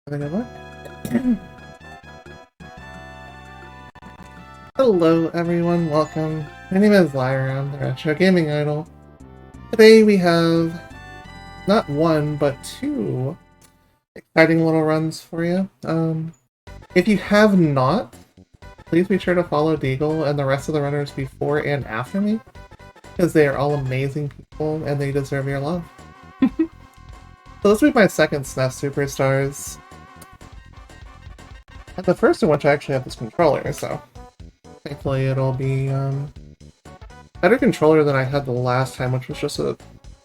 Having a look. Hello everyone, welcome. My name is Lyra, I'm the Retro Gaming Idol. Today we have not one, but two exciting little runs for you. If you have not, please be sure to follow Deagle and the rest of the runners before and after me, because they are all amazing people and they deserve your love. So this will be my second SNES Super Stars. And the first in which I actually have this controller, so thankfully it'll be better controller than I had the last time, which was just an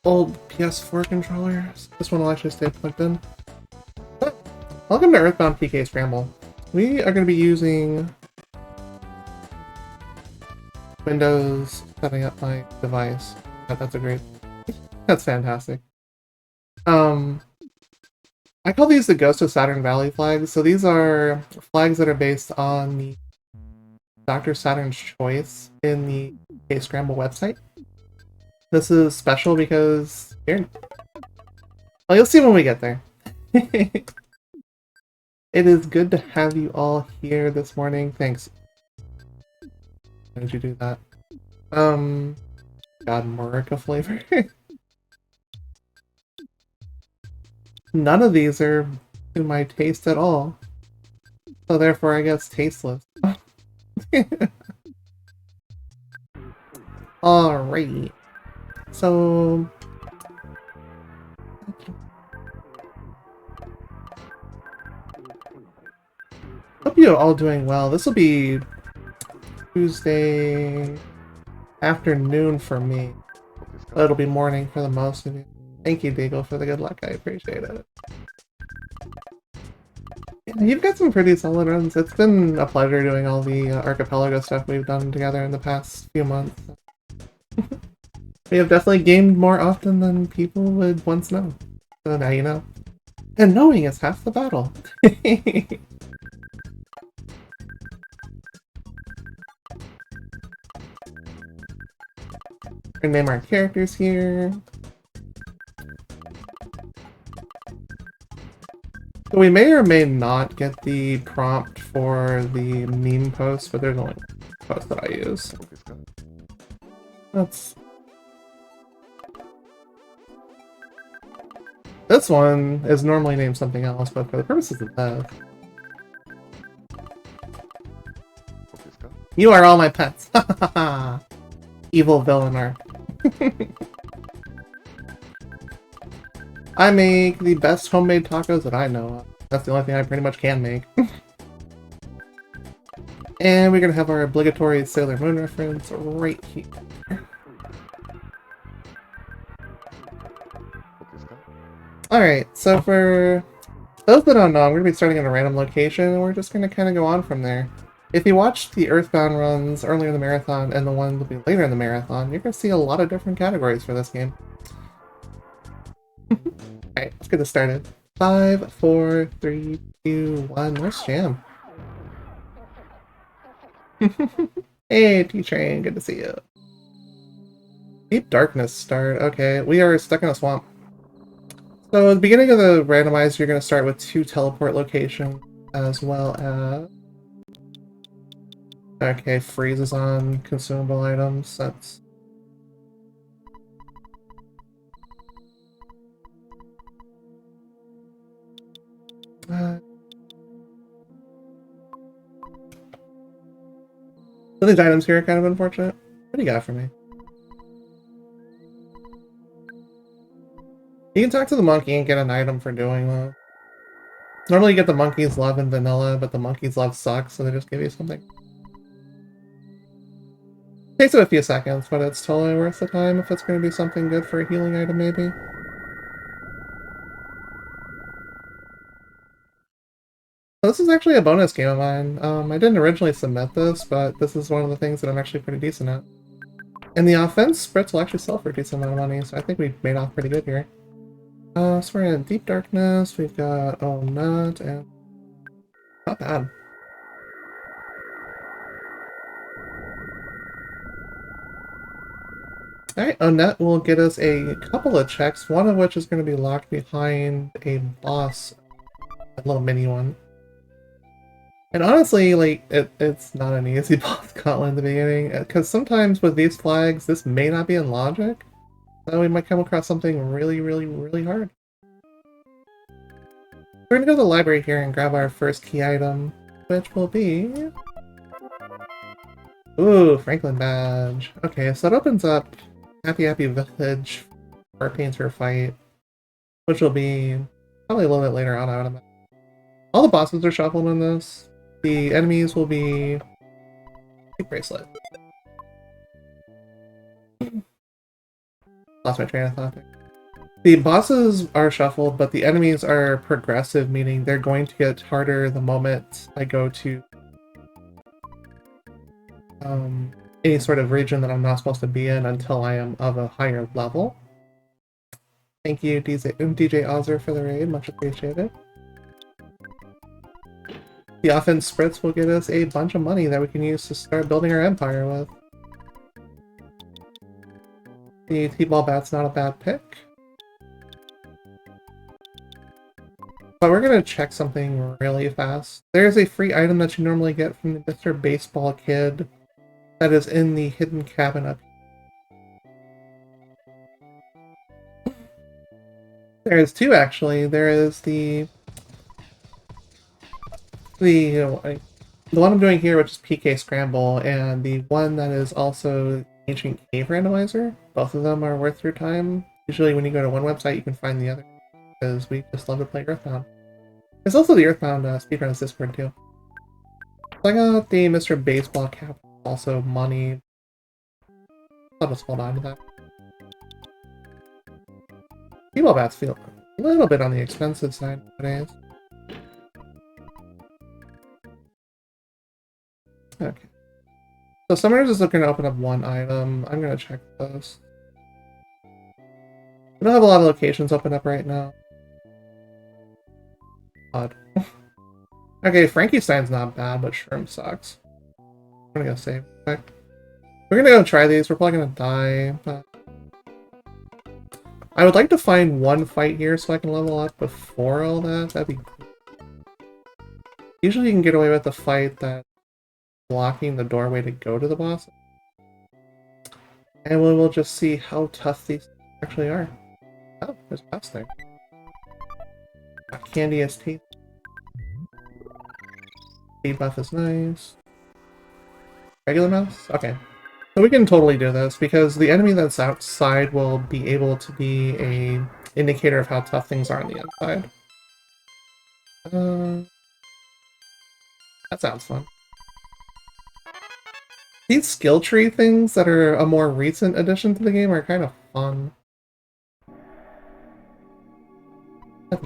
old PS4 controller. So this one will actually stay plugged in. But welcome to Earthbound PK Scramble. We are going to be using Windows setting up my device. That's a great... That's fantastic. I call these the Ghost of Saturn Valley flags. So these are flags that are based on the Dr. Saturn's Choice in the PK Scramble website. This is special because here, well, you'll see when we get there. It is good to have you all here this morning. Thanks. Why did you do that? God, Morica flavor. None of these are to my taste at all. So therefore, I guess tasteless. Alright. So... hope you're all doing well. This will be Tuesday afternoon for me. It'll be morning for the most of you. Thank you, Deagle, for the good luck. I appreciate it. Yeah, you've got some pretty solid runs. It's been a pleasure doing all the archipelago stuff we've done together in the past few months. We have definitely gamed more often than people would once know. So now you know. And knowing is half the battle. We're gonna name our characters here. So we may or may not get the prompt for the meme post, but there's only one post that I use. This one is normally named something else, but for the purposes of that... You are all my pets! Evil villainar. I make the best homemade tacos that I know of. That's the only thing I pretty much can make. And we're gonna have our obligatory Sailor Moon reference right here. Alright, so for those that don't know, I'm going to be starting at a random location, and we're just going to kind of go on from there. If you watch the Earthbound runs earlier in the marathon and the one that'll be later in the marathon, you're going to see a lot of different categories for this game. Alright, let's get this started. 5, 4, 3, 2, 1, let's jam. Hey, T-Train, good to see you. Deep Darkness start. Okay, we are stuck in a swamp. So at the beginning of the randomizer, you're going to start with 2 teleport locations, as well as... Okay, freezes on consumable items. That's... So these items here are kind of unfortunate. What do you got for me? You can talk to the monkey and get an item for doing that. Normally you get the monkey's love in vanilla, but the monkey's love sucks, so they just give you something. Takes it a few seconds, but it's totally worth the time if it's going to be something good for a healing item, maybe. So this is actually a bonus game of mine. I didn't originally submit this, but this is one of the things that I'm actually pretty decent at. And the offense splits will actually sell for a decent amount of money, so I think we made off pretty good here. So we're in Deep Darkness, we've got Oh Nut, and... not bad. Alright, Onet will get us a couple of checks, one of which is going to be locked behind a boss A little mini one. And honestly, like, it's not an easy boss gauntlet in the beginning, because sometimes with these flags, this may not be in logic, so we might come across something really, really, really hard. We're gonna go to the library here and grab our first key item, which will be... Ooh, Franklin badge. Okay, so it opens up Happy Happy Village for a painter fight, which will be probably a little bit later on, I would imagine. All the bosses are shuffled in this. The enemies will be... Bracelet. Lost my train of thought there. The bosses are shuffled, but the enemies are progressive, meaning they're going to get harder the moment I go to any sort of region that I'm not supposed to be in until I am of a higher level. Thank you, DJ Ozzer, for the raid. Much appreciated. The offense spritz will get us a bunch of money that we can use to start building our empire with. The T-ball bat's not a bad pick. But we're going to check something really fast. There's a free item that you normally get from the Mr. Baseball Kid that is in the hidden cabin up here. There's two, actually. There is the one I'm doing here, which is PK Scramble, and the one that is also Ancient Cave Randomizer. Both of them are worth your time. Usually when you go to one website, you can find the other, because we just love to play Earthbound. There's also the Earthbound speedruns Discord, too. So I got the Mr. Baseball cap, also money. I'll just hold on to that. T-ball bats feel a little bit on the expensive side nowadays. Okay. So Summers is looking to open up one item. I'm gonna check those. We don't have a lot of locations open up right now. Odd. Okay, Frankenstein's not bad, but Shroom sucks. I'm gonna go save. Okay. We're gonna go try these. We're probably gonna die, but... I would like to find one fight here so I can level up before all that. That'd be cool. Usually you can get away with the fight that blocking the doorway to go to the boss. And we will just see how tough these actually are. Oh, there's a boss there. Candy as teeth. Speed buff is nice. Regular mouse? Okay. So we can totally do this, because the enemy that's outside will be able to be a indicator of how tough things are on the inside. That sounds fun. These skill tree things that are a more recent addition to the game are kind of fun.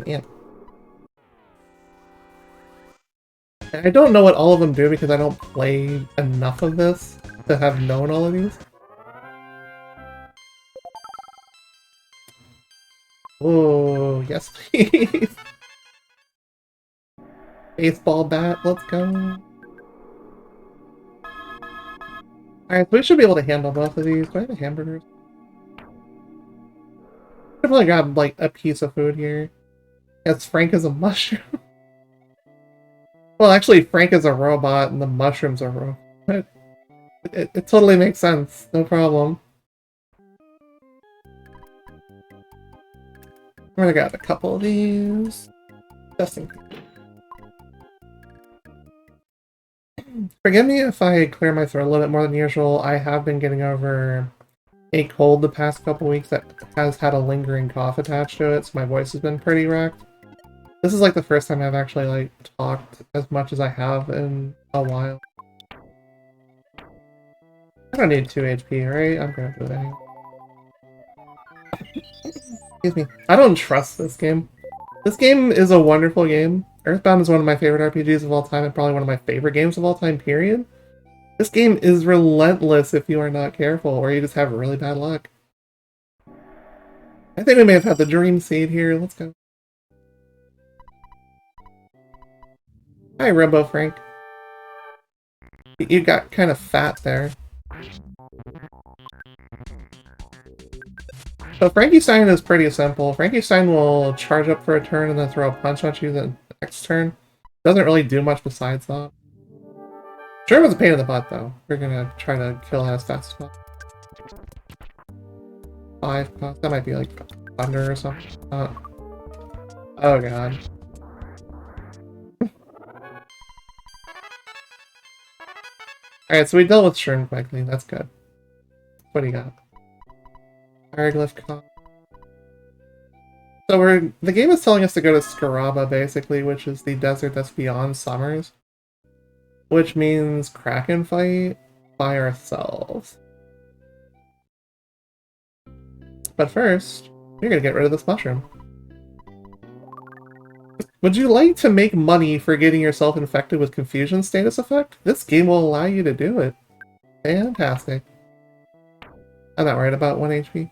Yeah. And I don't know what all of them do because I don't play enough of this to have known all of these. Oh, yes please. Baseball bat, let's go. Alright, so we should be able to handle both of these. Do I have a hamburgers? I'd probably grab like a piece of food here. Yes, Frank is a mushroom. Well, actually, Frank is a robot and the mushrooms are robot. It totally makes sense. No problem. I'm gonna grab a couple of these. Just in case. Forgive me if I clear my throat a little bit more than usual. I have been getting over a cold the past couple weeks that has had a lingering cough attached to it, so my voice has been pretty wrecked. This is like the first time I've actually like talked as much as I have in a while. I don't need 2 HP, right? I'm gonna do it anyway. Excuse me. I don't trust this game. This game is a wonderful game. Earthbound is one of my favorite RPGs of all time and probably one of my favorite games of all time, period. This game is relentless if you are not careful, or you just have really bad luck. I think we may have had the dream seed here. Let's go. Hi, Robo Frank. You got kind of fat there. So Frankenstein is pretty simple. Frankenstein will charge up for a turn and then throw a punch at you next turn. Doesn't really do much besides that. Sure was a pain in the butt, though. We're gonna try to kill it as fast as possible. 5 cost. That might be like thunder or something. Oh god. Alright, so we dealt with Shroom quickly. That's good. What do you got? Hieroglyph cost. So the game is telling us to go to Scaraba, basically, which is the desert that's beyond Summers. Which means Kraken fight by ourselves. But first, we're gonna get rid of this mushroom. Would you like to make money for getting yourself infected with confusion status effect? This game will allow you to do it. Fantastic. I'm not worried about 1 HP.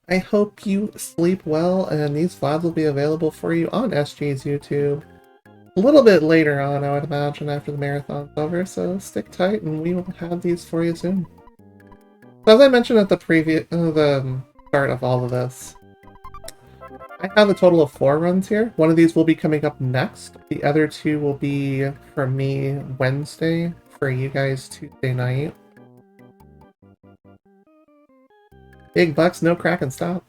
I hope you sleep well, and these VODs will be available for you on SG's YouTube a little bit later on, I would imagine, after the marathon's over, so stick tight and we will have these for you soon. So as I mentioned at the the start of all of this, I have a total of 4 runs here. One of these will be coming up next. The other 2 will be, for me, Wednesday, for you guys, Tuesday night. Big bucks, no crack and stop.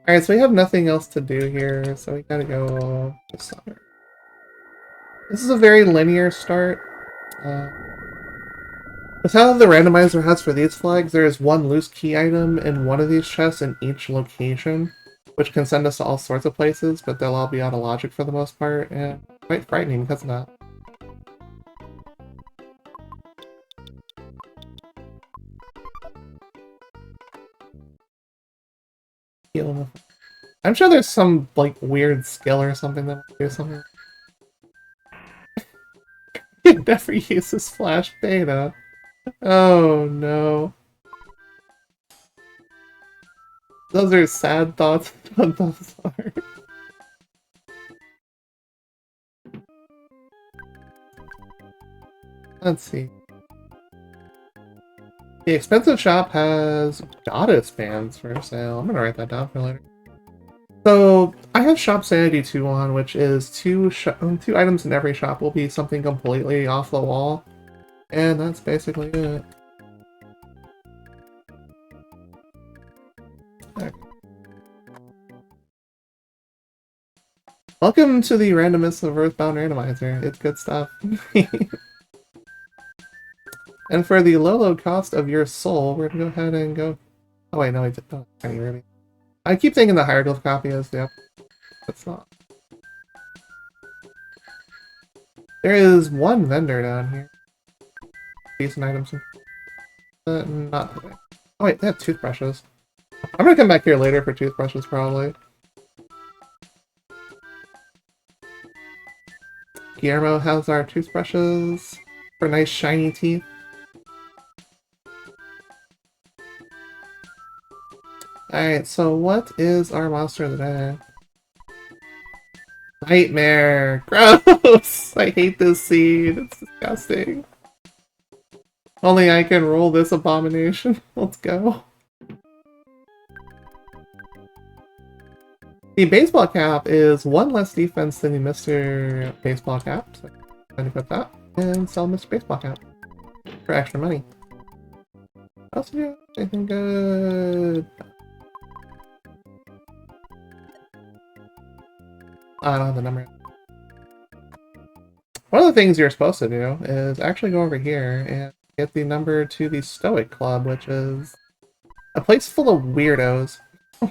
Alright, so we have nothing else to do here, so we gotta go to summer. This is a very linear start. With how the randomizer has for these flags, there is 1 loose key item in one of these chests in each location, which can send us to all sorts of places, but they'll all be out of logic for the most part, and quite frightening because of that. I'm sure there's some, like, weird skill or something that will do something. It never uses Flash Beta. Oh no. Those are sad thoughts, but those are. Let's see. The expensive shop has goddess bands for sale. I'm gonna write that down for later. So, I have Shop Sanity 2 on, which is 2 items in every shop will be something completely off the wall. And that's basically it. Okay. Welcome to the randomness of Earthbound Randomizer. It's good stuff. And for the low cost of your soul, we're gonna go ahead and go... Oh wait, no, I did not. I keep thinking the hieroglyph copy is the... That's not. There is 1 vendor down here. Decent items. Not today. Oh wait, they have toothbrushes. I'm gonna come back here later for toothbrushes, probably. Guillermo has our toothbrushes for nice shiny teeth. Alright, so what is our monster of the day? Nightmare! Gross! I hate this scene. It's disgusting. Only I can roll this abomination. Let's go. The baseball cap is 1 less defense than the Mr. Baseball Cap, so I'm going to put that and sell Mr. Baseball Cap for extra money. What else do we have? Anything good? I don't have the number. One of the things you're supposed to do is actually go over here and get the number to the Stoic Club, which is a place full of weirdos,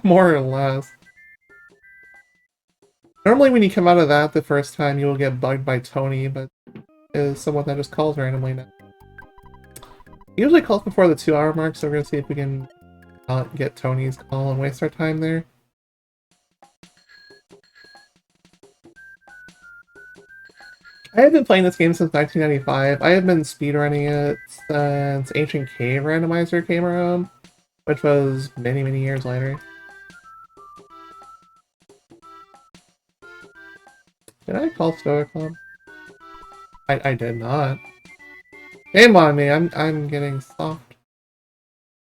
more or less. Normally when you come out of that the first time, you will get bugged by Tony, but is someone that just calls randomly now. He usually calls before the 2-hour mark, so we're going to see if we can get Tony's call and waste our time there. I have been playing this game since 1995. I have been speedrunning it since Ancient Cave Randomizer came around, which was many, many years later. Did I call Stoic Club? I did not. Shame on me, I'm getting soft.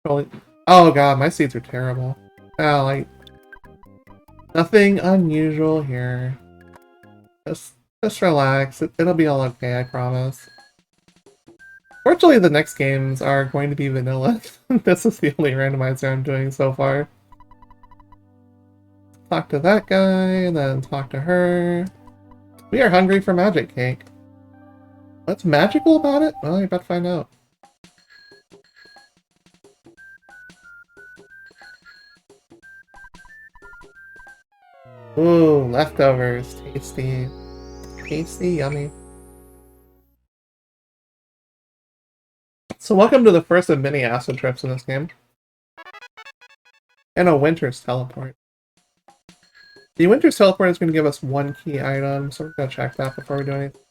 Probably. Oh god, my seeds are terrible. Oh, like, nothing unusual here. Just relax. It'll be all okay, I promise. Fortunately, the next games are going to be vanilla. This is the only randomizer I'm doing so far. Talk to that guy, and then talk to her. We are hungry for magic cake. What's magical about it? Well, you're about to find out. Ooh, leftovers. Tasty. Tasty, yummy. So welcome to the first of many acid trips in this game. And a Winter's Teleport. The Winter's Teleport is going to give us one key item, so we're going to check that before we do anything.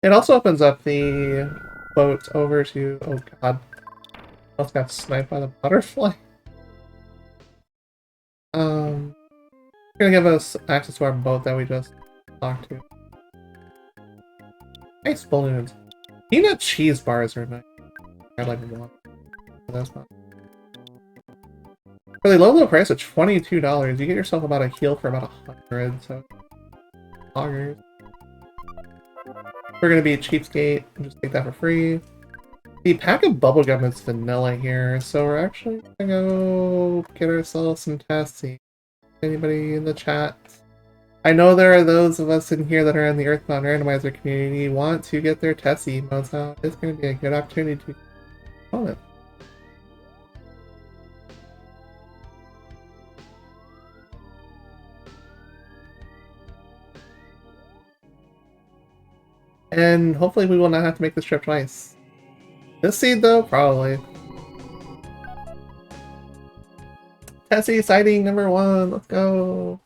It also opens up the boat over to... Oh god. Almost got sniped by the butterfly. It's going to give us access to our boat that we just talked to. Nice balloons. Peanut cheese bars are nice. I like one. That's not. For the low price of $22, you get yourself about a heal for about 100, so... Loggers. We're gonna be a cheapskate and just take that for free. The pack of bubblegum is vanilla here, so we're actually gonna go get ourselves some Tessie. Anybody in the chat? I know there are those of us in here that are in the Earthbound randomizer community want to get their Tessie emotes out. It's gonna be a good opportunity to call it. And hopefully we will not have to make this trip twice. This seed though, probably. Tessie sighting number 1, let's go!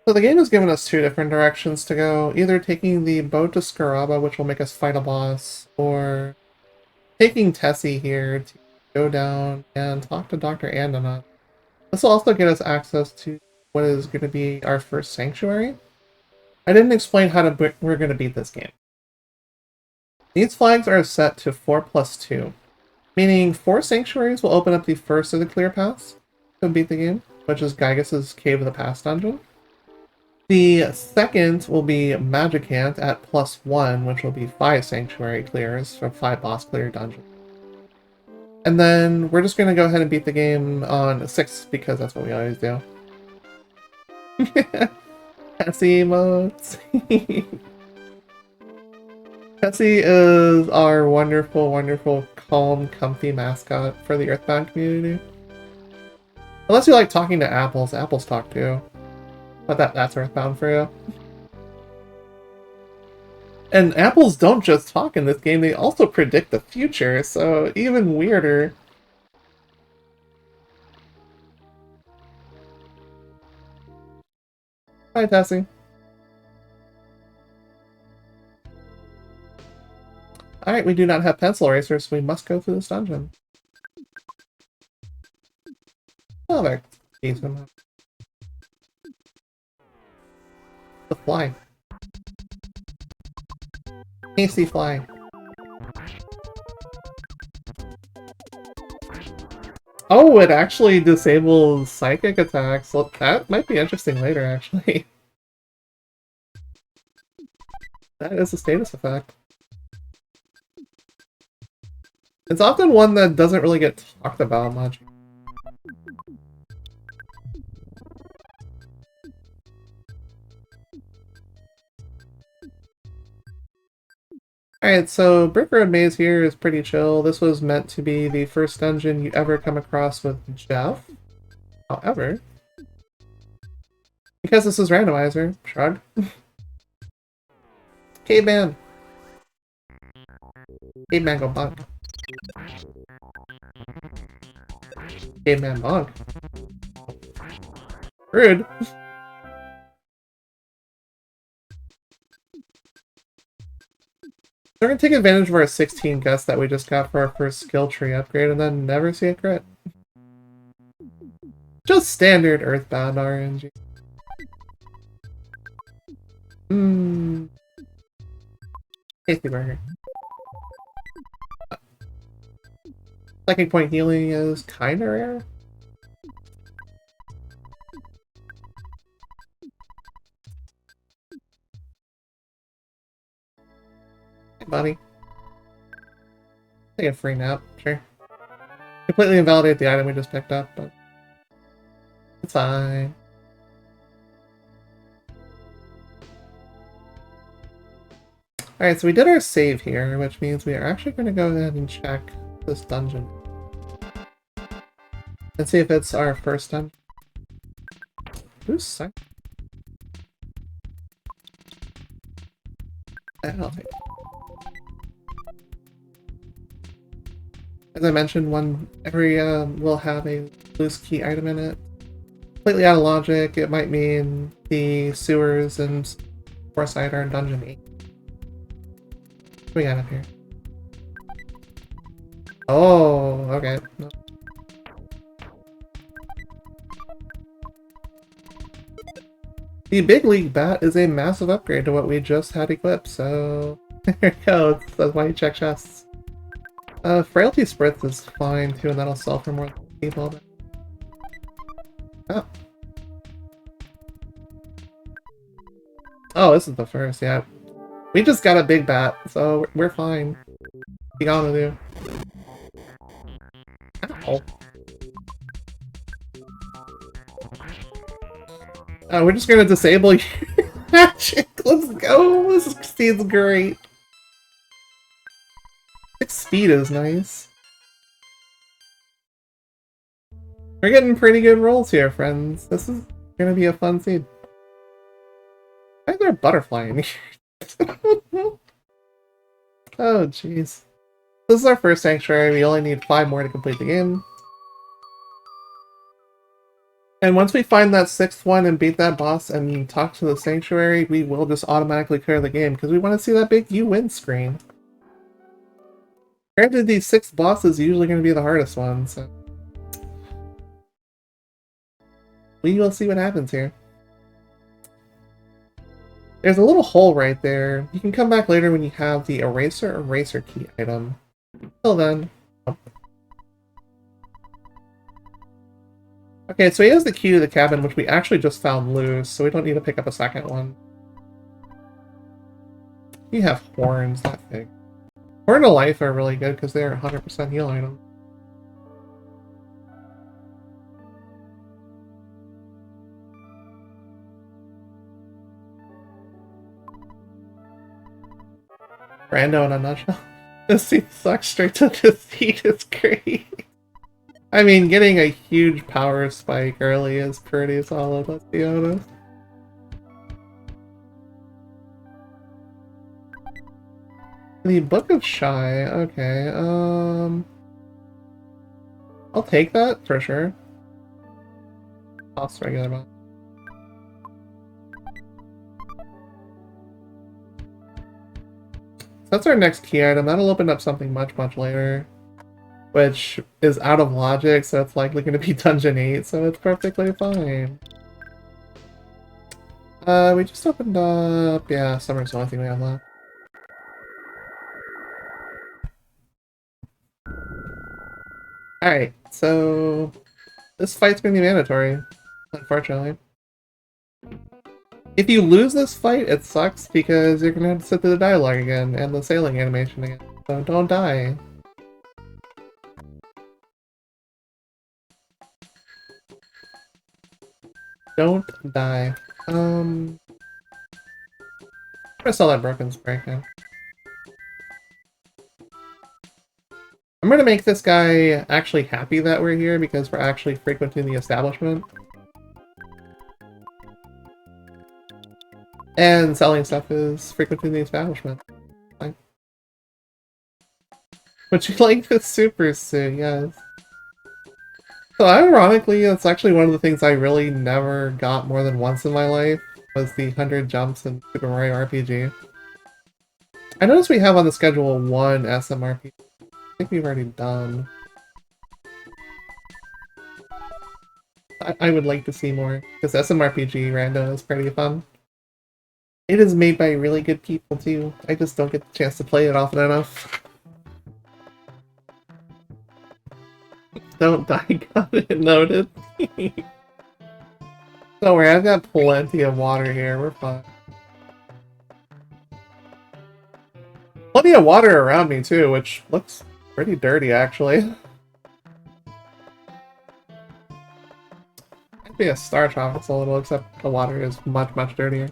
So the game has given us 2 different directions to go, either taking the boat to Scramble, which will make us fight a boss, or taking Tessie here to go down and talk to Dr. Andona. This will also get us access to what is going to be our first sanctuary. I didn't explain how we're going to beat this game. These flags are set to 4+2, meaning 4 sanctuaries will open up the first of the clear paths to beat the game, which is Gygas's Cave of the Past dungeon. The second will be Magicant at +1, which will be 5 sanctuary clears from 5 boss clear dungeons. And then we're just going to go ahead and beat the game on 6, because that's what we always do. Tessie emotes. Tessie is our wonderful, wonderful, calm, comfy mascot for the Earthbound community. Unless you like talking to apples. Apples talk too. But that's Earthbound for you. And apples don't just talk in this game, they also predict the future, so even weirder. Hi, Tessie. Alright, we do not have pencil erasers, so we must go through this dungeon. Oh, there. The fly. Tasty fly. Oh, it actually disables psychic attacks. Well, that might be interesting later, actually. That is a status effect. It's often one that doesn't really get talked about much. Alright, so Brick Road Maze here is pretty chill. This was meant to be the first dungeon you ever come across with Jeff. However, because this is randomizer, shrug. Caveman! Caveman go bonk. Caveman bonk. Rude. We're going to take advantage of our 16 gusts that we just got for our first skill tree upgrade and then never see a crit. Just standard Earthbound RNG. Mmm. Tasty burger. Second point healing is kinda rare. Hey, buddy. Take a free nap, sure. Completely invalidate the item we just picked up, but it's fine. Alright, so we did our save here, which means we are actually going to go ahead and check this dungeon. And see if it's our first dungeon. Who's sick? I'll take it. As I mentioned, every will have a loose key item in it. Completely out of logic, it might mean the sewers and Foresight are in Dungeon 8. What we got up here? Oh, okay. No. The Big League Bat is a massive upgrade to what we just had equipped, so there you go. That's why you check chests. Frailty Spritz is fine too, and that'll sell for more people. Oh. Oh, this is the first, yeah. We just got a big bat, so we're fine. What you gonna do? Ow. We're just gonna disable your magic. Let's go! This seems great. 6 speed is nice. We're getting pretty good rolls here, friends. This is gonna be a fun seed. Why is there a butterfly in here? Oh, jeez. This is our first sanctuary. We only need 5 more to complete the game. And once we find that 6th one and beat that boss and talk to the sanctuary, we will just automatically clear the game because we want to see that big you win screen. Granted, these 6 bosses are usually going to be the hardest ones, so we will see what happens here. There's a little hole right there. You can come back later when you have the eraser key item. Until then. Okay, so he has the key to the cabin, which we actually just found loose, so we don't need to pick up a second one. You have horns, that thing. Horn of Life are really good because they're 100% heal items. Rando in a nutshell. This scene sucks straight to the seat is great. I mean, getting a huge power spike early is pretty solid, let's be honest. The Book of Shy, okay, I'll take that, for sure. Toss regular amount. So that's our next key item. That'll open up something much, much later. Which is out of logic, so it's likely going to be Dungeon 8, so it's perfectly fine. We just opened up... yeah, Summer's the only thing we have left. Alright, so... this fight's going to be mandatory, unfortunately. If you lose this fight, it sucks, because you're going to have to sit through the dialogue again, and the sailing animation again, so don't die. Don't die. I'm gonna sell that broken spray now. I'm gonna make this guy actually happy that we're here because we're actually frequenting the establishment. And selling stuff is frequenting the establishment. Fine. Would you like the super suit? Yes. So ironically, it's actually one of the things I really never got more than once in my life, was the 100 jumps in Super Mario RPG. I noticed we have on the schedule 1 SMRPG. I think we've already done. I would like to see more, because SMRPG rando is pretty fun. It is made by really good people too. I just don't get the chance to play it often enough. Don't die, got it noted. Don't worry, I've got plenty of water here, we're fine. Plenty of water around me too, which looks pretty dirty actually. Might be a Star Tropics a little, except the water is much, much dirtier.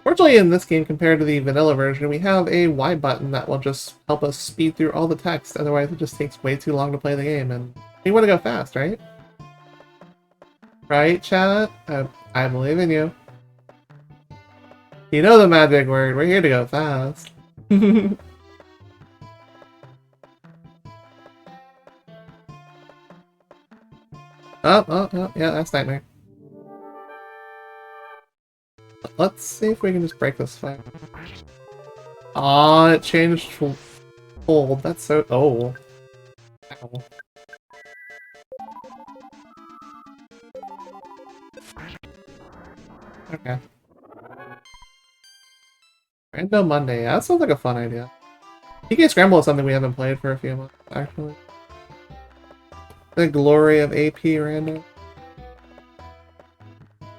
Fortunately, in this game, compared to the vanilla version, we have a Y button that will just help us speed through all the text, otherwise it just takes way too long to play the game, and we want to go fast, right? Right, chat? I believe in you. You know the magic word, we're here to go fast. Oh, yeah, that's Nightmare. Let's see if we can just break this fight. Aw, it changed to cold. That's so... Oh. Ow. Okay. Random Monday. Yeah, that sounds like a fun idea. PK Scramble is something we haven't played for a few months, actually. The glory of AP random.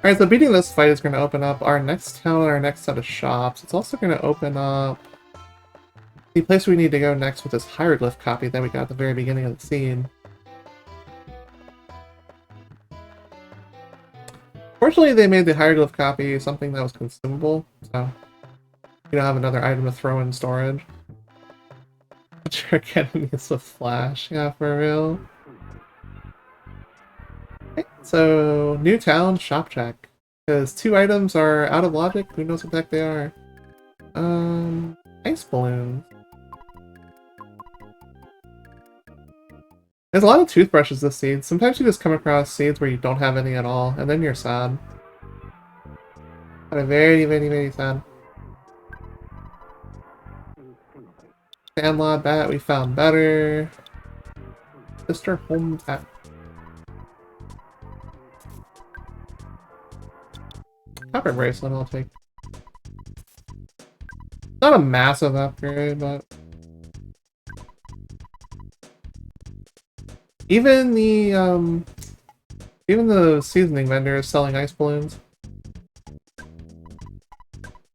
Alright, so beating this fight is going to open up our next town and our next set of shops. It's also going to open up the place we need to go next with this hieroglyph copy that we got at the very beginning of the scene. Fortunately, they made the hieroglyph copy something that was consumable, so you don't have another item to throw in storage. Trick enemies with flash, yeah, for real. Okay, so, new town, shop check. Because 2 items are out of logic, who knows what the heck they are. Ice balloons. There's a lot of toothbrushes this seed. Sometimes you just come across seeds where you don't have any at all, and then you're sad. But very, very, very sad. Sandlot bat, we found better. Mr. Home bat. Copper bracelet I'll take. Not a massive upgrade, but even the seasoning vendor is selling ice balloons.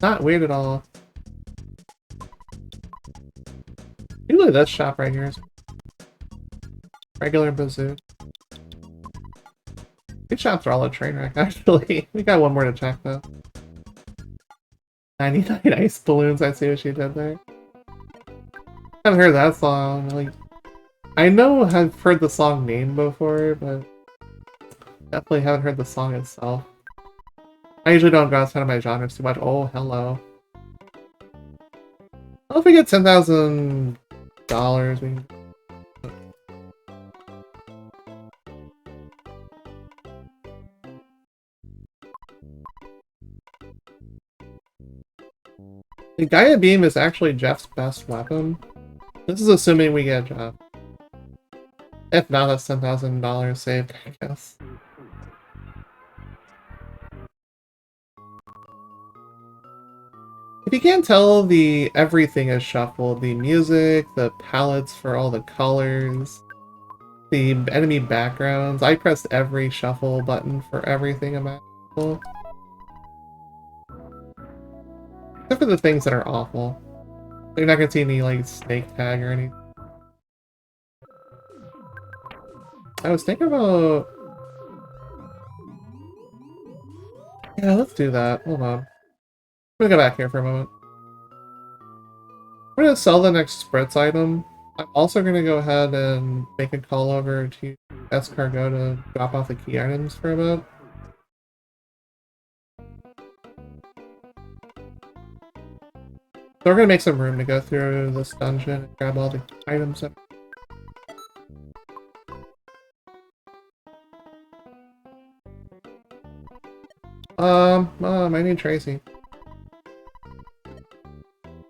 Not weird at all. Usually this shop right here is regular bazoo. These shops are all a train wreck, actually. We got one more to check, though. 99 ice balloons, I see what she did there. Haven't heard that song. Like, I know I've heard the song name before, but definitely haven't heard the song itself. I usually don't go outside of my genres too much. Oh, hello. Well, if we get $10,000, we can... The Gaia Beam is actually Jeff's best weapon. This is assuming we get Jeff. If not, that's $10,000 saved, I guess. If you can't tell, everything is shuffled. The music, the palettes for all the colors, the enemy backgrounds. I pressed every shuffle button for everything imaginable. Except for the things that are awful. You're not gonna see any, like, snake tag or anything. I was thinking about... Yeah, let's do that. Hold on. I'm gonna go back here for a moment. I'm gonna sell the next spritz item. I'm also gonna go ahead and make a call over to S-Cargo to drop off the key items for a bit. So we're gonna make some room to go through this dungeon and grab all the items that... Mom, I need Tracy.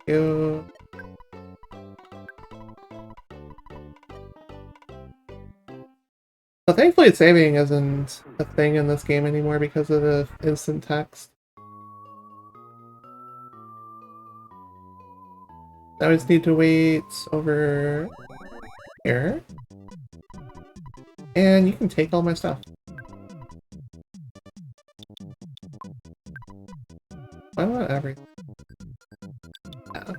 You... So thankfully Daylight saving isn't a thing in this game anymore because of the instant text. Now I just need to wait over here. And you can take all my stuff. I want everything. Yeah.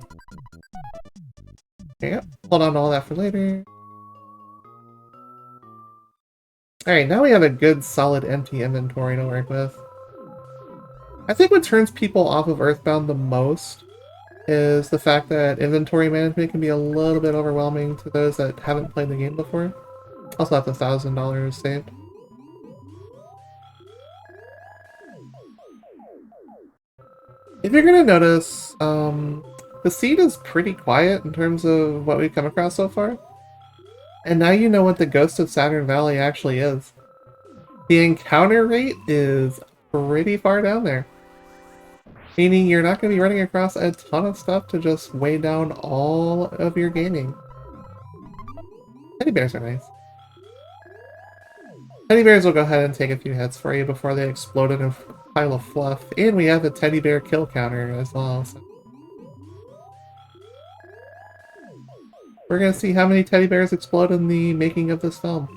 There you go. Hold on to all that for later. Alright, now we have a good solid empty inventory to work with. I think what turns people off of Earthbound the most is the fact that inventory management can be a little bit overwhelming to those that haven't played the game before. Also have the $1,000 saved. If you're gonna notice, the seed is pretty quiet in terms of what we've come across so far. And now you know what the Ghost of Saturn Valley actually is. The encounter rate is pretty far down there. Meaning you're not going to be running across a ton of stuff to just weigh down all of your gaming. Teddy bears are nice. Teddy bears will go ahead and take a few hits for you before they explode in a pile of fluff. And we have a teddy bear kill counter as well. So we're going to see how many teddy bears explode in the making of this film.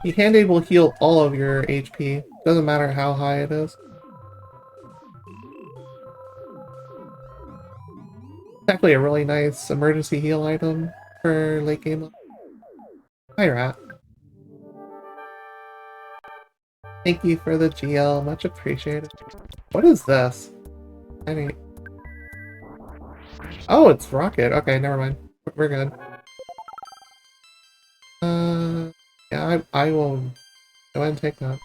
The Hand-Aid will heal all of your HP. Doesn't matter how high it is. It's actually a really nice emergency heal item for late game. Hi, Rat. Thank you for the GL, much appreciated. What is this? Oh, it's Rocket. Okay, never mind. We're good. Yeah, I will go ahead and take that.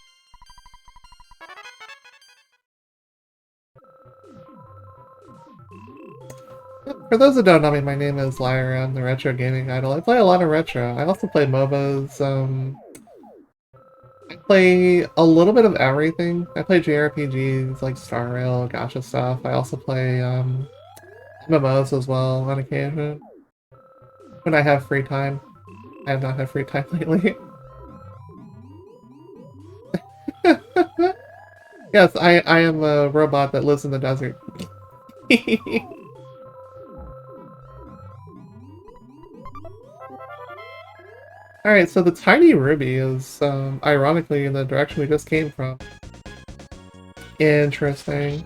For those that don't know me, my name is Iyrasrl. I'm the retro gaming idol. I play a lot of retro. I also play MOBAs. I play a little bit of everything. I play JRPGs like Star Rail, gacha stuff. I also play MMOs as well on occasion. When I have free time. I have not had free time lately. Yes, I am a robot that lives in the desert. Alright, so the tiny ruby is, ironically, in the direction we just came from. Interesting.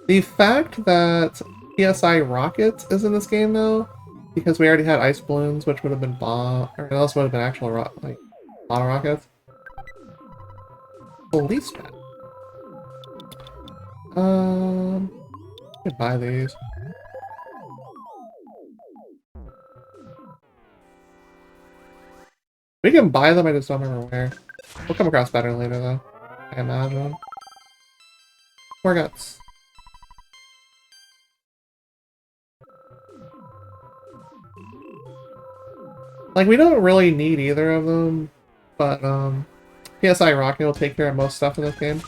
The fact that PSI Rocket is in this game, though, because we already had ice balloons, which would have been bomb, or else would have been actual bottle rockets. Police map. I could buy these. We can buy them, I just don't remember where. We'll come across better later, though. I imagine. More guts. Like, we don't really need either of them, but, PSI Rocket will take care of most stuff in this game.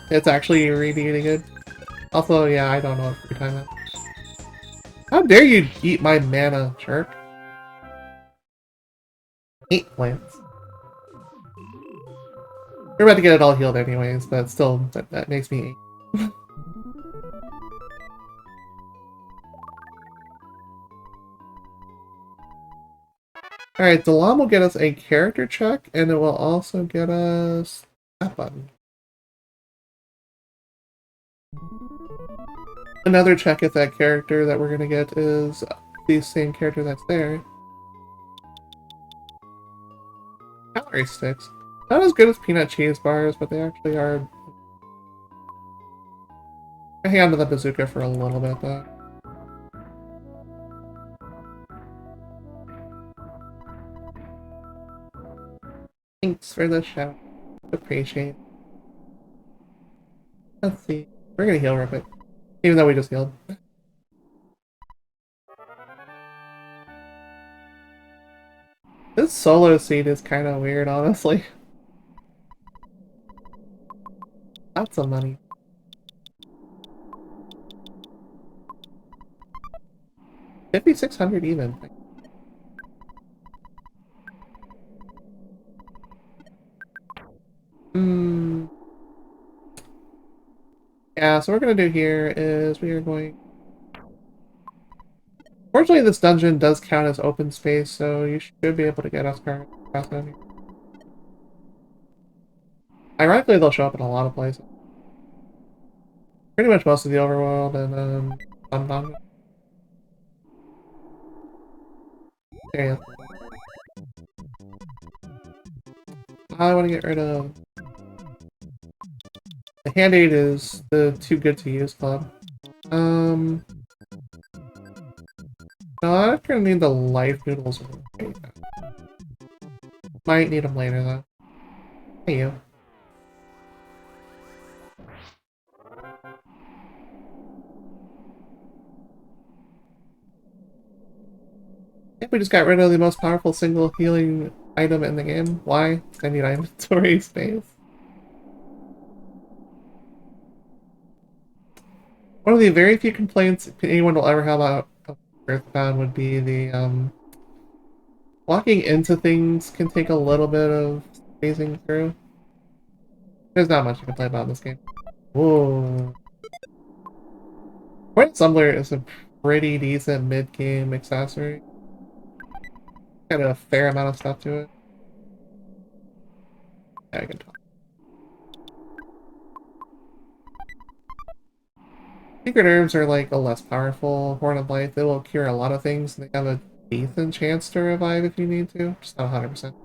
It's actually really good. Also, yeah, I don't know what free time is. How dare you eat my mana, jerk? 8 plants. We're about to get it all healed anyways, but still, that makes me 8. Alright, the llama will get us a character check, and it will also get us that button. Another check if that character that we're gonna get is the same character that's there. Calorie sticks. Not as good as peanut cheese bars, but they actually are. I hang on to the bazooka for a little bit, though. Thanks for the shout. Appreciate it. Let's see. We're gonna heal real quick. Even though we just healed. This solo seed is kind of weird, honestly. Lots of money. 5,600 even. Hmm. Yeah, so what we're going to do here is we are going... Fortunately, this dungeon does count as open space, so you should be able to get us across down here. Ironically, they'll show up in a lot of places. Pretty much most of the overworld and some dungeons. There you go. I want to get rid of... The hand-aid is the too good to use club. No, I'm gonna need the life noodles. Might need them later though. Hey you. Yep, we just got rid of the most powerful single healing item in the game. Why? I need inventory space. One of the very few complaints anyone will ever have about Earthbound would be the walking into things can take a little bit of phasing through. There's not much you can play about in this game. Whoa. Point Tumbler is a pretty decent mid-game accessory. Got a fair amount of stuff to it. Yeah, I can talk. Secret herbs are like a less powerful Horn of Life. They will cure a lot of things. They have a decent chance to revive if you need to. Just not 100%.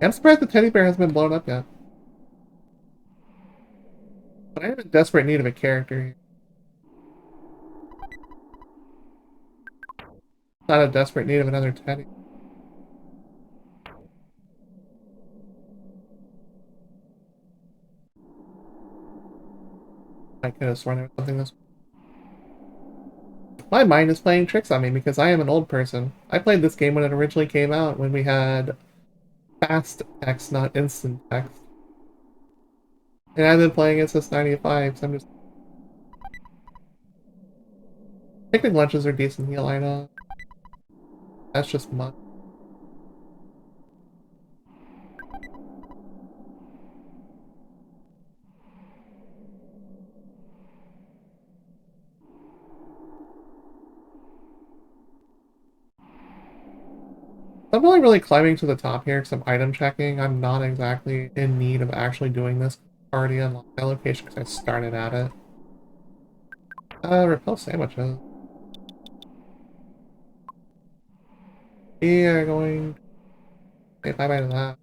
I'm surprised the teddy bear hasn't been blown up yet. But I am in desperate need of a character. Not a desperate need of another teddy. I could have sworn there was something this. My mind is playing tricks on me because I am an old person. I played this game when it originally came out, when we had fast text, not instant text. And I've been playing it since 95, so I'm just... Picnic lunches are decent heal item. That's just mud. I'm only really climbing to the top here because I'm item checking. I'm not exactly in need of actually doing this already unlocked my location because I started at it. Repel sandwiches. We are going... Say bye-bye to that.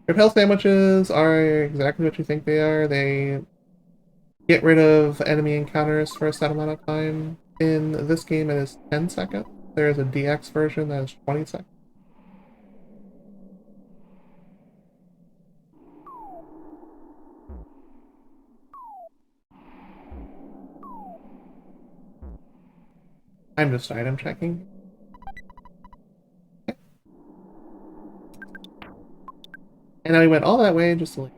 Repel sandwiches are exactly what you think they are. They get rid of enemy encounters for a set amount of time. In this game, it is 10 seconds. There is a DX version that is 20 seconds. I'm just item checking. And I went all that way just to leave.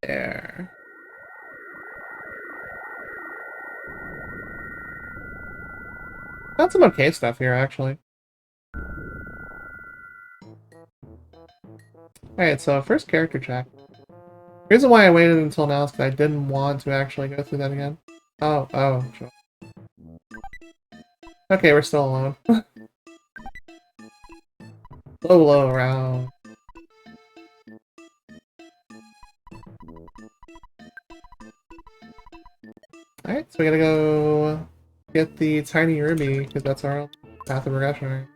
There. Got some okay stuff here, actually. Alright, so first character check. The reason why I waited until now is because I didn't want to actually go through that again. Oh, sure. Okay, we're still alone. Low round. Alright, so we gotta go get the tiny ruby, because that's our path of progression, right?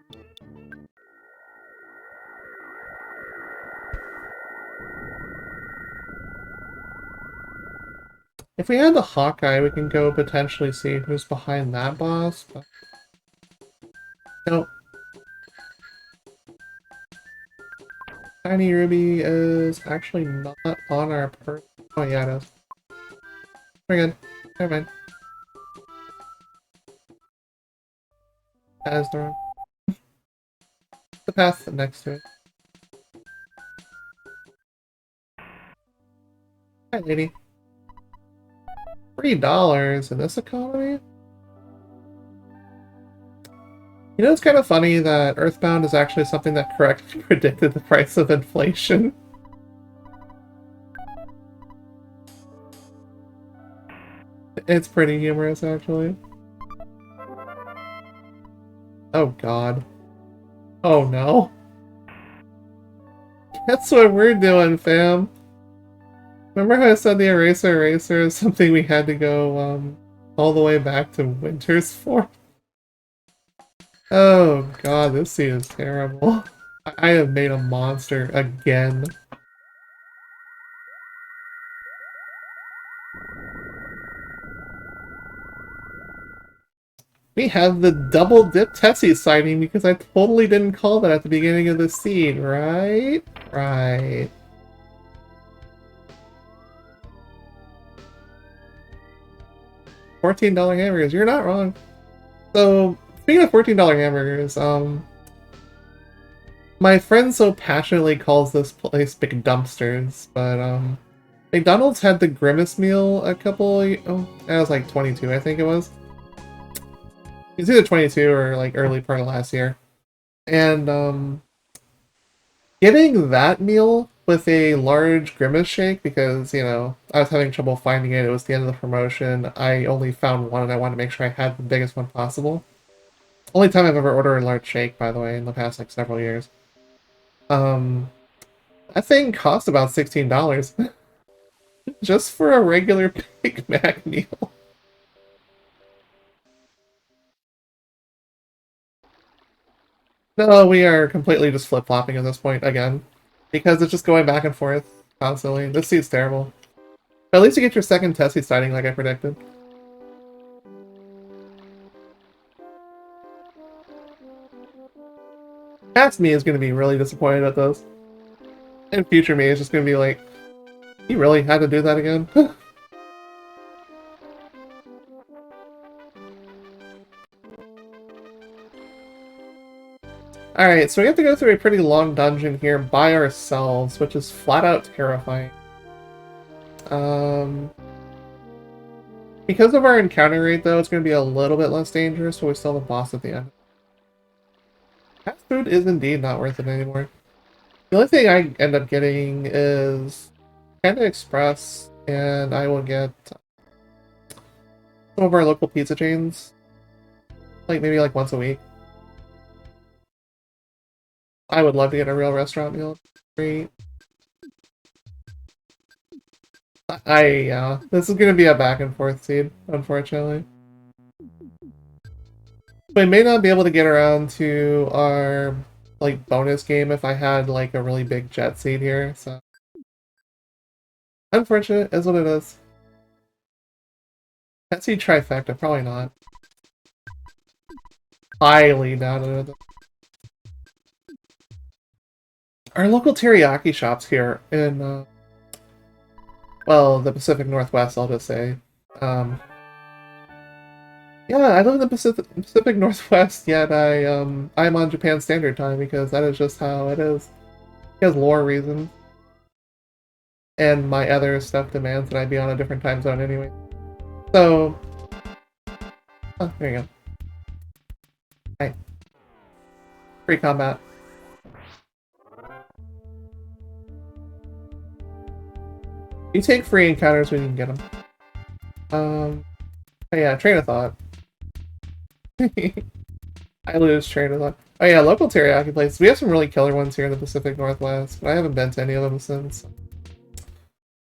If we had the Hawkeye, we can go potentially see who's behind that boss, but... Nope. Tiny Ruby is actually not on our per... Oh yeah, it is. We're good. Never mind. As the the path next to it. Hi, lady. $3 in this economy? You know, it's kind of funny that Earthbound is actually something that correctly predicted the price of inflation. It's pretty humorous, actually. Oh god. Oh no. That's what we're doing, fam. Remember how I said the Iyrasrl is something we had to go, all the way back to Winters for? Oh god, this scene is terrible. I have made a monster again. We have the double dip Tessie sighting because I totally didn't call that at the beginning of the scene, right? Right. $14 hamburgers, you're not wrong. So, speaking of $14 hamburgers, my friend so passionately calls this place Big Dumpsters, but, McDonald's had the Grimace meal a couple, oh, that was like 22, I think it was. It's either 22 or like early part of last year. And, getting that meal with a large Grimace shake, because, you know, I was having trouble finding it, it was the end of the promotion, I only found one and I wanted to make sure I had the biggest one possible. Only time I've ever ordered a large shake, by the way, in the past, like, several years. That thing cost about $16. Just for a regular Big Mac meal. No, we are completely just flip-flopping at this point again. Because it's just going back and forth constantly. This seat's terrible. But at least you get your second Tessie sighting like I predicted. Past me is going to be really disappointed at this. And future me is just going to be like, you really had to do that again? Alright, so we have to go through a pretty long dungeon here by ourselves, which is flat out terrifying. Because of our encounter rate, though, it's going to be a little bit less dangerous, so we still have a boss at the end. Fast food is indeed not worth it anymore. The only thing I end up getting is Panda Express, and I will get some of our local pizza chains, like maybe like once a week. I would love to get a real restaurant meal. Great. This is gonna be a back and forth scene, unfortunately. We may not be able to get around to our, like, bonus game if I had, like, a really big jet seed here, so... Unfortunate, is what it is. Jet seed trifecta, probably not. Highly doubted it. Our local teriyaki shops here in, well, the Pacific Northwest, I'll just say. Yeah, I live in the Pacific Northwest, yet I'm on Japan Standard Time because that is just how it is. Because lore reasons. And my other stuff demands that I be on a different time zone anyway. So... Oh, there you go. Hi. Free combat. You take free encounters when you can get them. Oh yeah, train of thought. I lose train of thought. Oh yeah, local teriyaki places. We have some really killer ones here in the Pacific Northwest, but I haven't been to any of them since.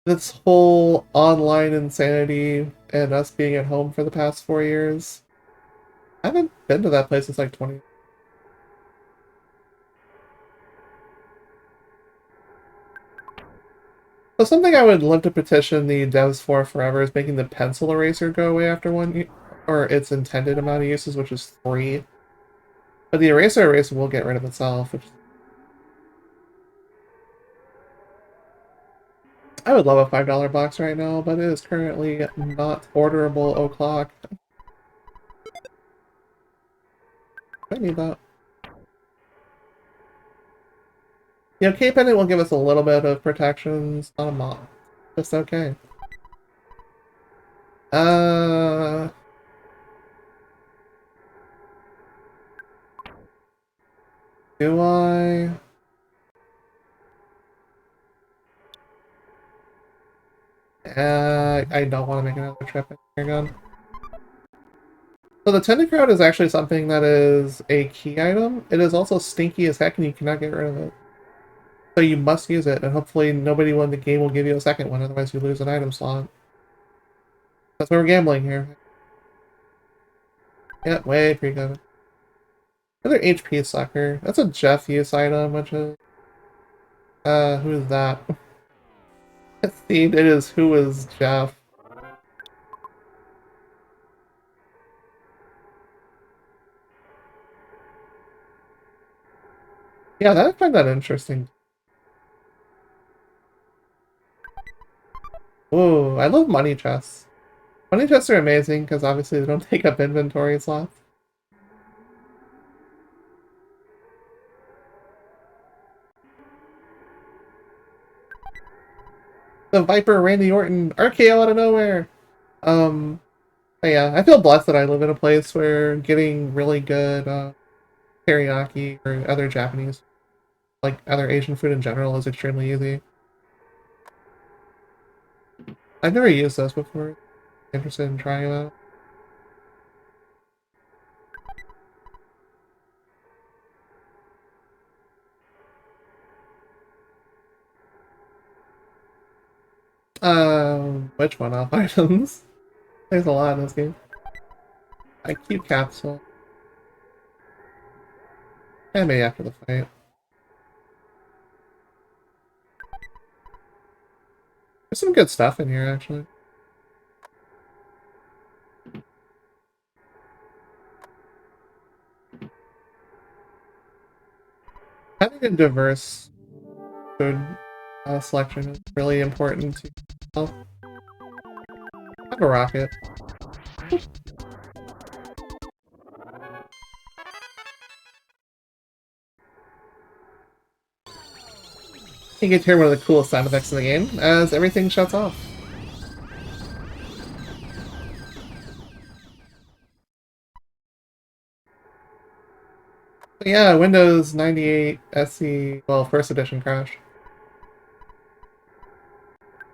This whole online insanity and us being at home for the past 4 years. I haven't been to that place since like 20. So something I would love to petition the devs for forever is making the pencil eraser go away after or its intended amount of uses, which is 3. But the eraser will get rid of itself, which I would love a $5 box right now, but it is currently not orderable o'clock. I need that. You know, Cape Pendant will give us a little bit of protections, not a lot. Just okay. Do I? I don't want to make another trip here again. So the Tendon Crowd is actually something that is a key item. It is also stinky as heck and you cannot get rid of it. So you must use it, and hopefully nobody in the game will give you a second one, otherwise you lose an item slot. That's why we're gambling here. Yeah, way pre-COVID. Another HP sucker. That's a Jeff use item, which is... who is that? It is who is Jeff. Yeah, I find that interesting. Ooh, I love money chests. Money chests are amazing because obviously they don't take up inventory slots. The Viper Randy Orton RKO out of nowhere. But yeah, I feel blessed that I live in a place where getting really good teriyaki or other Japanese, like other Asian food in general, is extremely easy. I've never used those before. Interested in trying them out. Which one off items? There's a lot in this game. IQ capsule. And maybe after the fight. There's some good stuff in here, actually. Having a diverse food selection is really important to health. I have a rocket. You get to hear one of the coolest sound effects in the game as everything shuts off. But yeah, Windows 98 SE, well, first edition crash.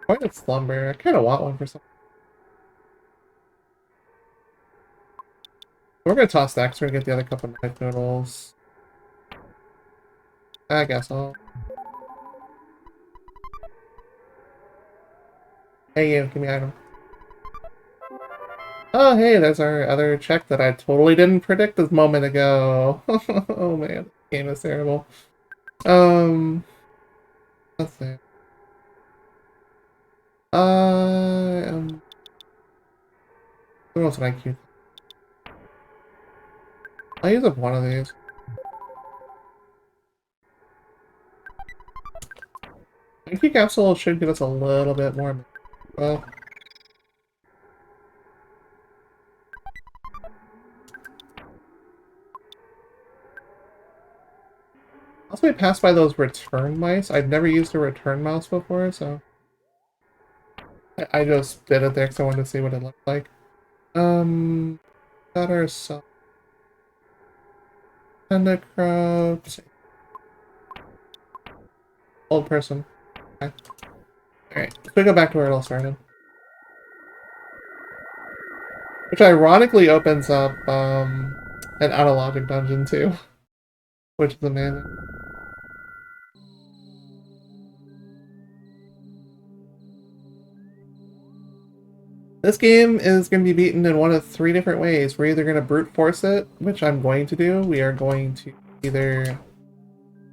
Point of slumber. I kind of want one for something. We're gonna toss that because we're gonna get the other cup of knife noodles. I guess I'll. Hey, you, give me item. Oh, hey, there's our other check that I totally didn't predict a moment ago. Oh man, this game is terrible. Let's see. What else did I keep? I'll use up one of these. IQ capsule should give us a little bit more. Well. Also, we passed by those return mice. I've never used a return mouse before, so I just did it there because I wanted to see what it looked like. That are some panda crowd. Old person. Okay. Alright, let's go back to where it all started. Which ironically opens up an out-of-logic dungeon too. Which is amazing. This game is going to be beaten in one of three different ways. We're either going to brute force it, which I'm going to do. We are going to either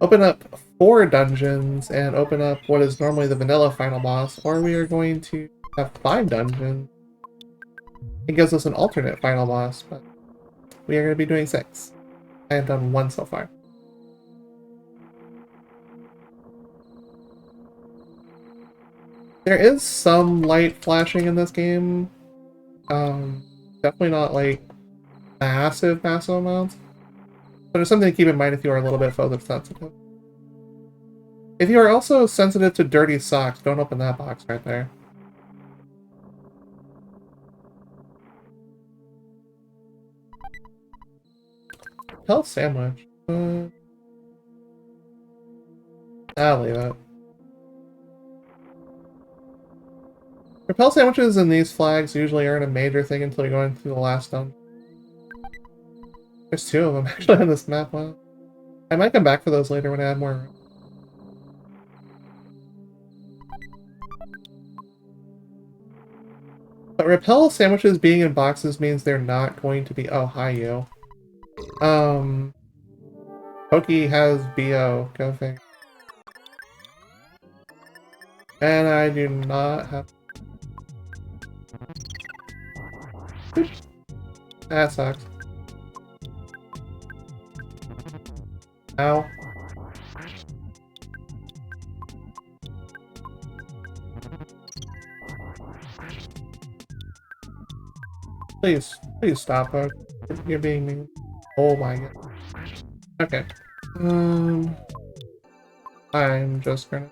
open up 4 dungeons and open up what is normally the vanilla final boss, or we are going to have 5 dungeons. It gives us an alternate final boss, but we are going to be doing 6. I have done 1 so far. There is some light flashing in this game. Definitely not like massive amounts. But it's something to keep in mind if you are a little bit photo sensitive. If you are also sensitive to dirty socks, don't open that box right there. Health sandwich. I'll leave it. Repel sandwiches in these flags usually aren't a major thing until you're going through the last dungeon. There's 2 of them actually on this map. Wow. I might come back for those later when I add more room. But repel sandwiches being in boxes means they're not going to be— oh, hi, you. Pokey has BO. Go figure. And I do not have... That sucks. Ow. Please stop, Poke. You're being mean. Oh my god. Okay. I'm just gonna...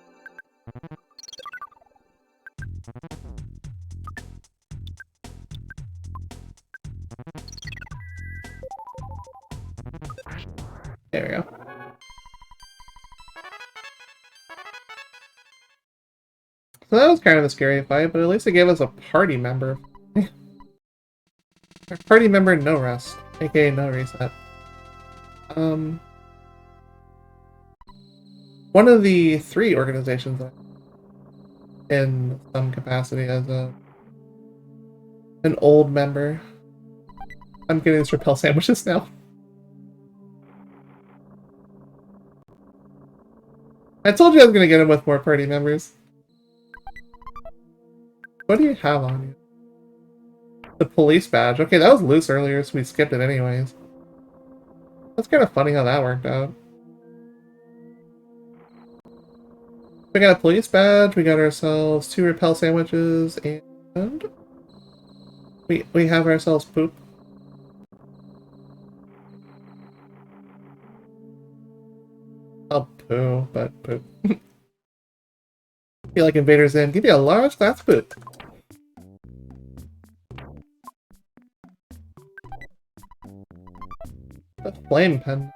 There we go. So that was kind of a scary fight, but at least it gave us a party member. Our party member No Rest, aka No Reset. One of the 3 organizations in some capacity as an old member. I'm getting these repel sandwiches now. I told you I was gonna get him with more party members. What do you have on you? The police badge. Okay, that was loose earlier, so we skipped it anyways. That's kind of funny how that worked out. We got a police badge, we got ourselves 2 repel sandwiches, and we have ourselves poop. I'll poo, but poop. Feel like Invader's in. Give you a large glass of poop. The flame pen.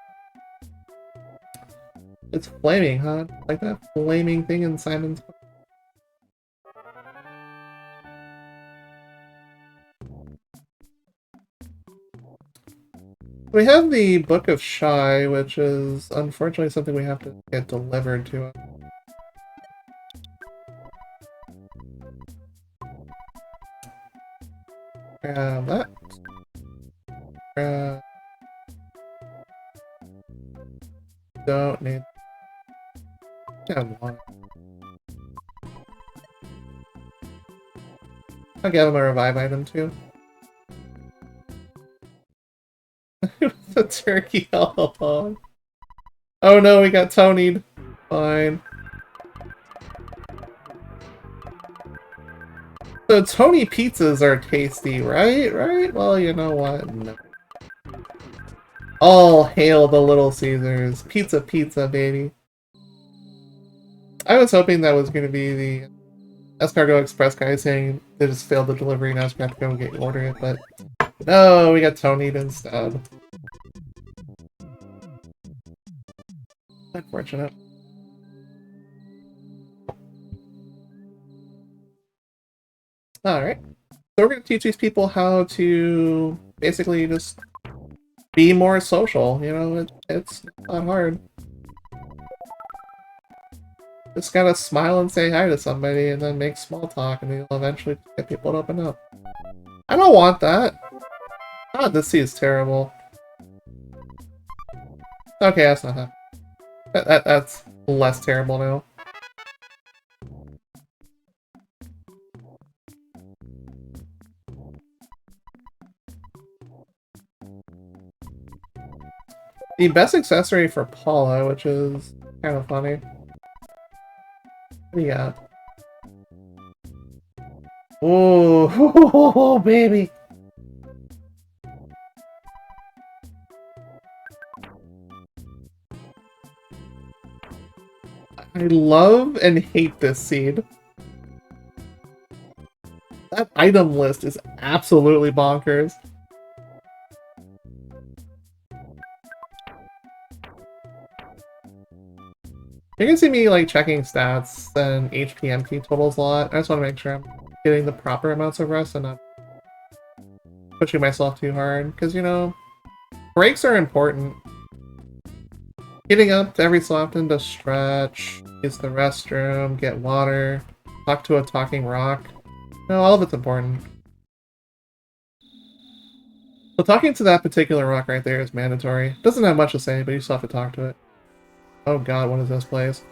It's flaming, huh? Like that flaming thing in Simon's. We have the Book of Shy, which is unfortunately something we have to get delivered to us. Grab that. Grab... Don't need... Come on. I'll give him a revive item too. The turkey all along. Oh no, we got Tony'd. Fine. So Tony pizzas are tasty, right? Right? Well, you know what? No. All hail the Little Caesars. Pizza, pizza, baby. I was hoping that was going to be the Escargot Express guy saying they just failed the delivery and I was going to have to go and order it, but no, we got Tony'd instead. Unfortunate. Alright. So we're going to teach these people how to basically just be more social, you know, it's not hard. Just gotta smile and say hi to somebody and then make small talk and you'll eventually get people to open up. I don't want that! God, this sea is terrible. Okay, that's not that. That's less terrible now. The best accessory for Paula, which is kind of funny. Yeah. Oh, baby. I love and hate this seed. That item list is absolutely bonkers. You can see me like checking stats and HP totals a lot. I just want to make sure I'm getting the proper amounts of rest and not pushing myself too hard. Because, you know, breaks are important. Getting up every so often to stretch, use the restroom, get water, talk to a talking rock. No, all of it's important. So talking to that particular rock right there is mandatory. Doesn't have much to say, but you still have to talk to it. Oh god, what is this place?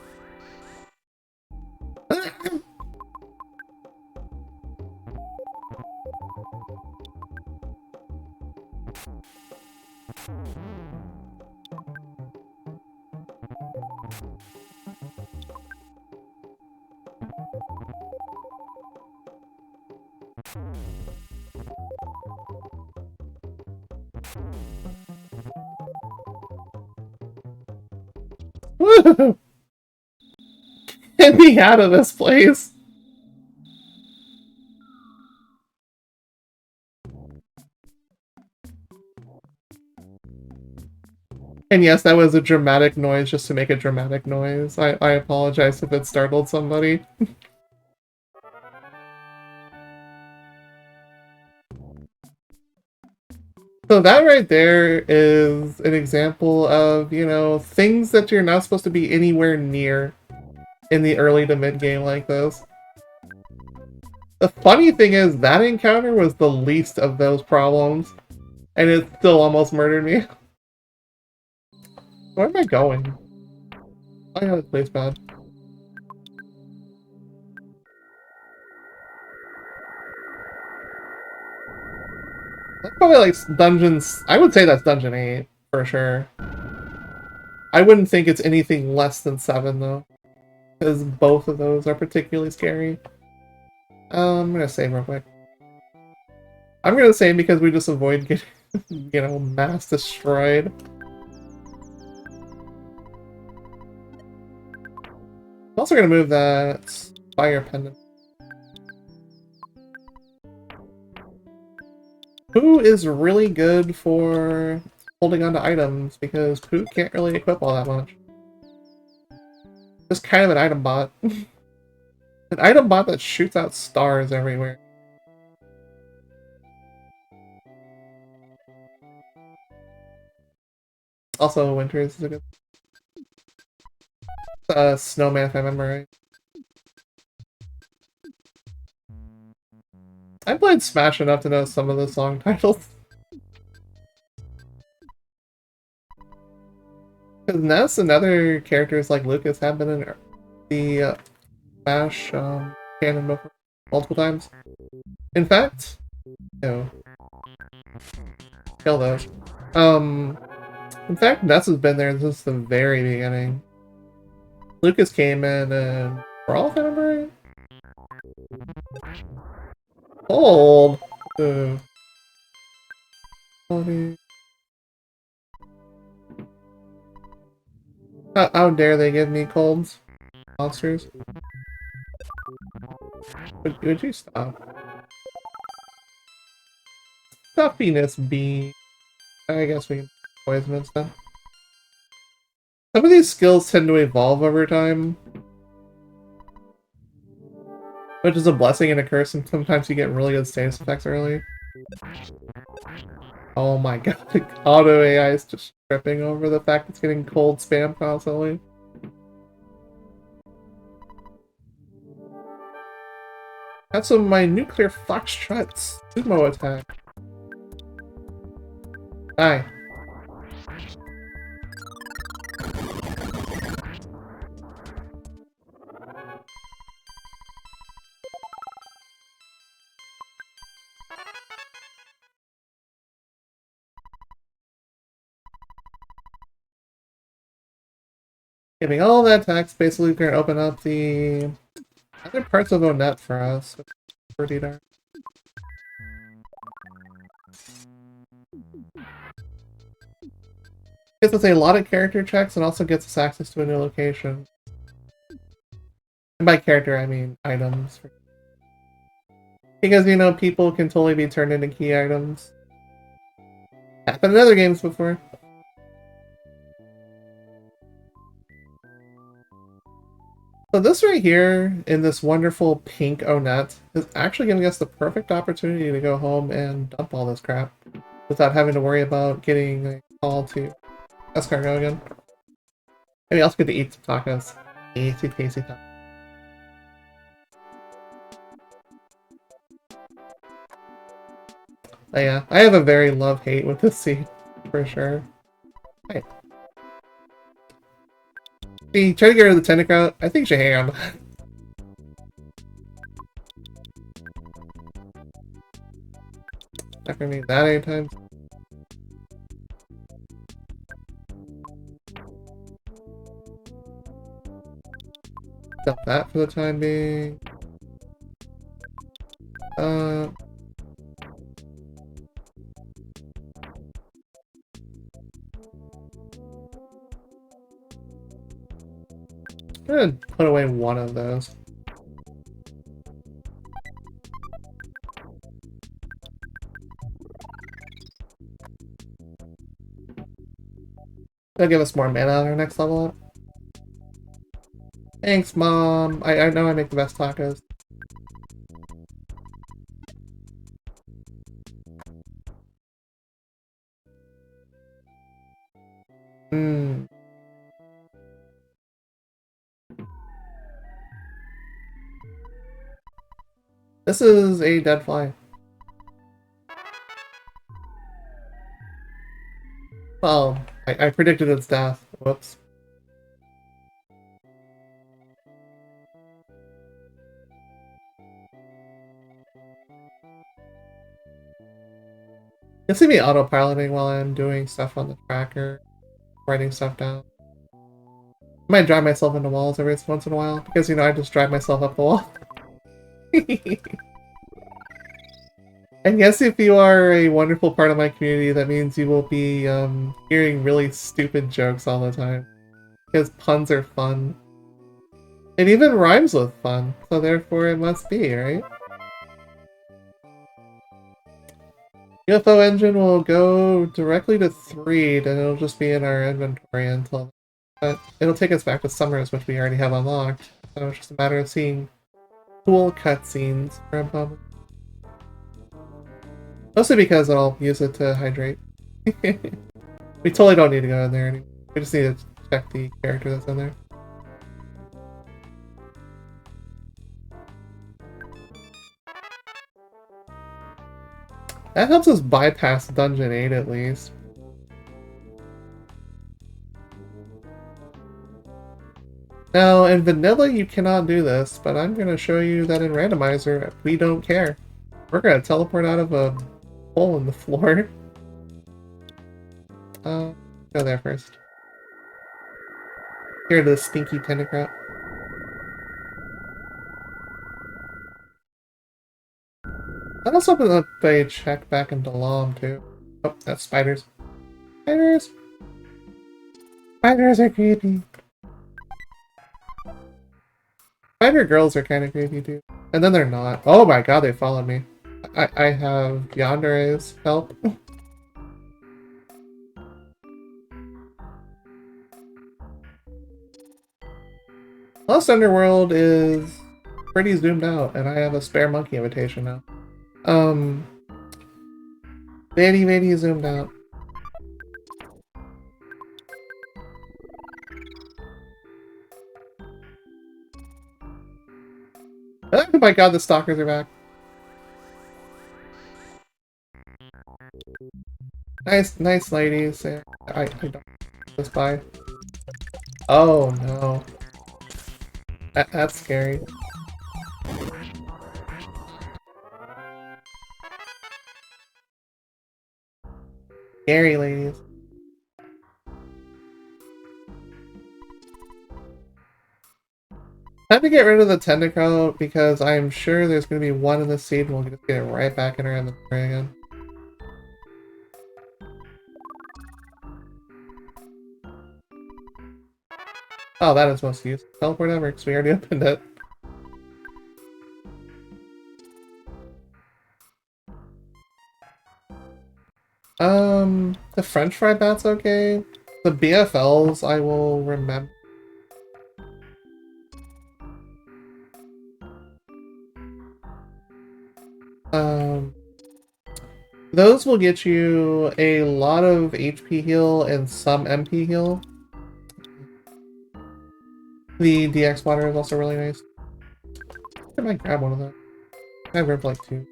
Woo! Get me out of this place! And yes, that was a dramatic noise just to make a dramatic noise. I apologize if it startled somebody. So that right there is an example of, you know, things that you're not supposed to be anywhere near in the early to mid game like this. The funny thing is, that encounter was the least of those problems, and it still almost murdered me. Where am I going? Oh yeah, this place bad. That's probably like dungeons. I would say that's dungeon 8 for sure. I wouldn't think it's anything less than 7 though, because both of those are particularly scary. I'm gonna save real quick. I'm gonna save because we just avoid getting, you know, mass destroyed. I'm also gonna move that fire pendant. Pooh is really good for holding onto items because Pooh can't really equip all that much. Just kind of an item bot. An item bot that shoots out stars everywhere. Also, Winters is a good snowman, if I remember right. I played Smash enough to know some of the song titles. Because Ness and other characters like Lucas have been in the Smash canon before, multiple times. In fact, no. Kill those. In fact, Ness has been there since the very beginning. Lucas came in and Brawl, if I remember right? Cold! Ooh. How dare they give me colds? Monsters. Would you stop? Stuffiness bee. I guess we can poison then. Some of these skills tend to evolve over time, which is a blessing and a curse, and sometimes you get really good status effects early. Oh my god, auto AI is just tripping over the fact it's getting cold spam constantly. That's some of my nuclear foxtrots sumo attack. Die. Giving all that text, basically going to open up the other parts of Onet for us. Pretty dark. Gets us a lot of character checks and also gets us access to a new location. And by character, I mean items. Because, you know, people can totally be turned into key items. Happened in other games before. So this right here, in this wonderful pink Onett, is actually giving us the perfect opportunity to go home and dump all this crap without having to worry about getting a call to escargot again. Maybe I'll also get to eat some tacos. Tasty, tasty tacos. But yeah, I have a very love-hate with this seed, for sure. Right. See, try to get rid of the Tentacrunt. I think you should hang on. Not gonna need that anytime. Dump that for the time being. I'm gonna put away one of those. That'll give us more mana on our next level up. Thanks, Mom. I know I make the best tacos. Hmm. This is a dead fly. Well, I predicted its death. Whoops. You'll see me autopiloting while I'm doing stuff on the tracker, writing stuff down. I might drive myself into walls every once in a while, because, you know, I just drive myself up the wall. And yes, if you are a wonderful part of my community, that means you will be hearing really stupid jokes all the time. Because puns are fun. It even rhymes with fun, so therefore it must be, right? UFO engine will go directly to 3, then it'll just be in our inventory until... But it'll take us back to Summers, which we already have unlocked. So it's just a matter of seeing cool cutscenes for a moment. Mostly because I'll use it to hydrate. We totally don't need to go in there anymore. We just need to check the character that's in there. That helps us bypass Dungeon 8 at least. Now, in Vanilla you cannot do this, but I'm going to show you that in Randomizer we don't care. We're going to teleport out of a hole in the floor. Go there first. Here to the stinky Tentacrunt. That also opens up a check back into Lom too. Oh, that's spiders. Spiders! Spiders are creepy. Spider girls are kind of creepy too. And then they're not. Oh my god, they followed me. I have Yandere's help. Lost Underworld is pretty zoomed out, and I have a spare monkey invitation now. Very zoomed out. Oh my god, the stalkers are back. Nice ladies. I don't this by. Oh no. That's scary. Scary ladies. Time to get rid of the Tentacrunt because I'm sure there's going to be one in the seed and we'll just get it right back in our inventory again. Oh, that is most used. Teleport ever because we already opened it. The French fry bat's okay. The BFLs I will remember. Those will get you a lot of HP heal and some MP heal. The DX water is also really nice. I might grab one of those. I grabbed like 2.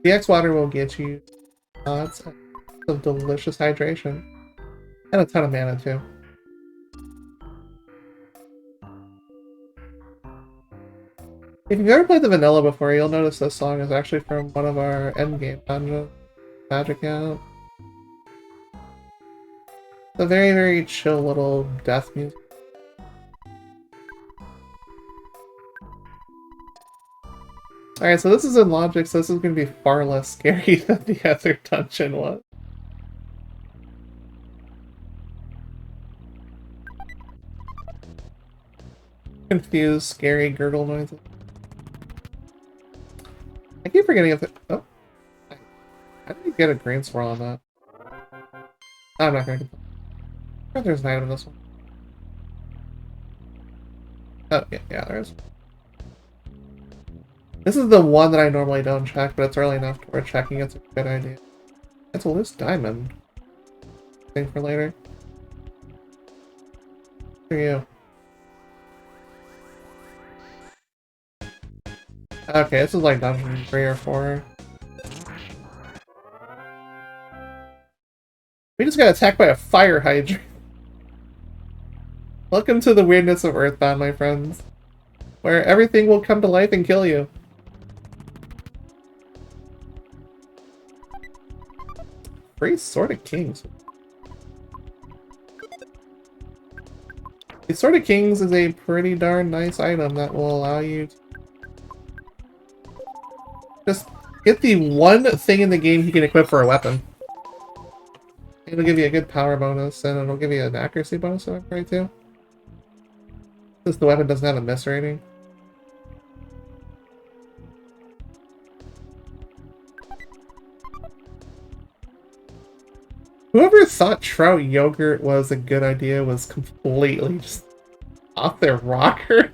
DX water will get you lots of delicious hydration. And a ton of mana too. If you've ever played the vanilla before, you'll notice this song is actually from one of our endgame dungeons. Magic out. It's a very, very chill little death music. Alright, so this is in logic, so this is going to be far less scary than the other dungeon was. Confused, scary gurgle noises. I keep forgetting if it... Oh. How did you get a green swirl on that? I'm not going to... Oh, there's an item in this one. Oh, yeah, there is. This is the one that I normally don't check, but it's early enough to where checking it's a good idea. It's a loose diamond. Thing for later. For you. Okay, this is like dungeon 3 or 4. We just got attacked by a fire hydrant. Welcome to the weirdness of Earthbound, my friends. Where everything will come to life and kill you. Free Sword of Kings. The Sword of Kings is a pretty darn nice item that will allow you to just get the one thing in the game you can equip for a weapon. It'll give you a good power bonus, and it'll give you an accuracy bonus, if I'm right too. Since the weapon doesn't have a miss rating. Whoever thought trout yogurt was a good idea was completely just off their rocker.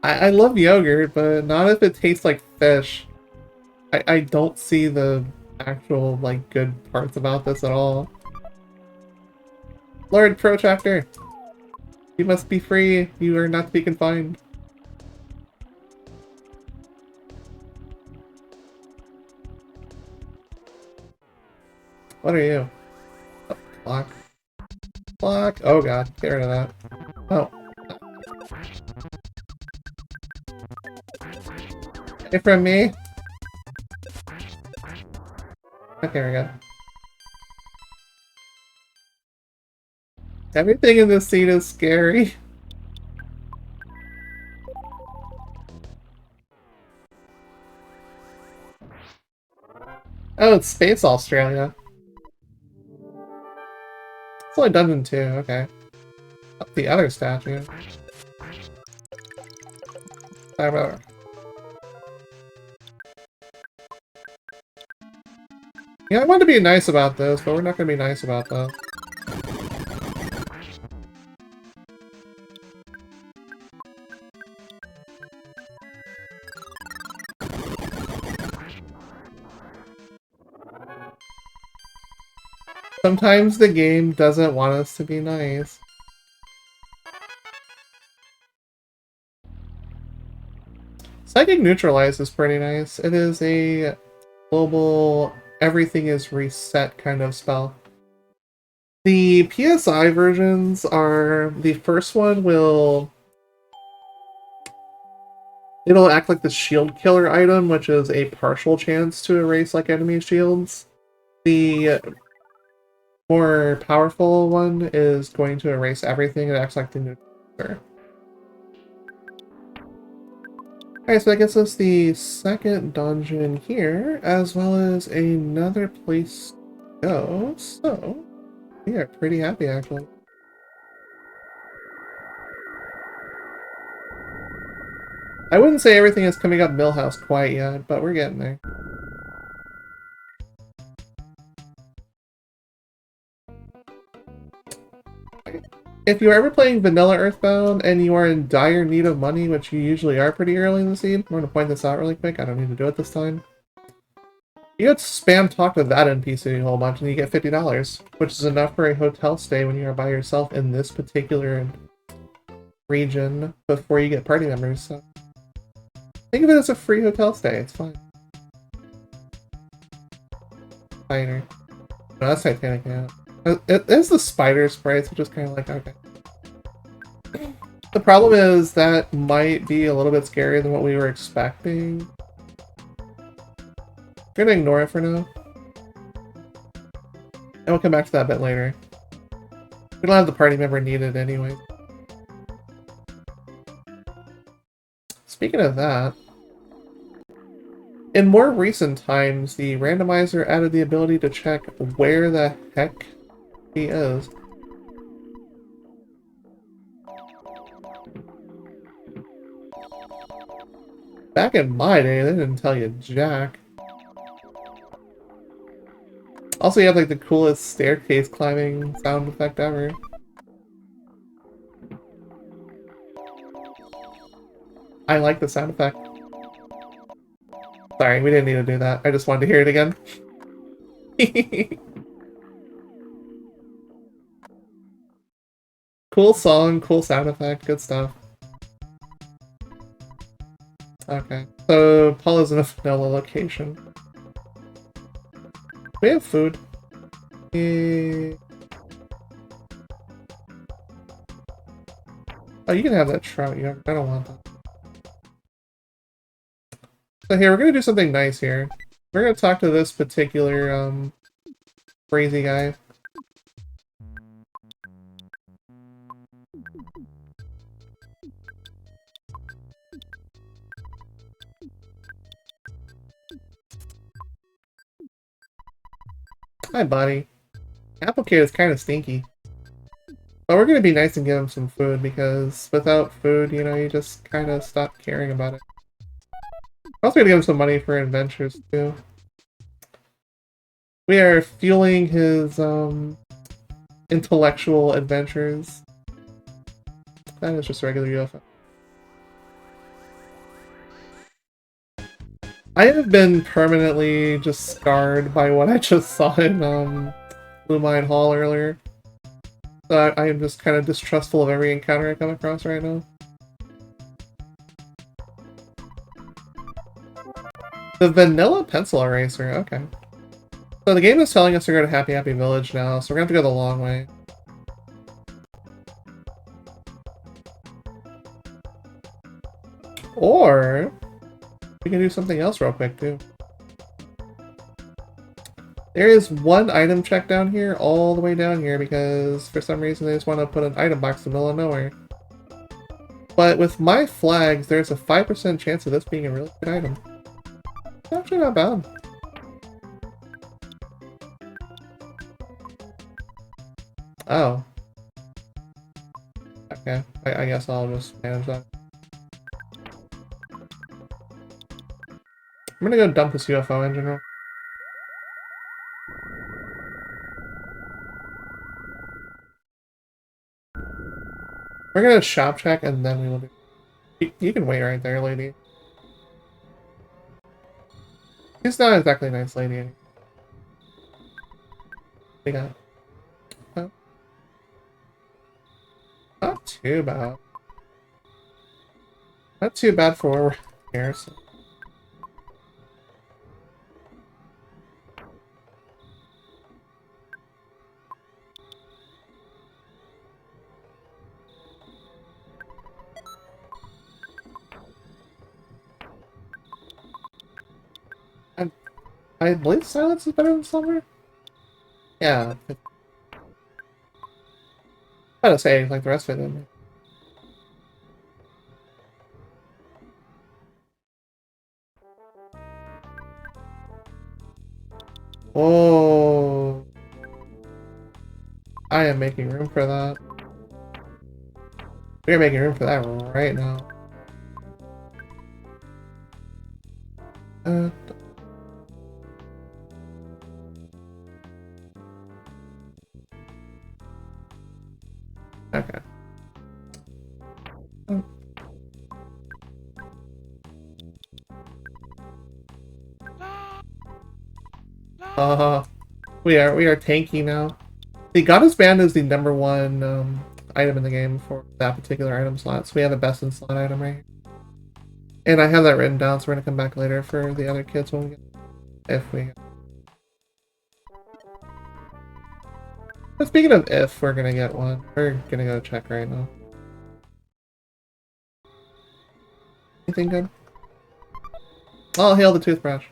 I love yogurt, but not if it tastes like fish. I don't see the actual, like, good parts about this at all. Lord Protractor! You must be free. You are not to be confined. What are you? Oh, clock. Clock! Oh god, get rid of that. Oh. Hey, from me? Okay, we go. Everything in this scene is scary. Oh, it's Space Australia. It's only Dungeon 2, okay. Up the other statue. Sorry. Yeah, I want to be nice about this, but we're not going to be nice about that. Sometimes the game doesn't want us to be nice. Psychic Neutralize is pretty nice. It is a global, everything is reset kind of spell. The PSI versions are, the first one it'll act like the shield killer item, which is a partial chance to erase like enemy shields. The more powerful one is going to erase everything. It acts like the neutralizer. Alright, so I guess that's the second dungeon here, as well as another place to go. So, we are pretty happy, actually. I wouldn't say everything is coming up Millhouse quite yet, but we're getting there. If you're ever playing vanilla Earthbound and you are in dire need of money, which you usually are pretty early in the seed, I'm going to point this out really quick, I don't need to do it this time. You have to spam talk to that NPC a whole bunch and you get $50, which is enough for a hotel stay when you are by yourself in this particular region before you get party members. So think of it as a free hotel stay, it's fine. Spider. No, that's Titanic, yeah. It's the spider sprites, which is kind of like, okay. The problem is that might be a little bit scarier than what we were expecting. We're gonna ignore it for now. And we'll come back to that a bit later. We don't have the party member needed anyway. Speaking of that, in more recent times, the randomizer added the ability to check where the heck he is. Back in my day, they didn't tell you jack. Also, you have like the coolest staircase climbing sound effect ever. I like the sound effect. Sorry, we didn't need to do that. I just wanted to hear it again. Cool song, cool sound effect, good stuff. Okay, so Paul is in a vanilla location. We have food. Oh, you can have that trout. I don't want that. So here, we're gonna do something nice here. We're gonna talk to this particular, crazy guy. Hi, buddy. Applecade is kind of stinky. But we're gonna be nice and give him some food, because without food, you know, you just kind of stop caring about it. We're also gonna give him some money for adventures, too. We are fueling his, intellectual adventures. That is just regular UFO. I have been permanently just scarred by what I just saw in, Blue Mine Hall earlier. So I am just kind of distrustful of every encounter I come across right now. The vanilla pencil eraser, okay. So the game is telling us to go to Happy Happy Village now, so we're gonna have to go the long way. Or we can do something else real quick too. There is one item check down here, all the way down here, because for some reason they just want to put an item box in the middle of nowhere. But with my flags, there's a 5% chance of this being a really good item. It's actually not bad. Oh. Okay, I guess I'll just manage that. I'm gonna go dump this UFO engine room. We're gonna shop check and then we will do... You can wait right there, lady. She's not exactly a nice lady. We got... Oh. Not too bad. Not too bad for where we're here, so... I believe silence is better than slumber? Yeah. I gotta say, like the rest of it, didn't I? Oh. I am making room for that. We are making room for that right now. Uh, okay. Uh, we are tanky now. The Goddess Band is the #1 item in the game for that particular item slot, so we have a best in slot item right here. And I have that written down, so we're gonna come back later for the other kids when we get, if we. But speaking of if we're gonna get one, we're gonna go check right now. Anything good? I'll hail the toothbrush.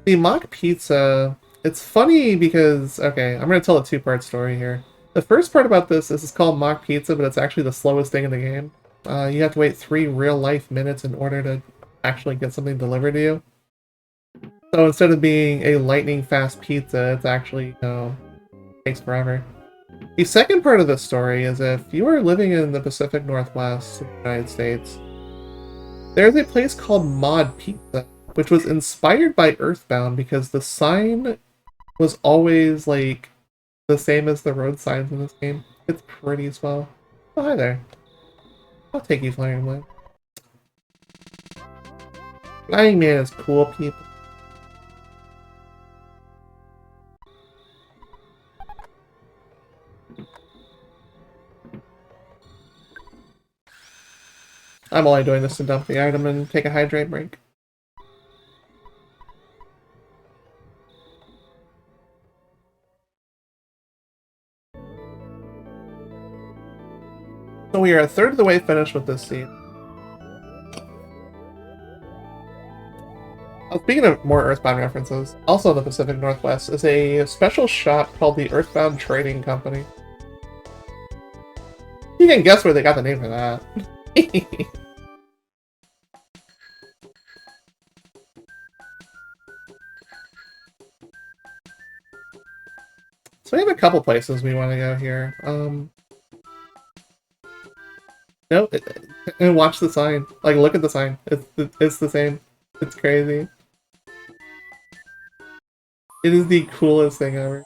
The mock pizza, it's funny because, okay, I'm gonna tell a two-part story here. The first part about this is it's called mock pizza, but it's actually the slowest thing in the game. You have to wait 3 real-life minutes in order to actually get something delivered to you. So instead of being a lightning-fast pizza, it's actually, takes forever. The second part of the story is if you are living in the Pacific Northwest of the United States, there's a place called Mod Pizza, which was inspired by Earthbound because the sign was always, like, the same as the road signs in this game. It's pretty swell. Oh, hi there. I'll take you flying away. Flying Man is cool, people. I'm only doing this to dump the item and take a hydrate break. So we are a third of the way finished with this scene. Speaking of more Earthbound references, also in the Pacific Northwest is a special shop called the Earthbound Trading Company. You can guess where they got the name for that. So we have a couple places we want to go here. No, and watch the sign. Like, look at the sign. It's the same. It's crazy. It is the coolest thing ever.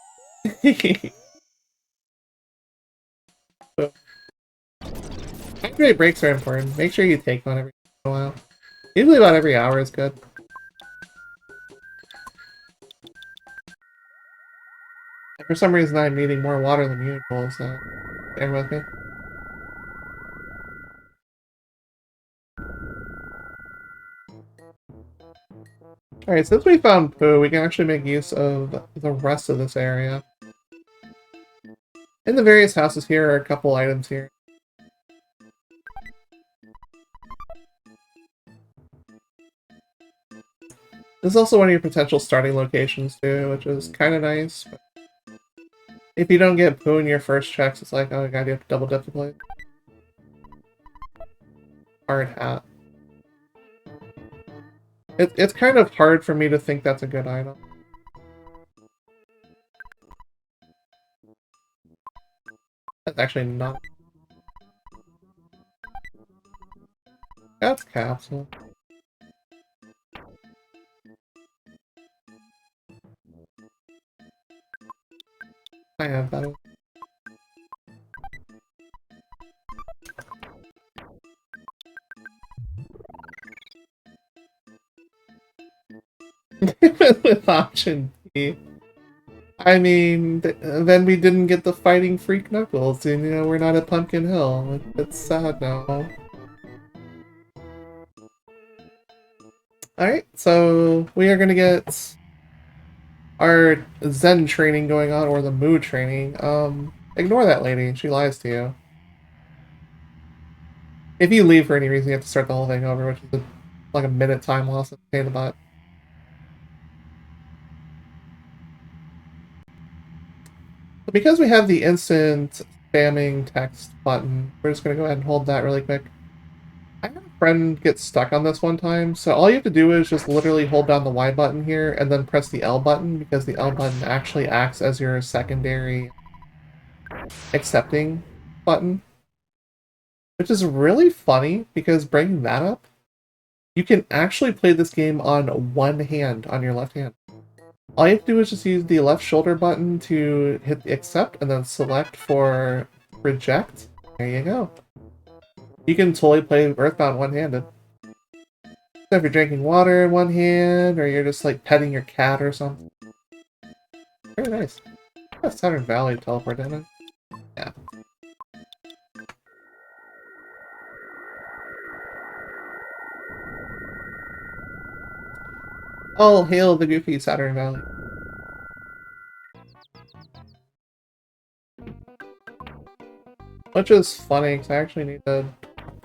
So, hydrate breaks are important. Make sure you take one every while. Usually about every hour is good. And for some reason I'm needing more water than usual, so bear with me. Alright, since we found Pooh, we can actually make use of the rest of this area. In the various houses here are a couple items here. This is also one of your potential starting locations too, which is kind of nice. But if you don't get Pooh in your first checks, it's like, oh god, you have to double dip the plate. Hard hat. It's kind of hard for me to think that's a good item. That's actually not. That's capsule. I have that. With option B. I mean, then we didn't get the fighting Freak Knuckles, and we're not at Pumpkin Hill. It's sad now. Alright, so we are gonna get our Zen training going on, or the mood training. Ignore that lady, she lies to you. If you leave for any reason, you have to start the whole thing over, which is like a minute time loss and pay the bot. But because we have the instant spamming text button, we're just gonna go ahead and hold that really quick. I had a friend get stuck on this one time, so all you have to do is just literally hold down the Y button here and then press the L button, because the L button actually acts as your secondary accepting button. which is really funny because bringing that up, you can actually play this game on one hand, on your left hand. All you have to do is just use the left shoulder button to hit the accept and then select for reject. There you go. You can totally play Earthbound one-handed. So if you're drinking water in one hand, or you're just like petting your cat or something. Very nice. That's Saturn Valley teleport, didn't it? Yeah. All hail the goofy Saturn Valley. Which is funny, because I actually need to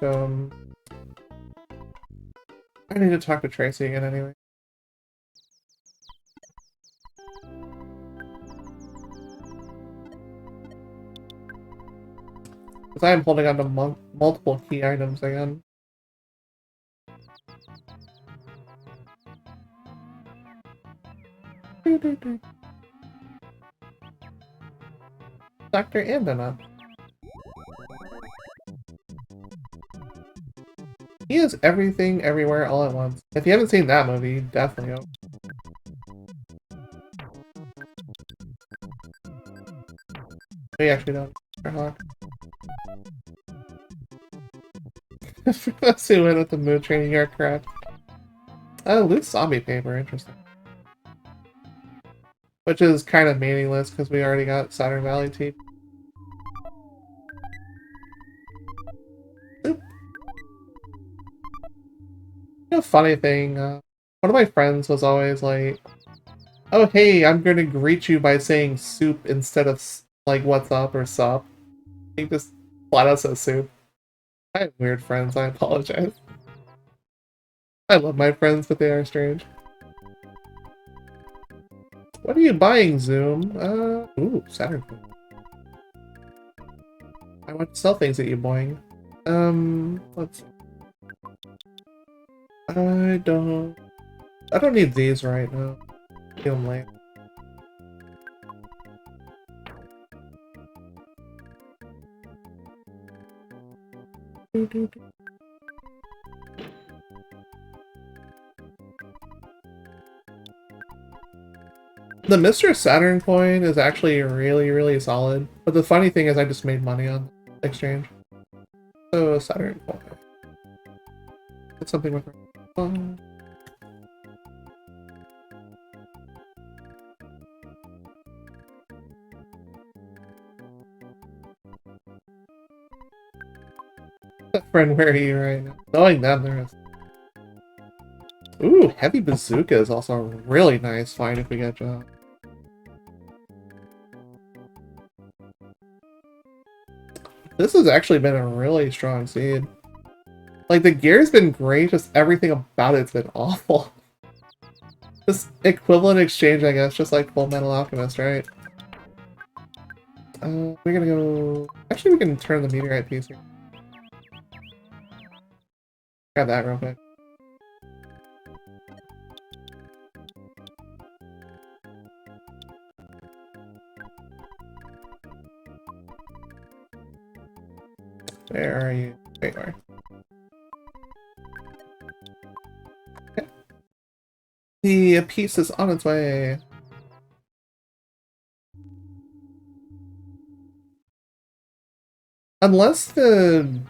I need to talk to Tracy again anyway. Because I am holding on to multiple key items again. Dr. Andana. He is everything, everywhere, all at once. If you haven't seen that movie, definitely go. We actually don't. Let's see what with the mood training aircraft. Oh, loot zombie paper, interesting. Which is kind of meaningless because we already got Saturn Valley teeth. Funny thing, one of my friends was always like, oh hey, I'm gonna greet you by saying soup instead of like what's up or sup. He just flat out says soup. I have weird friends, I apologize. I love my friends, but they are strange. What are you buying, Zoom? Ooh, Saturn. I want to sell things at you, boing. Let's see. I don't need these right now. Feel them late. The Mr. Saturn coin is actually really, really solid. But the funny thing is I just made money on the exchange. So, Saturn coin. That's something with friend, where are you right now? Knowing them, there is. Ooh, heavy bazooka is also a really nice find if we get a job. This has actually been a really strong seed. Like, the gear's been great, just everything about it's been awful. Just equivalent exchange, I guess, just like Full Metal Alchemist, right? We're gonna go... Actually, we can turn the meteorite piece here. Grab that real quick. Where are you? There you are. Okay. The piece is on its way. Unless the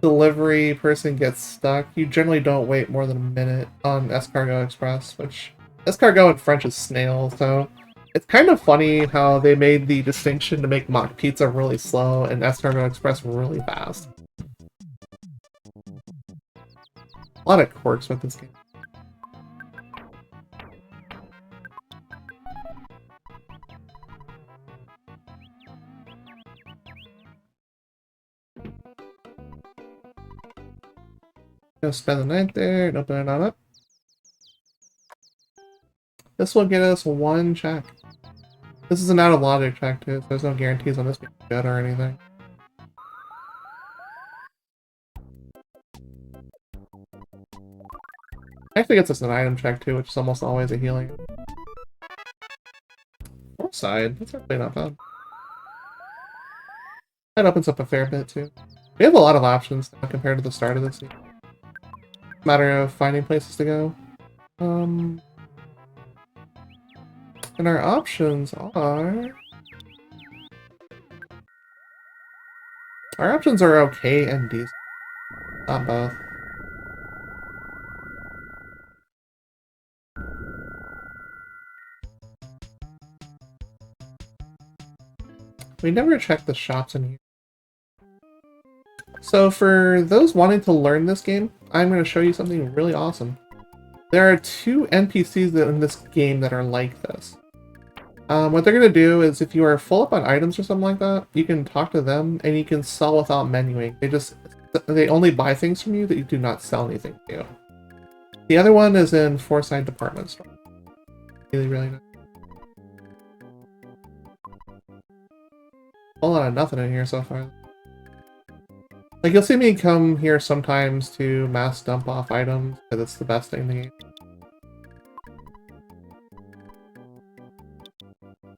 delivery person gets stuck, you generally don't wait more than a minute on Escargot Express, which Escargot in French is snail, so it's kind of funny how they made the distinction to make mock pizza really slow and Escargot Express really fast. A lot of quirks with this game. Go spend the night there and open it on up. This will get us one check. This is an out of logic check too, so there's no guarantees on this being good or anything. Actually gets us an item check too, which is almost always a healing. North side, that's actually not bad. That opens up a fair bit too. We have a lot of options now compared to the start of this game. Matter of finding places to go. And our options are... Our options are okay and decent. Not both. We never checked the shops in here. So for those wanting to learn this game, I'm going to show you something really awesome. There are 2 NPCs in this game that are like this. What they're going to do is if you are full up on items or something like that, you can talk to them and you can sell without menuing. They only buy things from you that you do not sell anything to you. The other one is in Forsyth Department Store. Really, really nice. A whole lot of nothing in here so far. Like, you'll see me come here sometimes to mass dump off items, because it's the best thing in the game.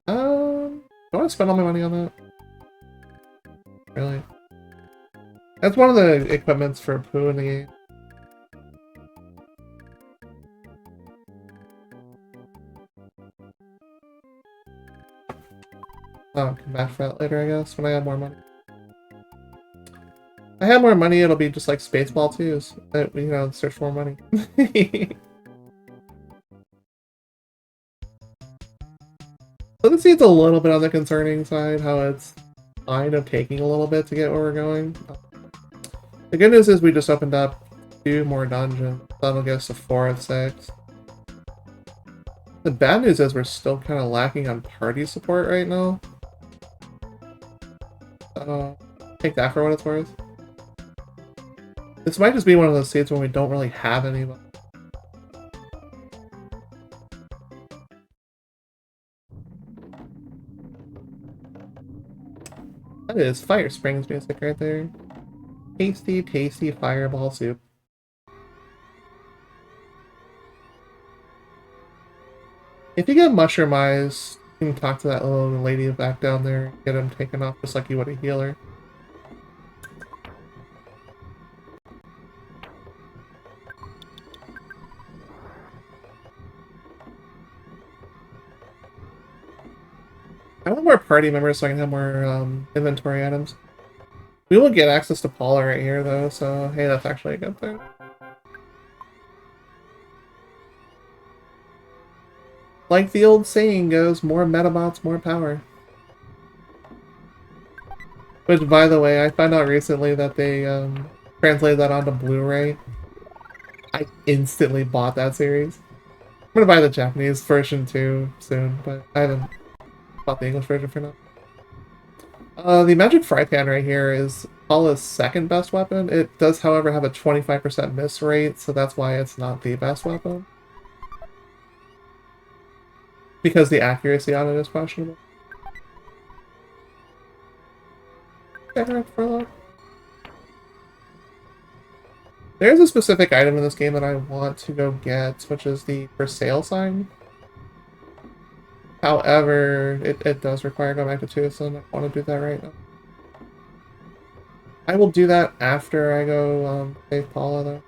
Do I want to spend all my money on that? Really? That's one of the equipments for poo in the game. I'll come back for that later, I guess, when I have more money. If I have more money, it'll be just like Spaceball 2's. You know, search for more money. So this seems a little bit on the concerning side, how it's kind of taking a little bit to get where we're going. The good news is we just opened up 2 more dungeons. That'll get us to 4 of 6. The bad news is we're still kind of lacking on party support right now. Take that for what it's worth. This might just be one of those states when we don't really have anybody. That is Fire Springs music right there. Tasty, tasty fireball soup. If you get mushroom eyes, you can talk to that little lady back down there and get him taken off just like you would a healer. I want more party members so I can have more inventory items. We will get access to Paula right here though, so hey, that's actually a good thing. Like the old saying goes, more Metabots, more power. Which, by the way, I found out recently that they translated that onto Blu-ray. I instantly bought that series. I'm gonna buy the Japanese version too soon, but I haven't bought the English version for now. The magic fry pan right here is Paula's second best weapon. It does, however, have a 25% miss rate, so that's why it's not the best weapon. Because the accuracy on it is questionable. There's a specific item in this game that I want to go get, which is the for sale sign. However, it does require going back to 2, so I don't want to do that right now. I will do that after I go save Paula, though.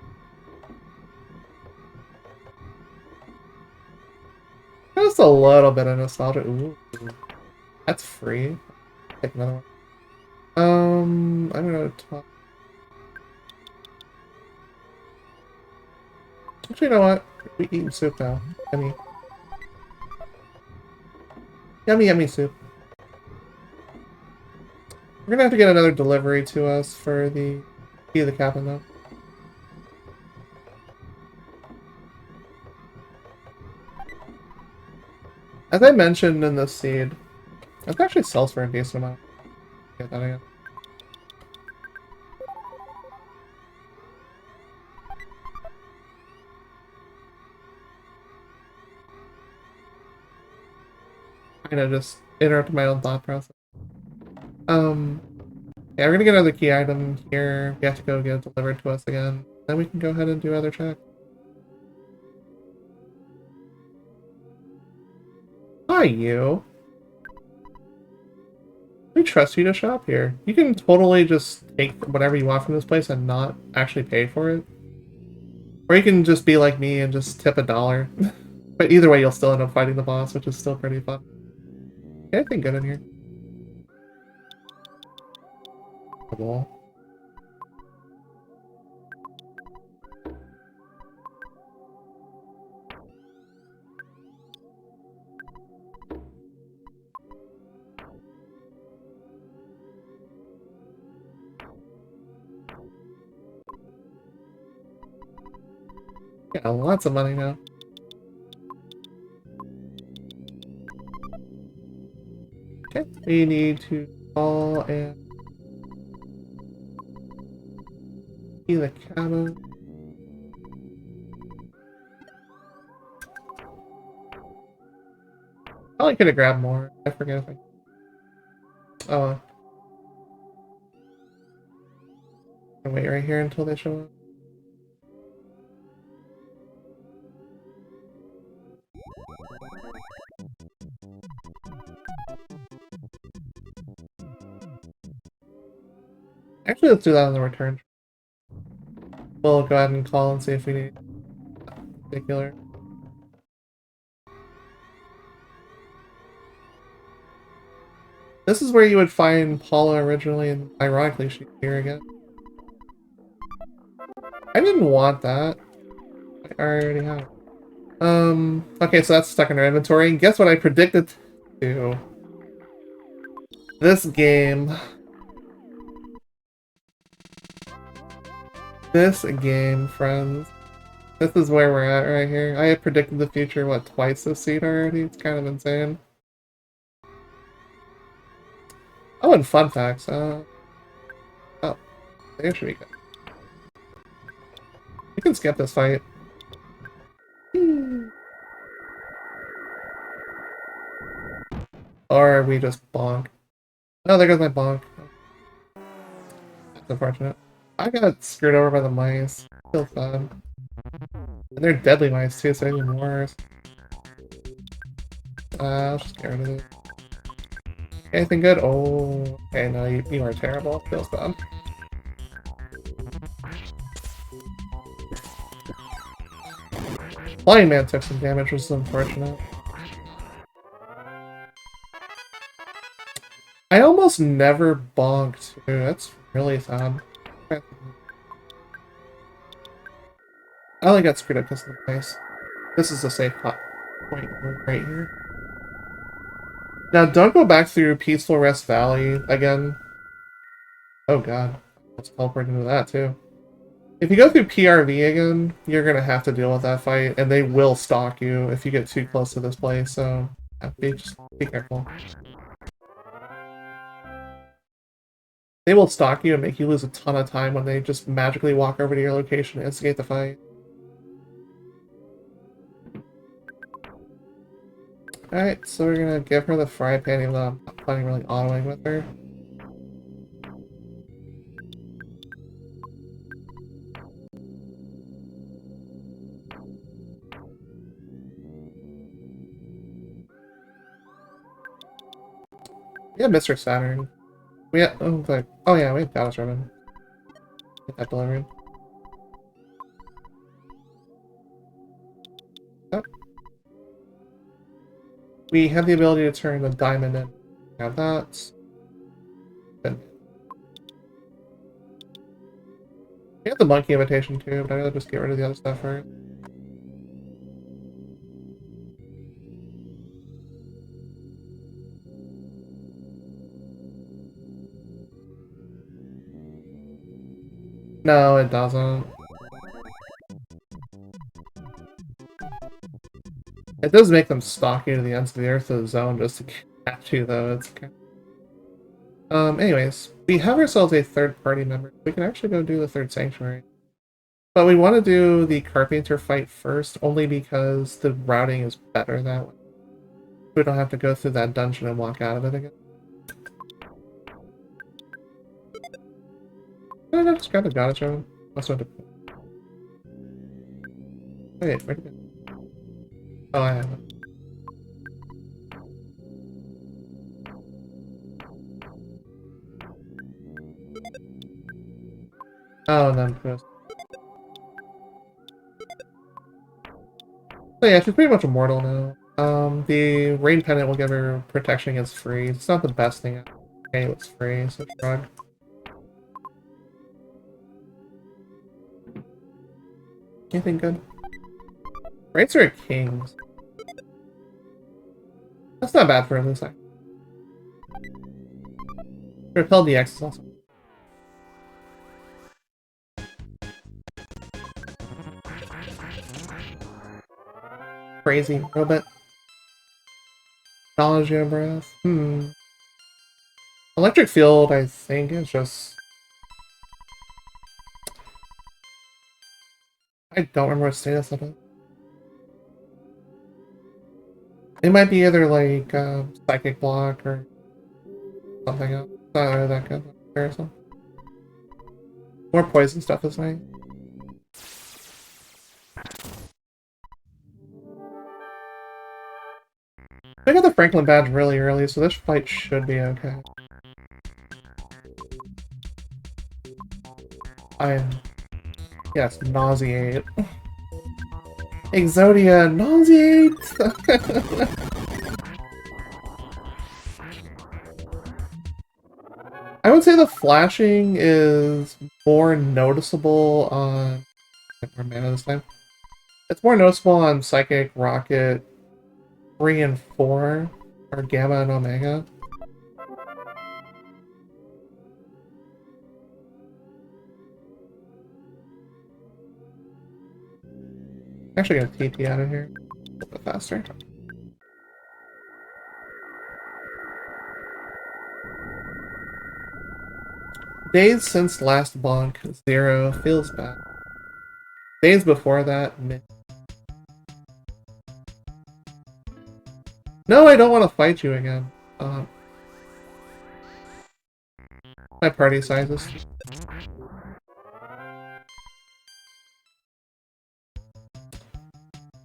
Just a little bit of nostalgia. Ooh, that's free. Take another one. I'm gonna talk. Actually, you know what? We eating soup now. Yummy. Yummy, yummy soup. We're gonna have to get another delivery to us for the key of the cabin, though. As I mentioned in the seed, it actually sells for a decent amount. Get that again. I just interrupted my own thought process. Yeah, we're gonna get another key item here. We have to go get it delivered to us again. Then we can go ahead and do other checks. Hi, you. We trust you to shop here. You can totally just take whatever you want from this place and not actually pay for it. Or you can just be like me and just tip $1. But either way, you'll still end up fighting the boss, which is still pretty fun. Anything good in here? Cool. Yeah, lots of money now. Okay, we need to call and see the cabin. Probably could have grabbed more. I forget if I. Oh. Can wait right here until they show up. Actually, let's do that on the return. We'll go ahead and call and see if we need particular. This is where you would find Paula originally, and ironically, she's here again. I didn't want that. I already have it. Okay, so that's stuck in our inventory. And guess what I predicted to? This game. This game, friends. This is where we're at right here. I had predicted the future, what, twice this seed already? It's kind of insane. Oh, and fun facts. Oh, there should be good. We can skip this fight. Or we just bonk. Oh, there goes my bonk. That's unfortunate. I got screwed over by the mice. Feels bad. And they're deadly mice too, so even worse. I'll just get rid of it. Anything good? Oh, okay, no, you are terrible. Feels bad. Flying Man took some damage, which is unfortunate. I almost never bonked too. That's really sad. I only got screwed up because of the place. This is a safe point right here. Now, don't go back through Peaceful Rest Valley again. Oh god. Let's teleport into that too. If you go through PRV again, you're gonna have to deal with that fight, and they will stalk you if you get too close to this place, so just be careful. They will stalk you and make you lose a ton of time when they just magically walk over to your location and instigate the fight. Alright, so we're gonna give her the fry pan, even though I'm not planning really autoing with her. Yeah, Mr. Saturn. We have, oh yeah, we have Dallas Ribbon. Get that delivered. Oh. We have the ability to turn the diamond in. We have that. Good. We have the monkey invitation too, but I'd rather just get rid of the other stuff first. No, it doesn't. It does make them stalk you to the ends of the earth of the zone just to catch you, though. It's kind of... anyways, we have ourselves a third-party member. We can actually go do the third sanctuary. But we want to do the Carpenter fight first, only because the routing is better that way. We don't have to go through that dungeon and walk out of it again. No, just grab the goddess room. Also, wait, where did it? Oh, I have it. Oh, and then just... So yeah, she's pretty much immortal now. The rain pendant will give her protection against freeze. It's not the best thing. Okay, it's free, so shrug. Anything good? Rates are kings. That's not bad for a loose item. Repel DX is also crazy. A little bit. Nausea breath. Electric field, I think, is just... I don't remember what status of it. It might be either like psychic block or something else. It's not really that good. Or something. More poison stuff is nice. I got the Franklin badge really early, so this fight should be okay. Yes, nauseate. Exodia, nauseate! I would say the flashing is more noticeable on... More mana this time. It's more noticeable on Psychic, Rocket, 3 and 4, or Gamma and Omega. Actually gonna TP out of here a little bit faster. Days since last bonk, 0, feels bad. Days before that, mid. No, I don't want to fight you again. My party sizes.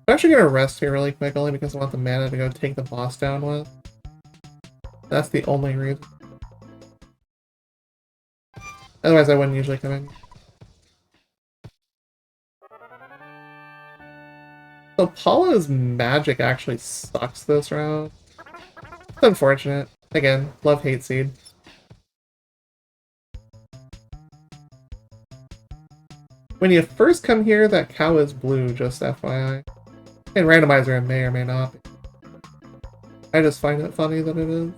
I'm actually gonna rest here really quick, only because I want the mana to go take the boss down with. That's the only reason. Otherwise, I wouldn't usually come in. So Paula's magic actually sucks this round. It's unfortunate. Again, love Hate Seed. When you first come here, that cow is blue, just FYI. And randomizer it may or may not be. I just find it funny that it is.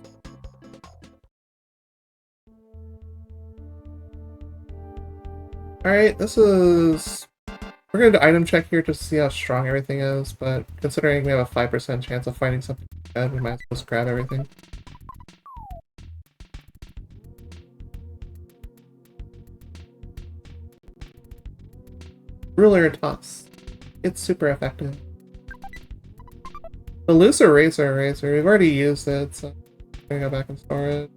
Alright, this is... We're gonna do item check here just to see how strong everything is, but considering we have a 5% chance of finding something good, we might as well just grab everything. Ruler Toss. It's super effective. The loose eraser, we've already used it, so I'm gonna go back and store it.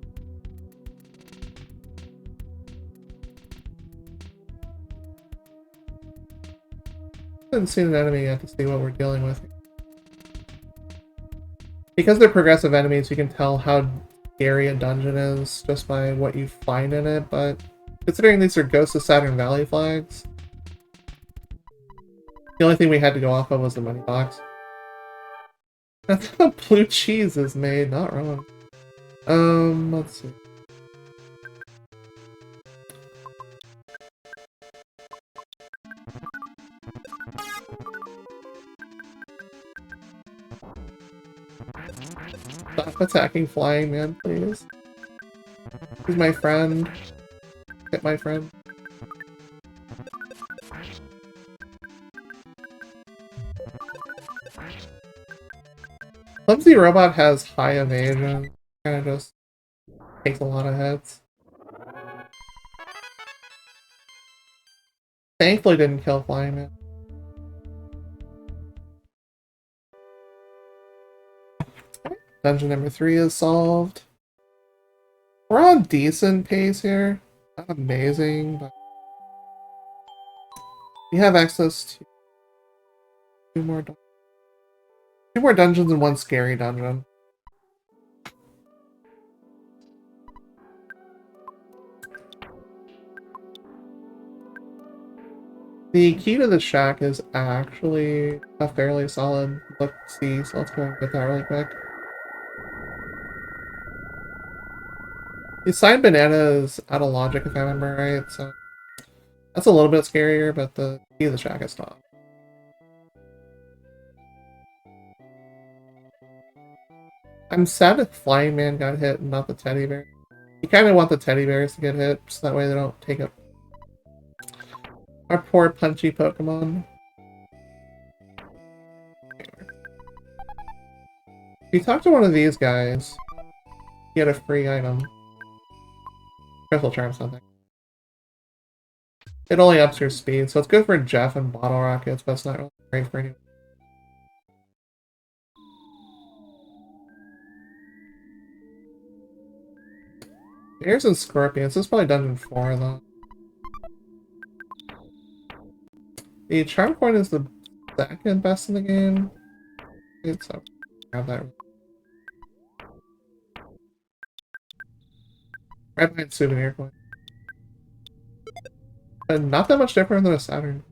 I haven't seen an enemy yet to see what we're dealing with. Because they're progressive enemies, you can tell how scary a dungeon is just by what you find in it, but considering these are Ghosts of Saturn Valley flags, the only thing we had to go off of was the money box. That's how blue cheese is made, not wrong. Let's see. Stop attacking flying man, please. He's my friend. Hit my friend. Clumsy Robot has high evasion. Kinda just takes a lot of hits. Thankfully didn't kill Flying Man. Dungeon number 3 is solved. We're on decent pace here. Not amazing, but we have access to two more dungeons and one scary dungeon. The key to the shack is actually a fairly solid look-see, so let's go and get that really quick. The side banana is out of logic if I remember right, so that's a little bit scarier, but the key to the shack is not. I'm sad if Flying Man got hit and not the teddy bear. You kind of want the teddy bears to get hit, so that way they don't take up our poor punchy Pokemon. If you talk to one of these guys, you get a free item. Crystal Charm something. It only ups your speed, so it's good for Jeff and Bottle Rockets, but it's not really great for anyone. Here's some Scorpions. This is probably Dungeon 4, though. The Charm Coin is the second best in the game. So grab that. Right behind Souvenir Coin. And not that much different than a Saturn.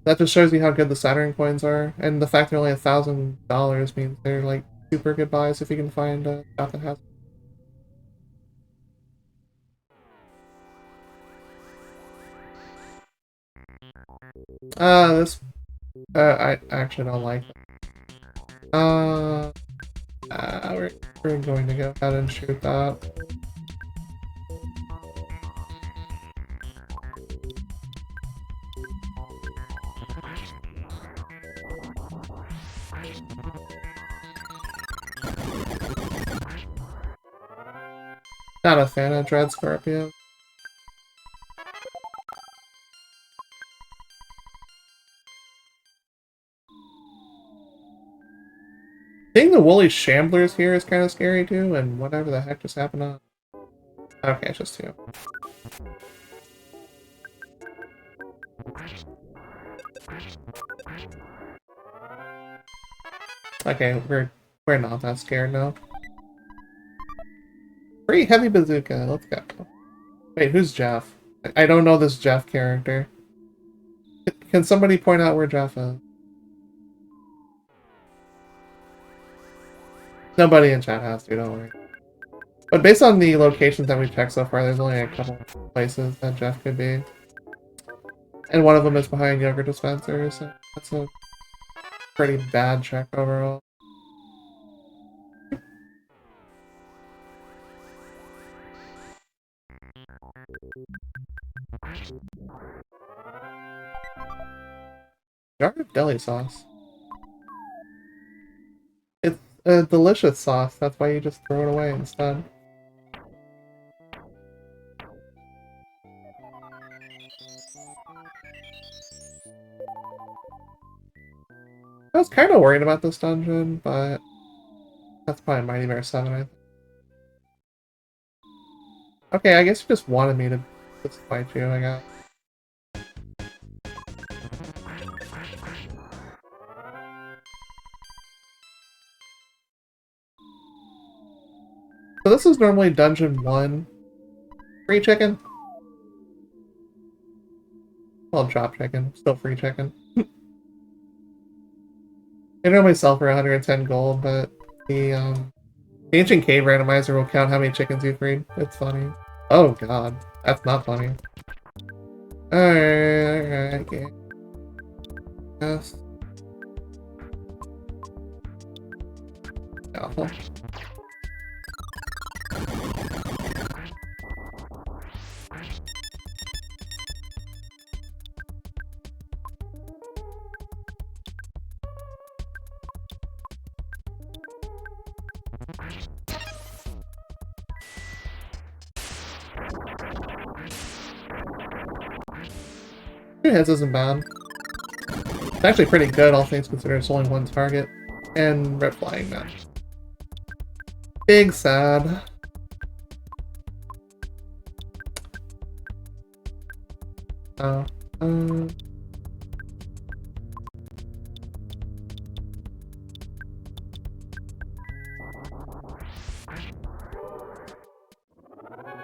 That just shows you how good the Saturn coins are, and the fact they're only $1,000 means they're like super good buys if you can find a shop that has. This I actually don't like that. We're going to go ahead and shoot that. Not a fan of Dread Scorpio. Seeing the woolly shamblers here is kind of scary too, and whatever the heck just happened on. Okay, it's just two. Okay, we're not that scared now. Free heavy bazooka, let's go. Wait, who's Jeff? I don't know this Jeff character. Can somebody point out where Jeff is? Nobody in chat has to, don't worry. But based on the locations that we've checked so far, there's only a couple places that Jeff could be. And one of them is behind yogurt dispensers, so that's a pretty bad check overall. Jar of deli sauce. It's a delicious sauce, that's why you just throw it away instead. I was kind of worried about this dungeon, but that's probably Mighty Bear 7, I think. Okay, I guess you just wanted me to just fight you, I guess. So this is normally Dungeon 1. Free chicken? Well, drop chicken. Still free chicken. They normally sell for 110 gold, but the Ancient Cave Randomizer will count how many chickens you freed. It's funny. Oh god. That's not funny. Alright, okay. Yes. Awful. Two hits isn't bad. It's actually pretty good, all things considered. It's only one target. And red flying that. Big sad. Oh.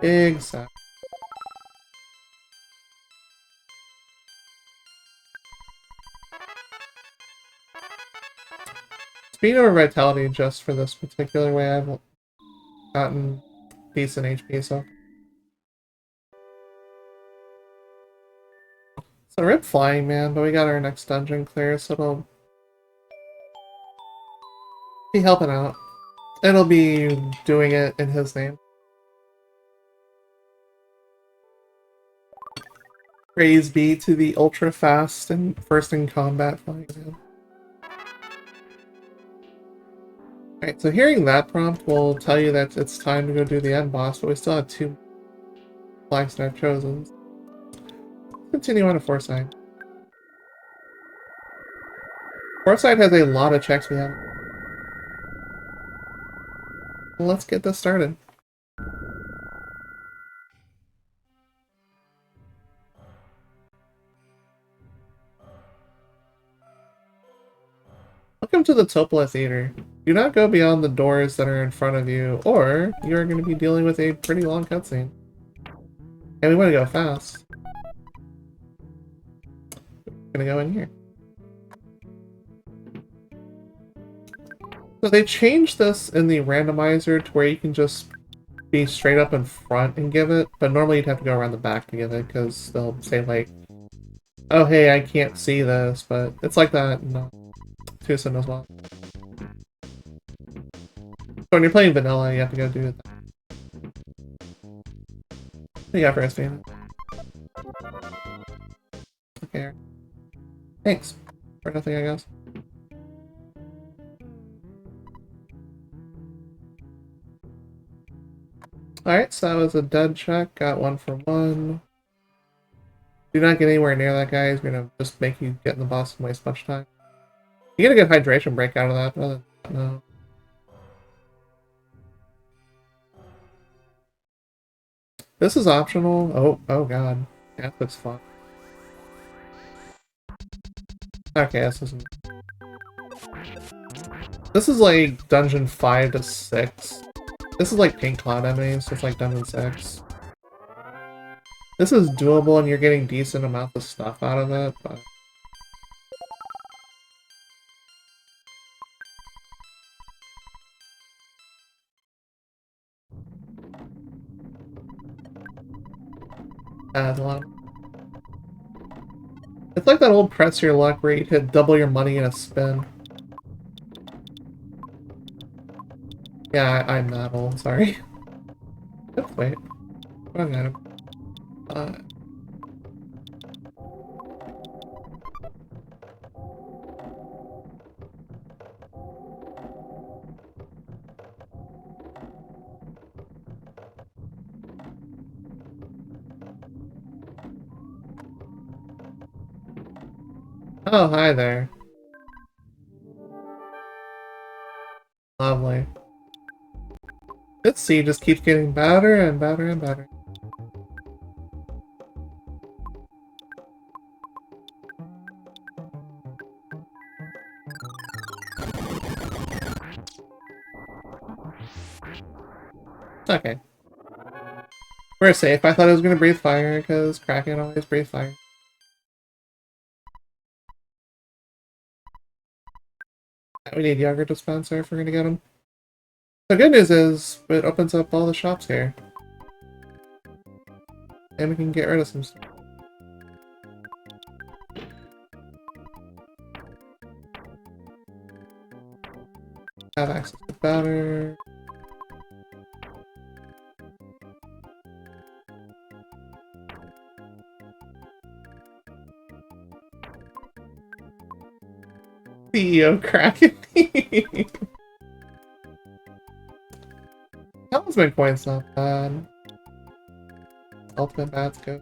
Big sad. Speed over Vitality just for this particular way. I've gotten decent HP, so. So rip flying, man, but we got our next dungeon clear, so it'll be helping out. It'll be doing it in his name. Praise be to the ultra fast and first in combat flying man. Alright, so hearing that prompt will tell you that it's time to go do the end boss, but we still have 2 flags that I've chosen. Continue on to Foresight. Foresight has a lot of checks we have. Let's get this started. Welcome to the Topola Theater. Do not go beyond the doors that are in front of you, or you are going to be dealing with a pretty long cutscene. And we want to go fast. We're going to go in here. So they changed this in the randomizer to where you can just be straight up in front and give it, but normally you'd have to go around the back to give it, because they'll say like, oh hey, I can't see this, but it's like that in Tucson as well. So when you're playing vanilla, you have to go do that. What do you got for us, Dan? Okay. Thanks. For nothing, I guess. Alright, so that was a dead check. Got 1 for 1. Do not get anywhere near that guy. He's gonna just make you get in the boss and waste much time. You get a good hydration break out of that, but other than that, no. This is optional. Oh god. Yeah, that's fun. Okay, this isn't. This is like dungeon 5 to 6. This is like Pink Cloud enemies, so it's like dungeon 6. This is doable and you're getting decent amount of stuff out of it, but... That's a lot. It's like that old press your luck where you could double your money in a spin. Yeah, I'm that old, sorry. Oh, wait. I got him. Oh, hi there. Lovely. This sea just keeps getting better and better and better. Okay. We're safe. I thought it was gonna breathe fire, because Kraken always breathe fire. We need yogurt dispenser if we're gonna get him. The good news is, it opens up all the shops here. And we can get rid of some stuff. Have access to better. CEO Kraken. Talisman coin's not bad. Ultimate bad's good.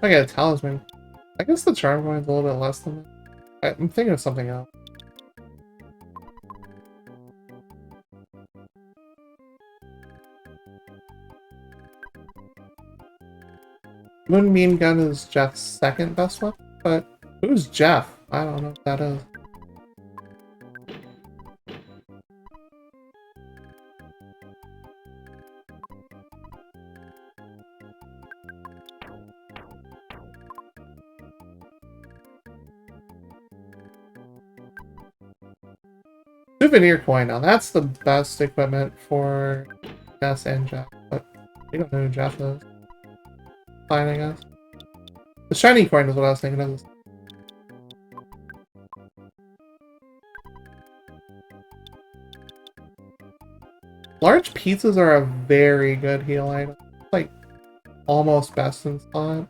I get a talisman. I guess the charm coin's a little bit less than that. I'm thinking of something else. Moonbeam Gun is Jeff's second best weapon, but who's Jeff? I don't know what that is. Souvenir coin. Now that's the best equipment for Jess and Jeff, but we don't know who Jeff is. Fine, I guess. The shiny coin is what I was thinking of. Large pizzas are a very good heal item. Like, almost best in slot.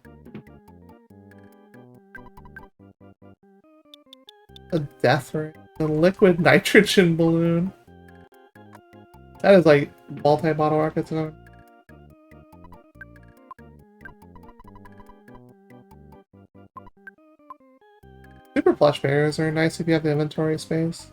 A death ring. A liquid nitrogen balloon. That is like multi-bottle rockets. Super plush bears are nice if you have the inventory space.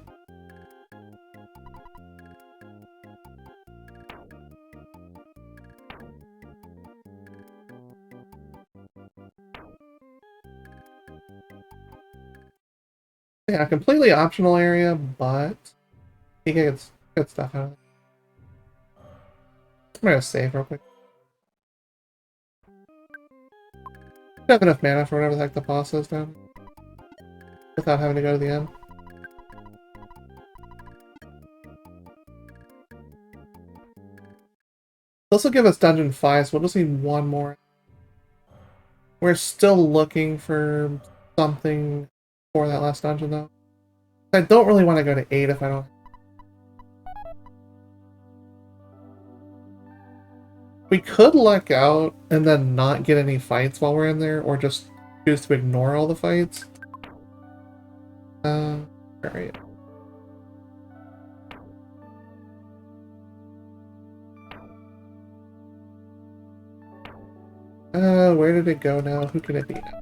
Yeah, completely optional area, but you can get good stuff out of it. I'm gonna save real quick. I have enough mana for whatever the heck the boss is down, without having to go to the end. This will give us Dungeon 5, so we'll just need one more. We're still looking for something for that last dungeon, though. I don't really want to go to 8 if I don't. We could luck out and then not get any fights while we're in there, or just choose to ignore all the fights. Where are you? Where did it go now? Who can it be now?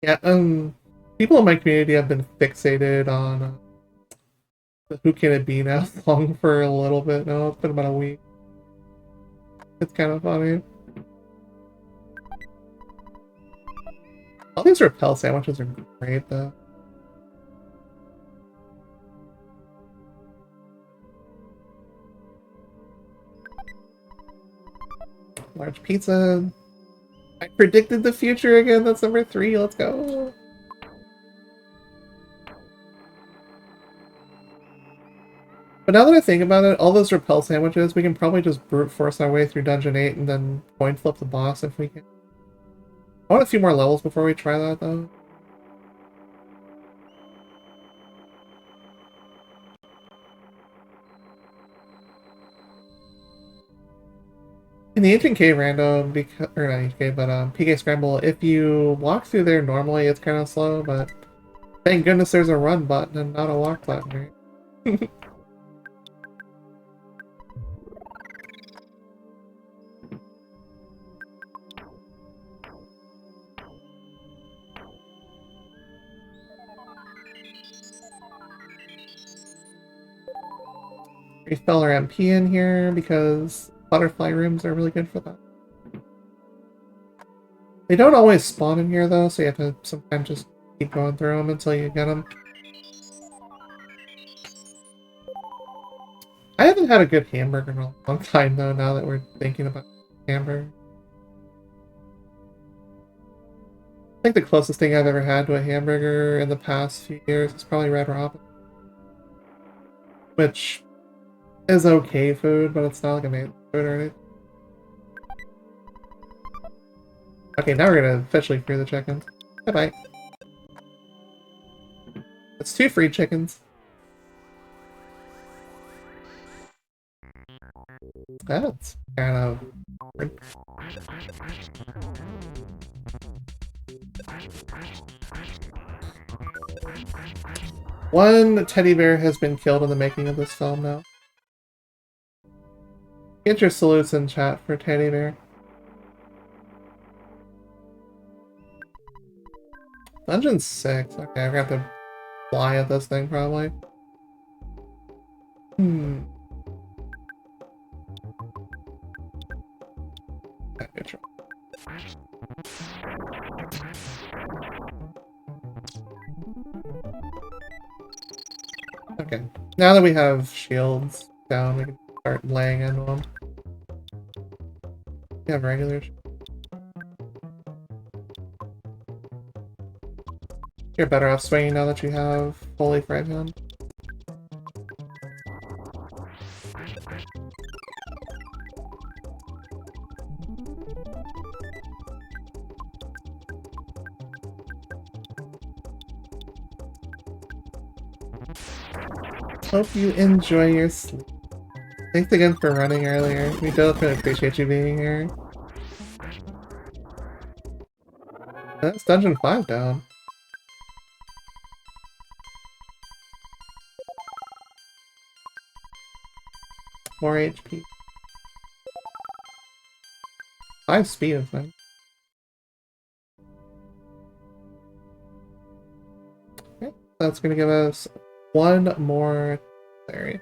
Yeah, people in my community have been fixated on the who can it be now song for a little bit now. It's been about a week. It's kind of funny. All these repel sandwiches are great, though. Large pizza. I predicted the future again. That's number 3. Let's go. But now that I think about it, all those repel sandwiches, we can probably just brute force our way through Dungeon 8 and then coin flip the boss if we can. I want a few more levels before we try that, though. In the Ancient Cave random, or not Ancient Cave, but PK Scramble, if you walk through there normally, it's kind of slow, but thank goodness there's a run button and not a walk button, right? Refill our MP in here because butterfly rooms are really good for that. They don't always spawn in here though, so you have to sometimes just keep going through them until you get them. I haven't had a good hamburger in a long time though, now that we're thinking about hamburger. I think the closest thing I've ever had to a hamburger in the past few years is probably Red Robin. Which is okay food, but it's not like amazing food or anything. Okay, now we're gonna officially free the chickens. Bye-bye. It's 2 free chickens. That's kind of weird. One teddy bear has been killed in the making of this film now. Get your salutes in chat for teddy bear. Dungeon 6. Okay, I'm gonna have to fly at this thing probably. Okay. Now that we have shields down, we can start laying into them. We have regular shields. You're better off swinging now that you have Holy Fragment. Hope you enjoy your sleep. Thanks again for running earlier. We definitely appreciate you being here. That's Dungeon 5 down. More HP. 5 speed is nice. Okay, that's gonna give us one more area.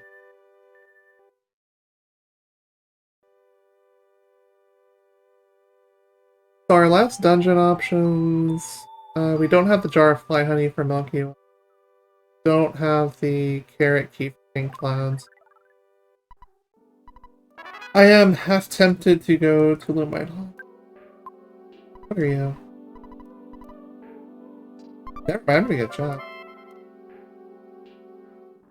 So our last dungeon options, we don't have the jar of fly honey for Monkey. Don't have the carrot keep pink clouds. I am half tempted to go to Lumite Hall. What are you? Never mind, I'm gonna get Jeff.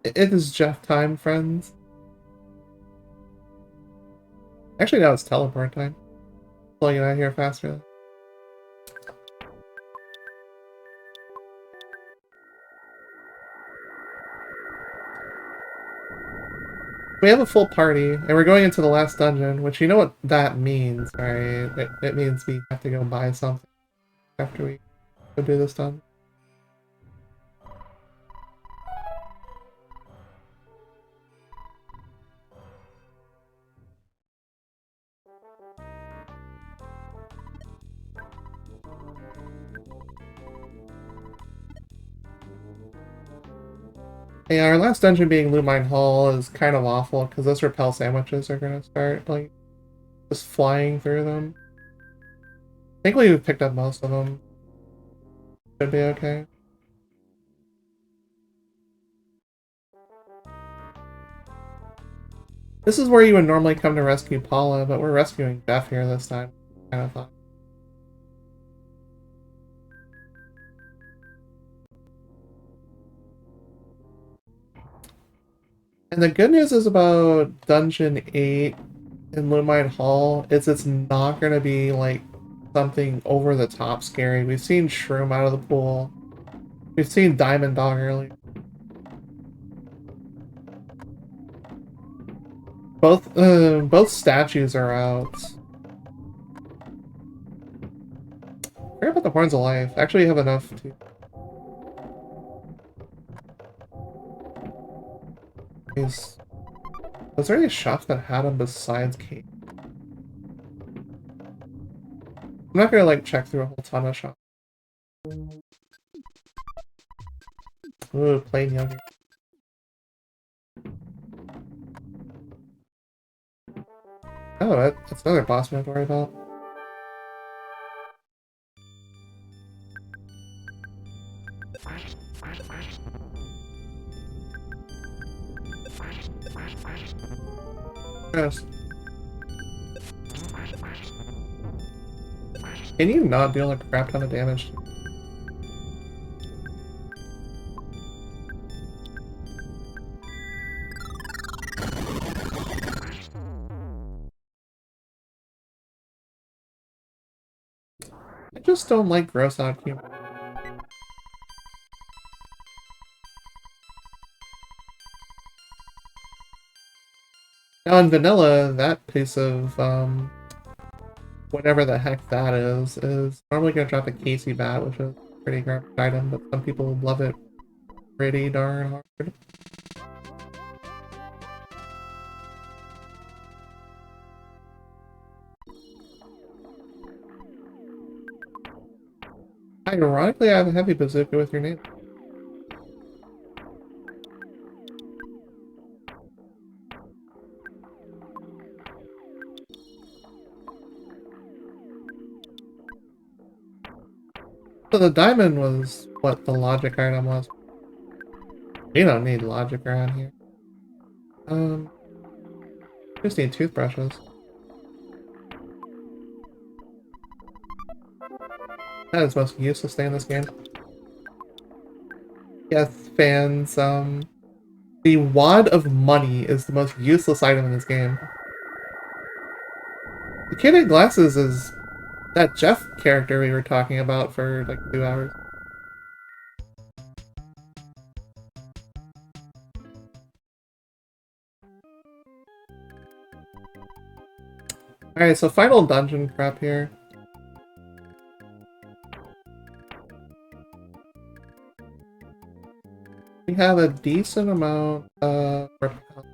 It is Jeff time, friends. Actually, now it's teleport time. Pulling it out here faster. We have a full party, and we're going into the last dungeon, which you know what that means, right? It means we have to go buy something after we go do this dungeon. Yeah, our last dungeon being Lumine Hall is kind of awful, because those repel sandwiches are going to start, like, just flying through them. Thankfully we've picked up most of them. Should be okay. This is where you would normally come to rescue Paula, but we're rescuing Jeff here this time. Kind of thought. And the good news is about Dungeon 8 in Lumine Hall is it's not going to be like something over the top scary. We've seen Shroom out of the pool. We've seen Diamond Dog earlier. Both statues are out. Forget about the Horns of Life. Actually, you have enough to. Was there any shops that had them besides Kate? I'm not gonna like check through a whole ton of shops. Ooh, plain yogurt. Oh, that's another boss we have to worry about. Yes. Can you not deal a crap ton of damage? I just don't like gross out humor. Now in vanilla, that piece of whatever the heck that is normally gonna drop a Casey bat, which is a pretty garbage item, but some people love it pretty darn hard. Ironically, I have a heavy bazooka with your name. So the diamond was what the logic item was. We don't need logic around here. Just need toothbrushes. That is the most useless thing in this game. Yes, fans, the wad of money is the most useless item in this game. The kid in glasses is that Jeff character we were talking about for like 2 hours. Alright, so final dungeon prep here. We have a decent amount of repel.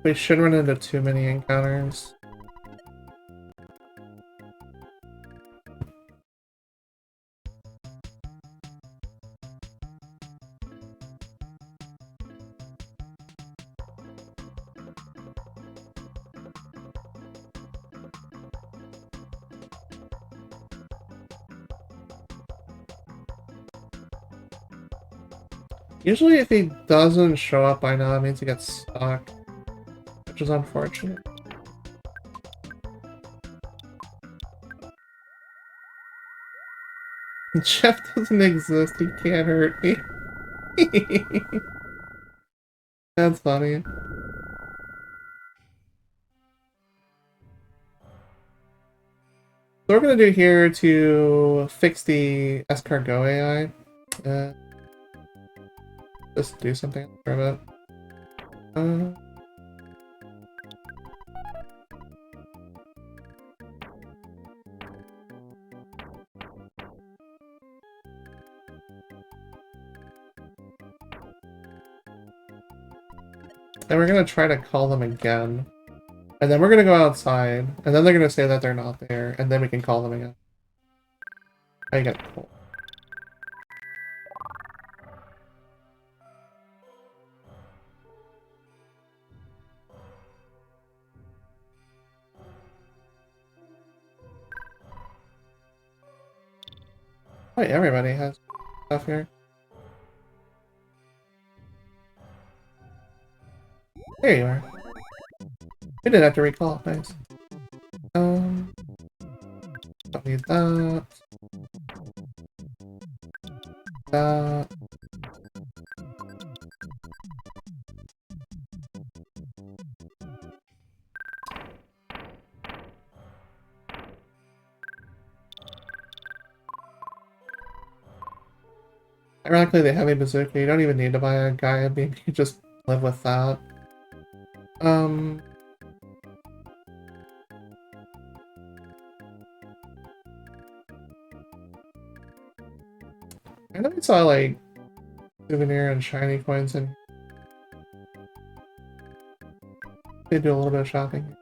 We shouldn't run into too many encounters. Usually if he doesn't show up by now, it means he gets stuck, which is unfortunate. Jeff doesn't exist, he can't hurt me. That's funny. So what we're gonna do here to fix the escargot AI, just do something for a bit. And we're gonna try to call them again. And then we're gonna go outside, and then they're gonna say that they're not there, and then we can call them again. I get cool. Wait, everybody has stuff here. There you are. We didn't have to recall. Nice. Don't need that. That. Ironically, the heavy bazooka, you don't even need to buy a Gaia beam, you can just live with that. I know we saw, like, souvenir and shiny coins, and they do a little bit of shopping.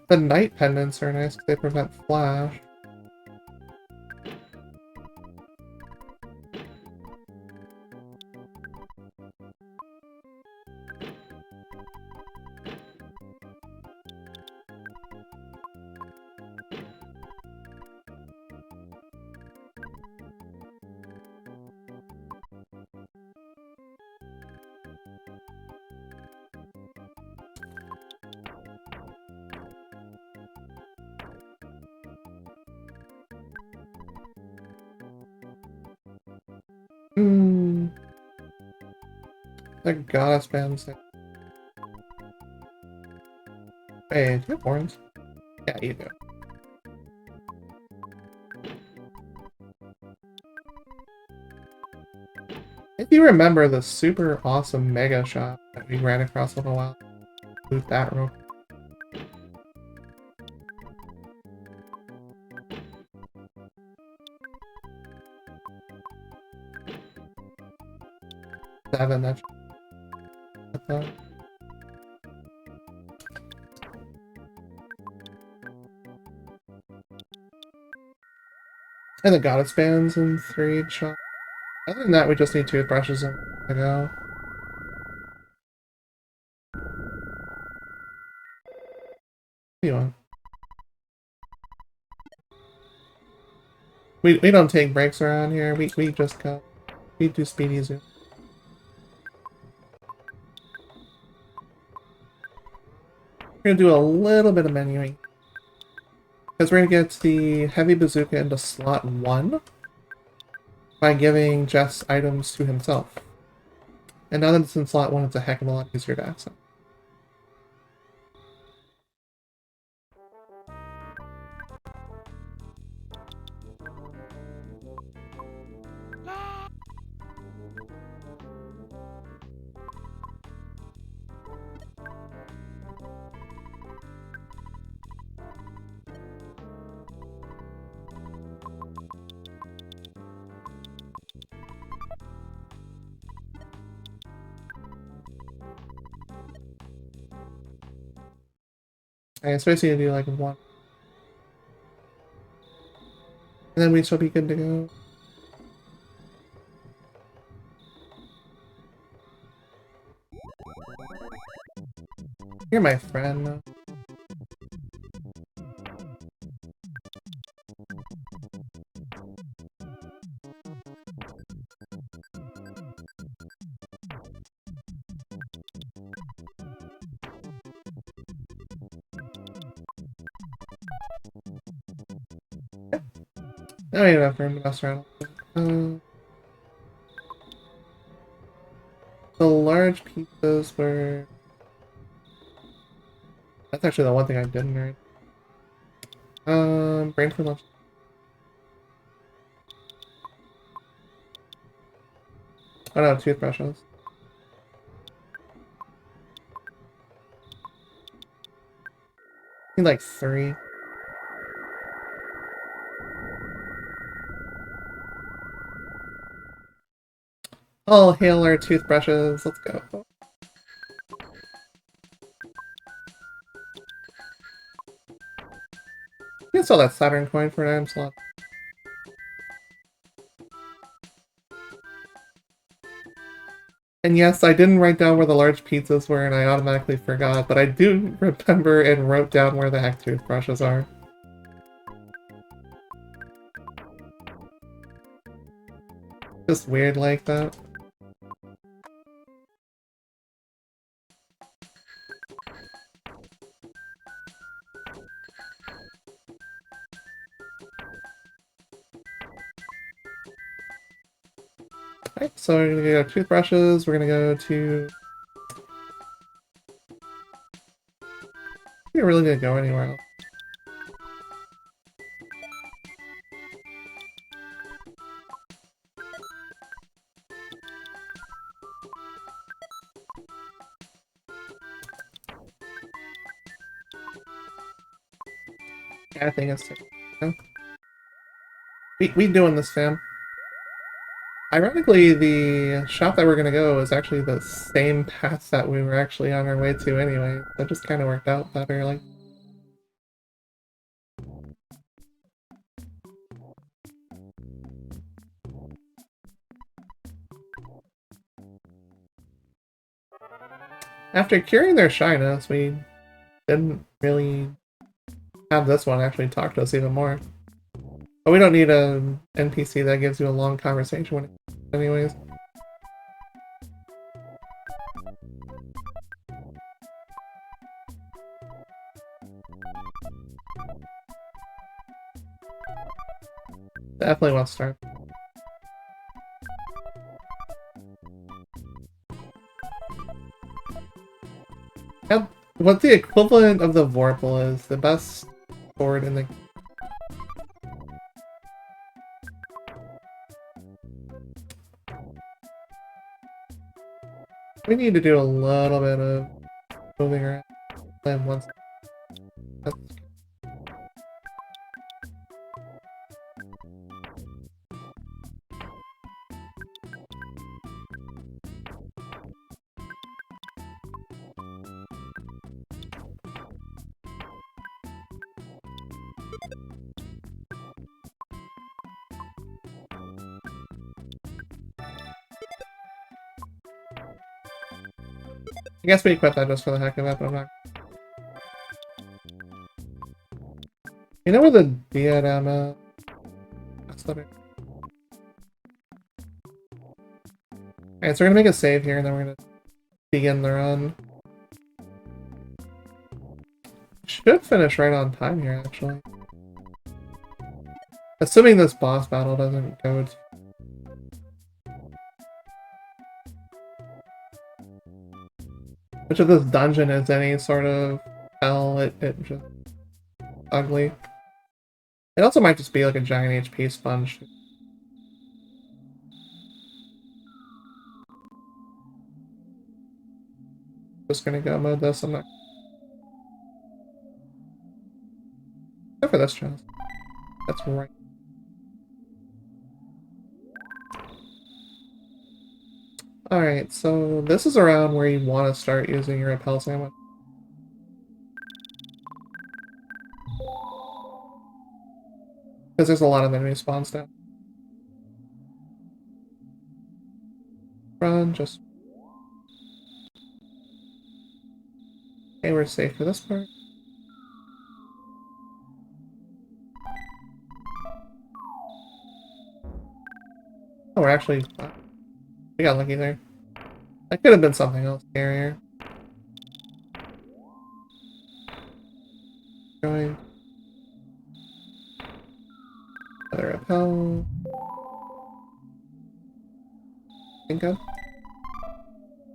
The night pendants are nice because they prevent flash. The goddess bands. Hey, do you have horns? Yeah, you do. If you remember the super awesome mega shop that we ran across a little while, loot that real quick. Seven, that's and the goddess bands in 3 shop. Other than that, we just need toothbrushes and to go. We don't take breaks around here. We just go. We do speedy zoom. We're gonna do a little bit of menuing. Because we're gonna get the heavy bazooka into slot 1 by giving Jess items to himself. And now that it's in slot 1, it's a heck of a lot easier to access. And so basically do like 1. And then we should be good to go. You're my friend. Now we have enough room to mess around. The large pizzas were... That's actually the one thing I didn't right. Brain for lunch. Oh no, toothbrushes. I need like 3. All hail our toothbrushes. Let's go. You can sell that Saturn coin for an item slot. And yes, I didn't write down where the large pizzas were and I automatically forgot, but I do remember and wrote down where the heck toothbrushes are. Just weird like that. Alright, so we're gonna go toothbrushes, we're gonna go to... We're really gonna go anywhere else. Yeah, I think it's... Yeah. We doing this, fam. Ironically, the shop that we're gonna go is actually the same path that we were actually on our way to anyway. That just kind of worked out better, like. After curing their shyness, we didn't really have this one actually talk to us even more. But we don't need an NPC that gives you a long conversation when anyways. Definitely want to start. Yep. What the equivalent of the Vorpal is, the best sword in the... We need to do a little bit of moving around. Then once. I guess we equip that just for the heck of it, but I'm not... You know where the diadem is? better. Alright, so we're gonna make a save here, and then we're gonna begin the run. Should finish right on time here, actually. Assuming this boss battle doesn't go to... Which if this dungeon is any sort of hell, it just... ugly. It also might just be like a giant HP sponge. Just gonna go mode this, I'm not... Except for this chest. That's right. Alright, so this is around where you want to start using your repel sandwich. Because there's a lot of enemy spawns down. Run, just... Okay, we're safe for this part. Oh, we're actually... we got lucky there. That could have been something else scarier. Going. Another repel. Think of.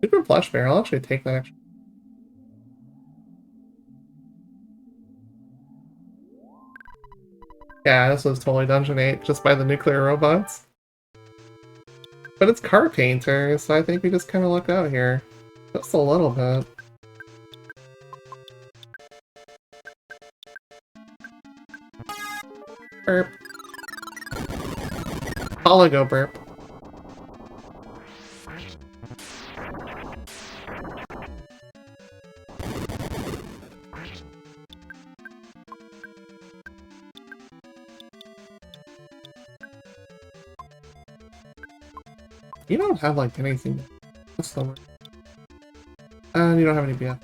Super plush bear, I'll actually take that extra. Yeah, this was totally Dungeon 8 just by the nuclear robots. But it's car painter, so I think we just kind of lucked out here. Just a little bit. Burp. Oligo burp. You don't have like anything. That's slower. And you don't have any BF.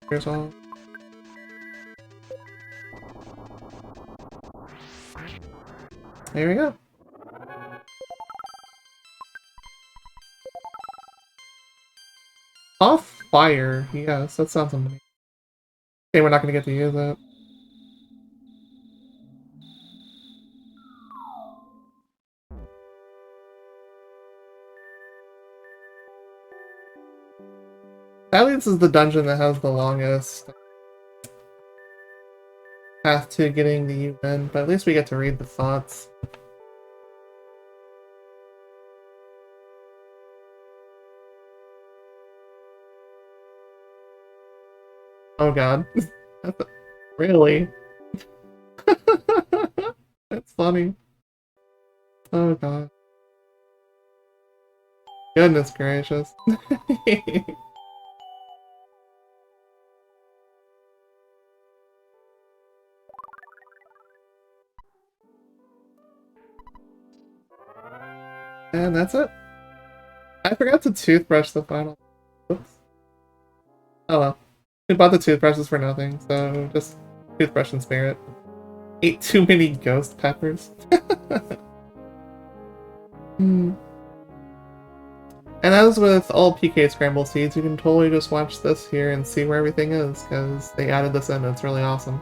Here's all. There we go. Off fire. Yes, that sounds amazing. Okay, we're not gonna get to use it. Sadly, this is the dungeon that has the longest path to getting the UN, but at least we get to read the thoughts. Oh god. Really? That's funny. Oh god. Goodness gracious. And that's it. I forgot to toothbrush the final. Oops. Oh well. We bought the toothbrushes for nothing, so just toothbrush and spare it. Ate too many ghost peppers. And as with all PK Scramble seeds, you can totally just watch this here and see where everything is, because they added this in and it's really awesome.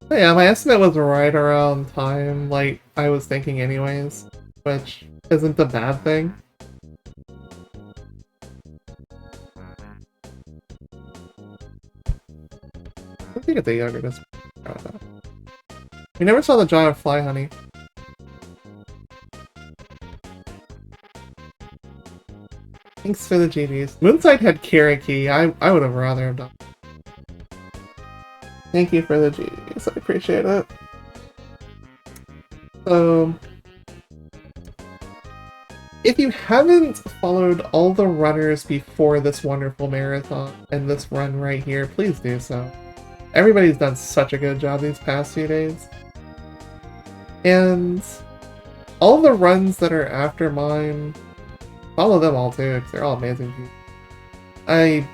But yeah, my estimate was right around time, like I was thinking anyways, which isn't a bad thing. I think it's a yogurt. We never saw the jar of fly honey. Thanks for the GGs. Moonside had Kiriki. I would have rather have done. Thank you for the GGs. I appreciate it. So If you haven't followed all the runners before this wonderful marathon and this run right here, please do so. Everybody's done such a good job these past few days. And all the runs that are after mine, follow them all too, because they're all amazing people. I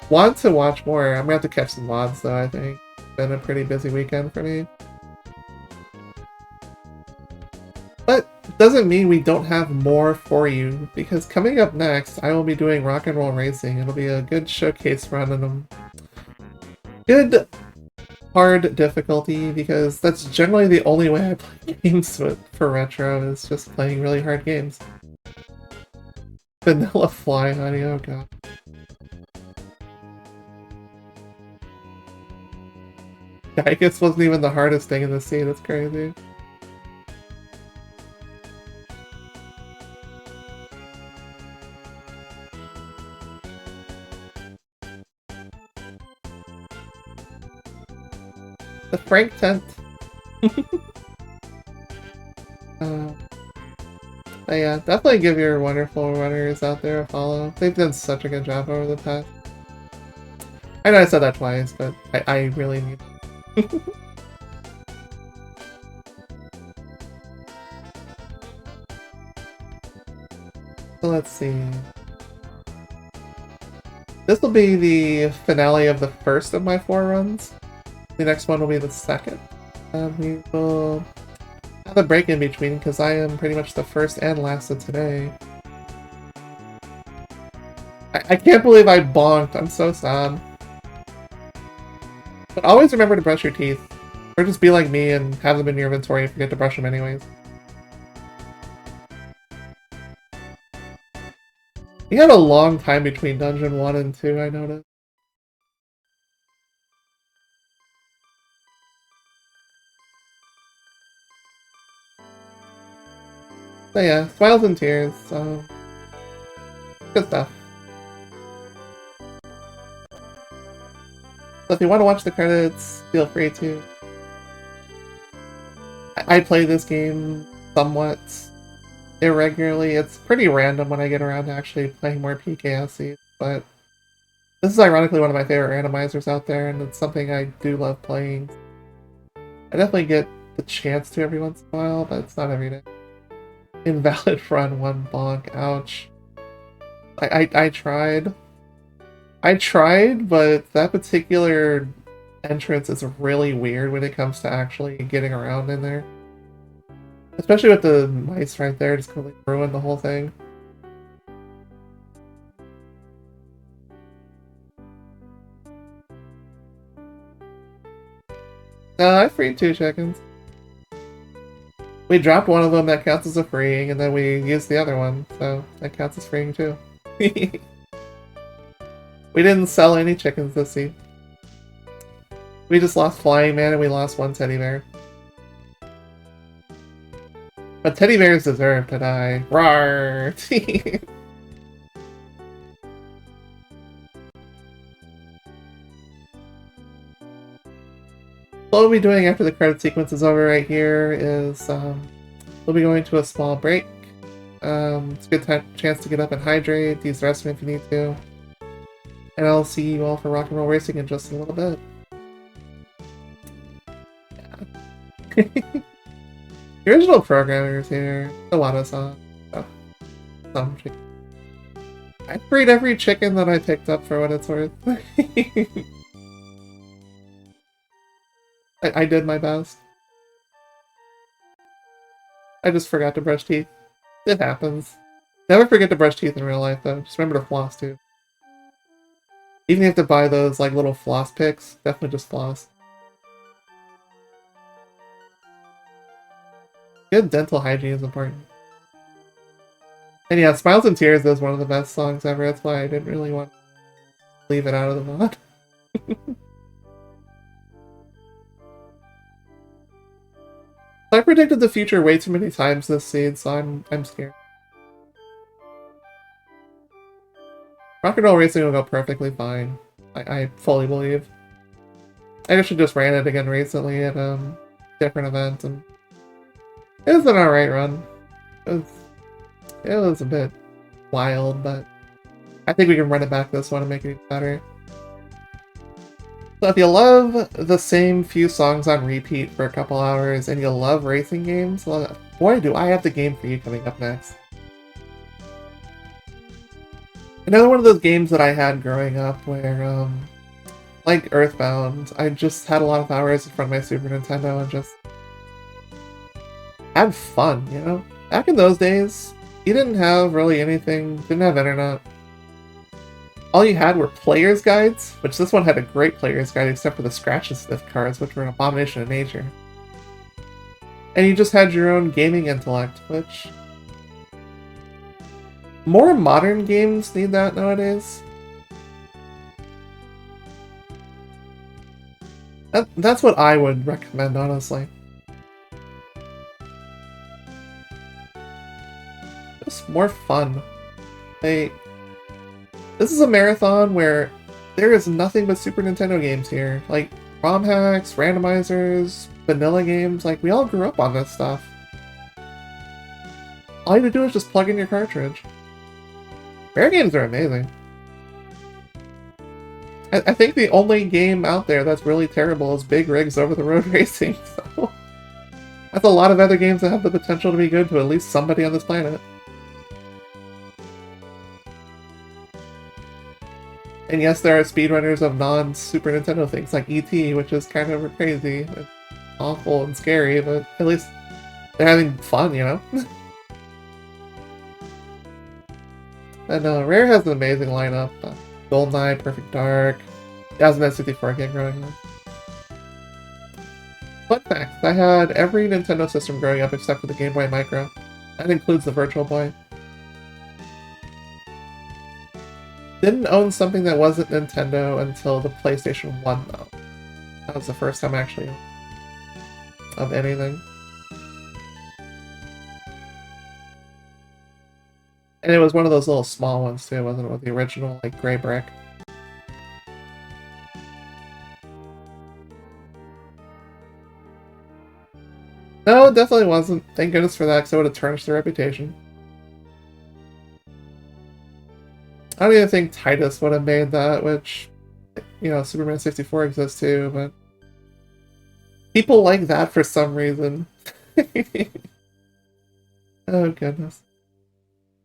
want to watch more. I'm gonna have to catch some mods though, I think. It's been a pretty busy weekend for me. But doesn't mean we don't have more for you, because coming up next, I will be doing Rock and Roll Racing. It'll be a good showcase run and a good hard difficulty, because that's generally the only way I play games for retro, is just playing really hard games. Vanilla Fly, honey, oh god. Gaius wasn't even the hardest thing in the scene, that's crazy. The Frank tent. But yeah, definitely give your wonderful runners out there a follow. They've done such a good job over the past. I know I said that twice, but I really need it. So let's see. This will be the finale of the first of my 4 runs. The next one will be the second. We will have a break in between, because I am pretty much the first and last of today. I can't believe I bonked. I'm so sad. But always remember to brush your teeth. Or just be like me and have them in your inventory and forget to brush them anyways. You had a long time between Dungeon 1 and 2, I noticed. So yeah, smiles and tears, so good stuff. So if you want to watch the credits, feel free to. I play this game somewhat irregularly. It's pretty random when I get around to actually playing more PKSC, but this is ironically one of my favorite randomizers out there, and it's something I do love playing. I definitely get the chance to every once in a while, but it's not every day. Invalid run 1 bonk, ouch. I tried. I tried, but that particular entrance is really weird when it comes to actually getting around in there. Especially with the mice right there, just completely ruin the whole thing. I freed 2 chickens. We dropped one of them, that counts as a freeing, and then we used the other one, so that counts as freeing too. We didn't sell any chickens this seed. We just lost Flying Man and we lost 1 teddy bear. But teddy bears deserve to die. Rawr! What we'll be doing after the credit sequence is over right here is we'll be going to a small break. It's a good chance to get up and hydrate, use the restroom if you need to. And I'll see you all for Rock and Roll Racing in just a little bit. Yeah. The original programmers here, the Wada song. Oh, some chicken. I freed every chicken that I picked up for what it's worth. I did my best. I just forgot to brush teeth. It happens. Never forget to brush teeth in real life, though. Just remember to floss, too. Even if you have to buy those, like, little floss picks, definitely just floss. Good dental hygiene is important. And yeah, Smiles and Tears is one of the best songs ever. That's why I didn't really want to leave it out of the mod. I predicted the future way too many times this seed, so I'm scared. Rock and Roll Racing will go perfectly fine. I fully believe. I actually just ran it again recently at different event, and it was an alright run. It was a bit wild, but I think we can run it back this one and make it even better. So if you love the same few songs on repeat for a couple hours and you love racing games, well, boy, do I have the game for you coming up next. Another one of those games that I had growing up where, like Earthbound, I just had a lot of hours in front of my Super Nintendo and just had fun, you know? Back in those days, you didn't have really anything, didn't have internet. All you had were player's guides, which this one had a great player's guide except for the scratch and sniff cards, which were an abomination of nature. And you just had your own gaming intellect, which... more modern games need that nowadays. That's what I would recommend, honestly. Just more fun. This is a marathon where there is nothing but Super Nintendo games here. Like, ROM hacks, randomizers, vanilla games, like, we all grew up on this stuff. All you have to do is just plug in your cartridge. Rare games are amazing. I think the only game out there that's really terrible is Big Rigs Over the Road Racing, so... that's a lot of other games that have the potential to be good to at least somebody on this planet. And yes, there are speedrunners of non-Super Nintendo things, like E.T., which is kind of crazy. It's awful and scary, but at least they're having fun, you know? And Rare has an amazing lineup. GoldenEye, Perfect Dark, the SNES 64 game growing up. Fun fact, I had every Nintendo system growing up except for the Game Boy Micro. That includes the Virtual Boy. Didn't own something that wasn't Nintendo until the PlayStation 1, though. That was the first time actually of anything. And it was one of those little small ones too, wasn't it? With the original, like, gray brick. No, it definitely wasn't. Thank goodness for that, because it would have tarnished their reputation. I don't even think Titus would have made that, which, you know, Superman 64 exists too, but people like that for some reason. Oh, goodness.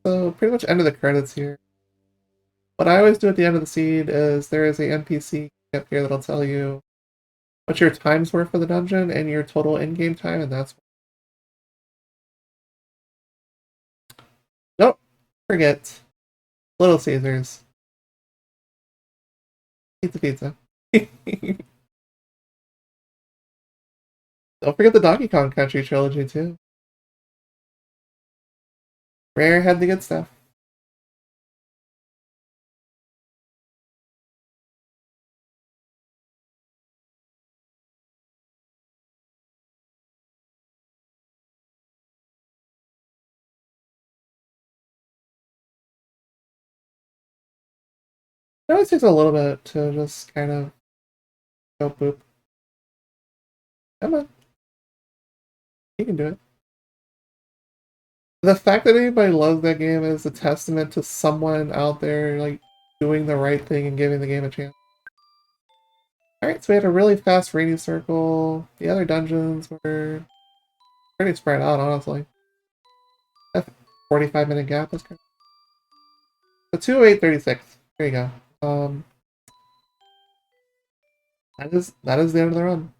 So, pretty much end of the credits here. What I always do at the end of the seed is there is a NPC up here that'll tell you what your times were for the dungeon and your total in-game time, and that's... Don't forget Little Caesars. Pizza pizza. Don't forget the Donkey Kong Country trilogy, too. Rare had the good stuff. It always takes a little bit to just kind of go boop. Come on. You can do it. The fact that anybody loves that game is a testament to someone out there, like, doing the right thing and giving the game a chance. Alright, so we had a really fast rainy circle. The other dungeons were pretty spread out, honestly. That 45-minute gap was kind of... So 208.36. There you go. That is the end of the run.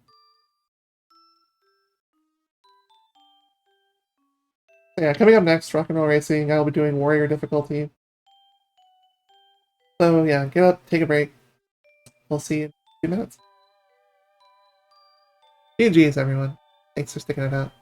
Yeah, coming up next, Rock and Roll Racing. I'll be doing Warrior difficulty. So yeah, get up, take a break. We'll see you in a few minutes. GG's, everyone. Thanks for sticking it out.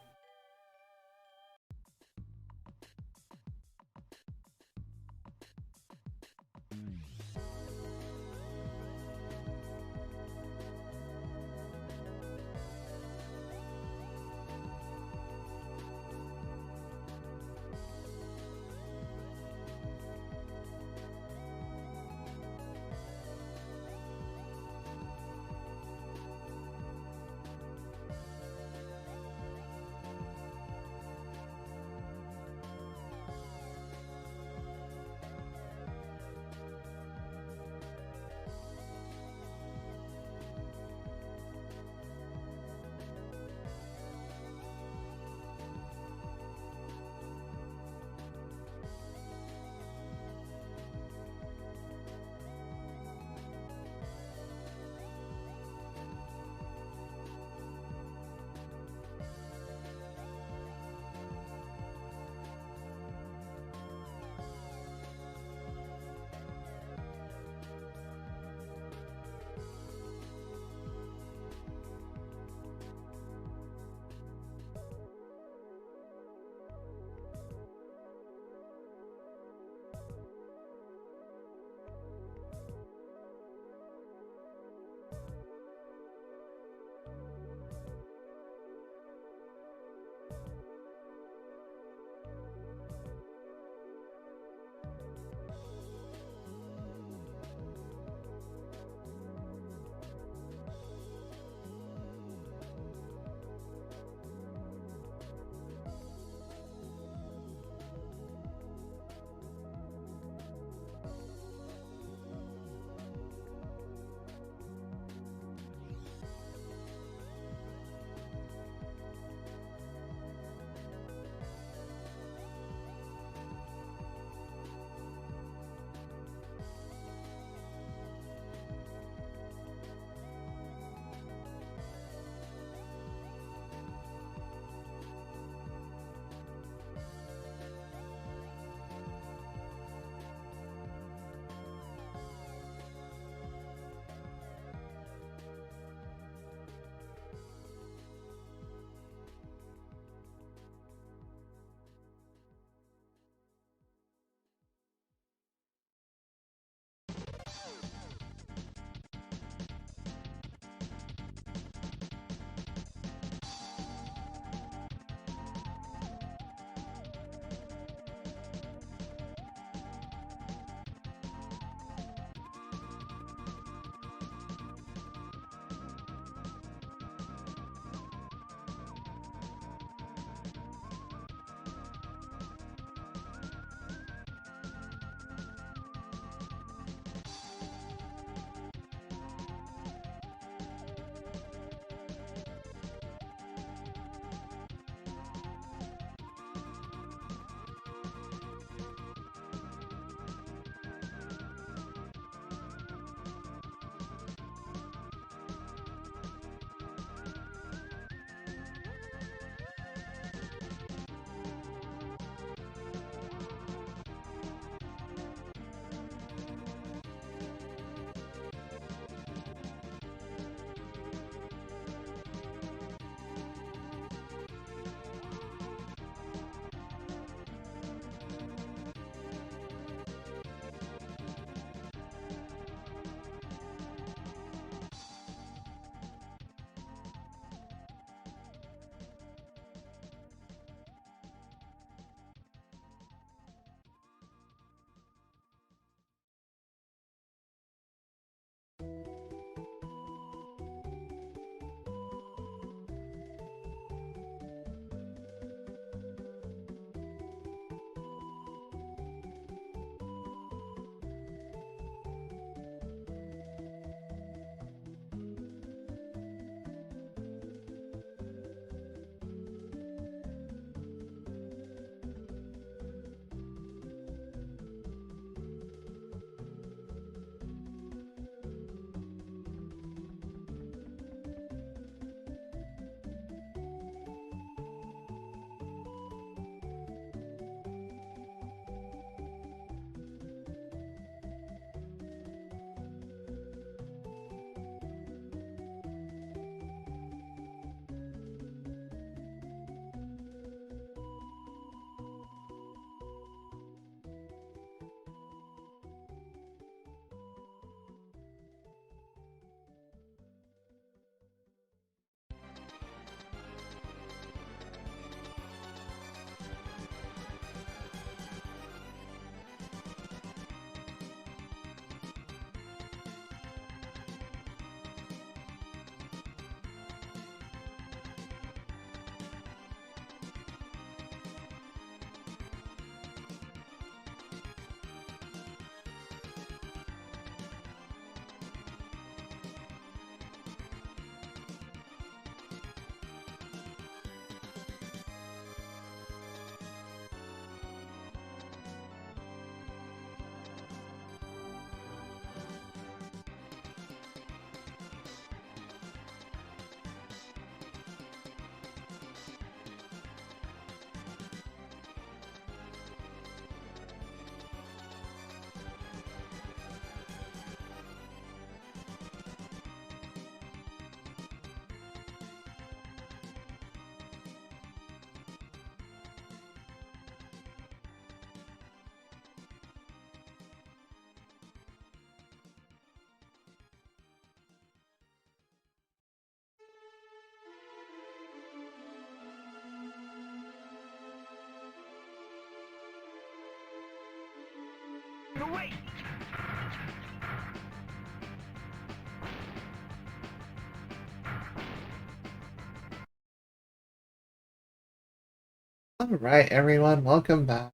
Alright, everyone, welcome back.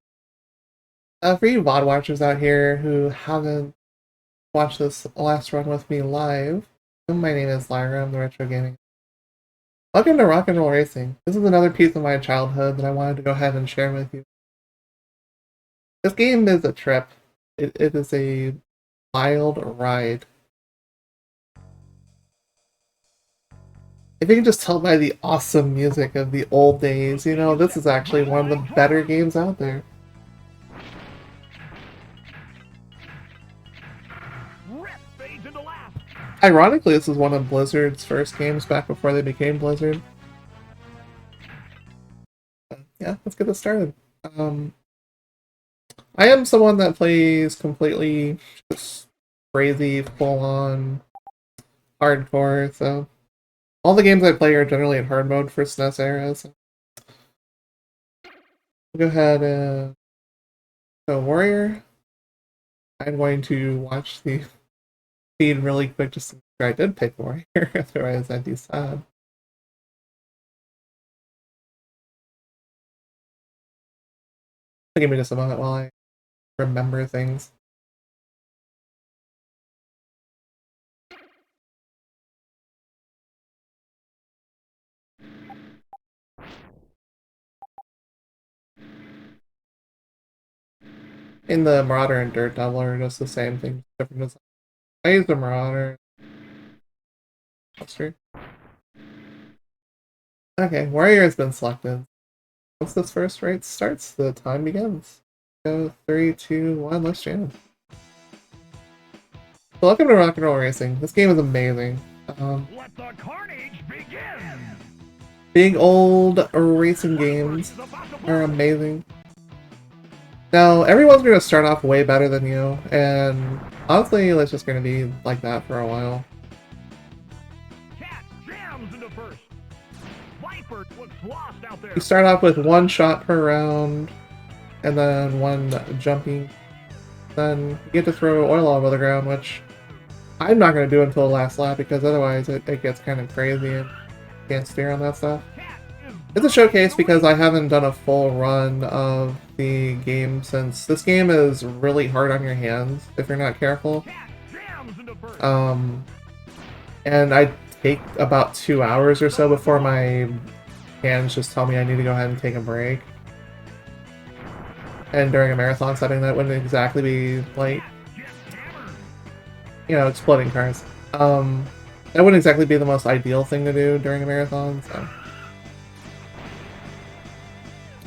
For you VOD watchers out here who haven't watched this last run with me live, my name is Lyra, I'm the Retro Gaming. Welcome to Rock and Roll Racing. This is another piece of my childhood that I wanted to go ahead and share with you. This game is a trip. It is a wild ride. If you can just tell by the awesome music of the old days, you know, this is actually one of the better games out there. Ironically, this is one of Blizzard's first games back before they became Blizzard. Yeah, let's get this started. I am someone that plays completely just crazy, full-on hardcore, so all the games I play are generally in hard mode for SNES era, so I'll go ahead and go Warrior. I'm going to watch the feed really quick just to make sure I did pick Warrior, otherwise I'd be sad. Give me just a moment while I remember things. In the Marauder and Dirt Devil are just the same thing, different design. I use the Marauder. That's true. Okay, Warrior has been selected. Once this first race starts, the time begins. Go 3, 2, 1, let's jam. So welcome to Rock and Roll Racing. This game is amazing. Let the carnage begin. Big old racing games are amazing. Now, everyone's going to start off way better than you, and honestly, it's just going to be like that for a while. Cat jams into first. Viper looks lost out there. You start off with one shot per round, and then one jumping. Then you get to throw oil all over the ground, which I'm not going to do until the last lap, because otherwise it gets kind of crazy and can't steer on that stuff. It's a showcase because I haven't done a full run of the game since this game is really hard on your hands if you're not careful. And I take about 2 hours or so before my hands just tell me I need to go ahead and take a break. And during a marathon setting, that wouldn't exactly be like, you know, exploding cars. That wouldn't exactly be the most ideal thing to do during a marathon, so.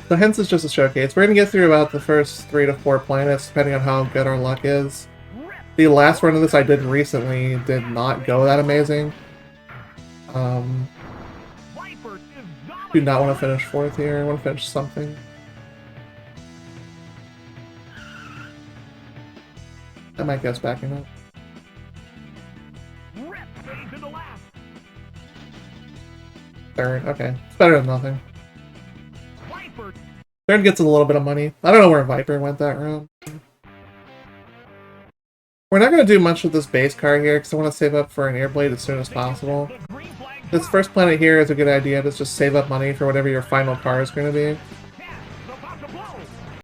So hence it's just a showcase. We're going to get through about the first 3 to 4 planets, depending on how good our luck is. The last run of this I did recently did not go that amazing. Do not want to finish 4th here, I want to finish something. That might get us backing up. 3rd, okay. It's better than nothing. 3rd gets a little bit of money. I don't know where Viper went that round. We're not going to do much with this base car here because I want to save up for an air blade as soon as possible. This first planet here is a good idea to just save up money for whatever your final car is going to be.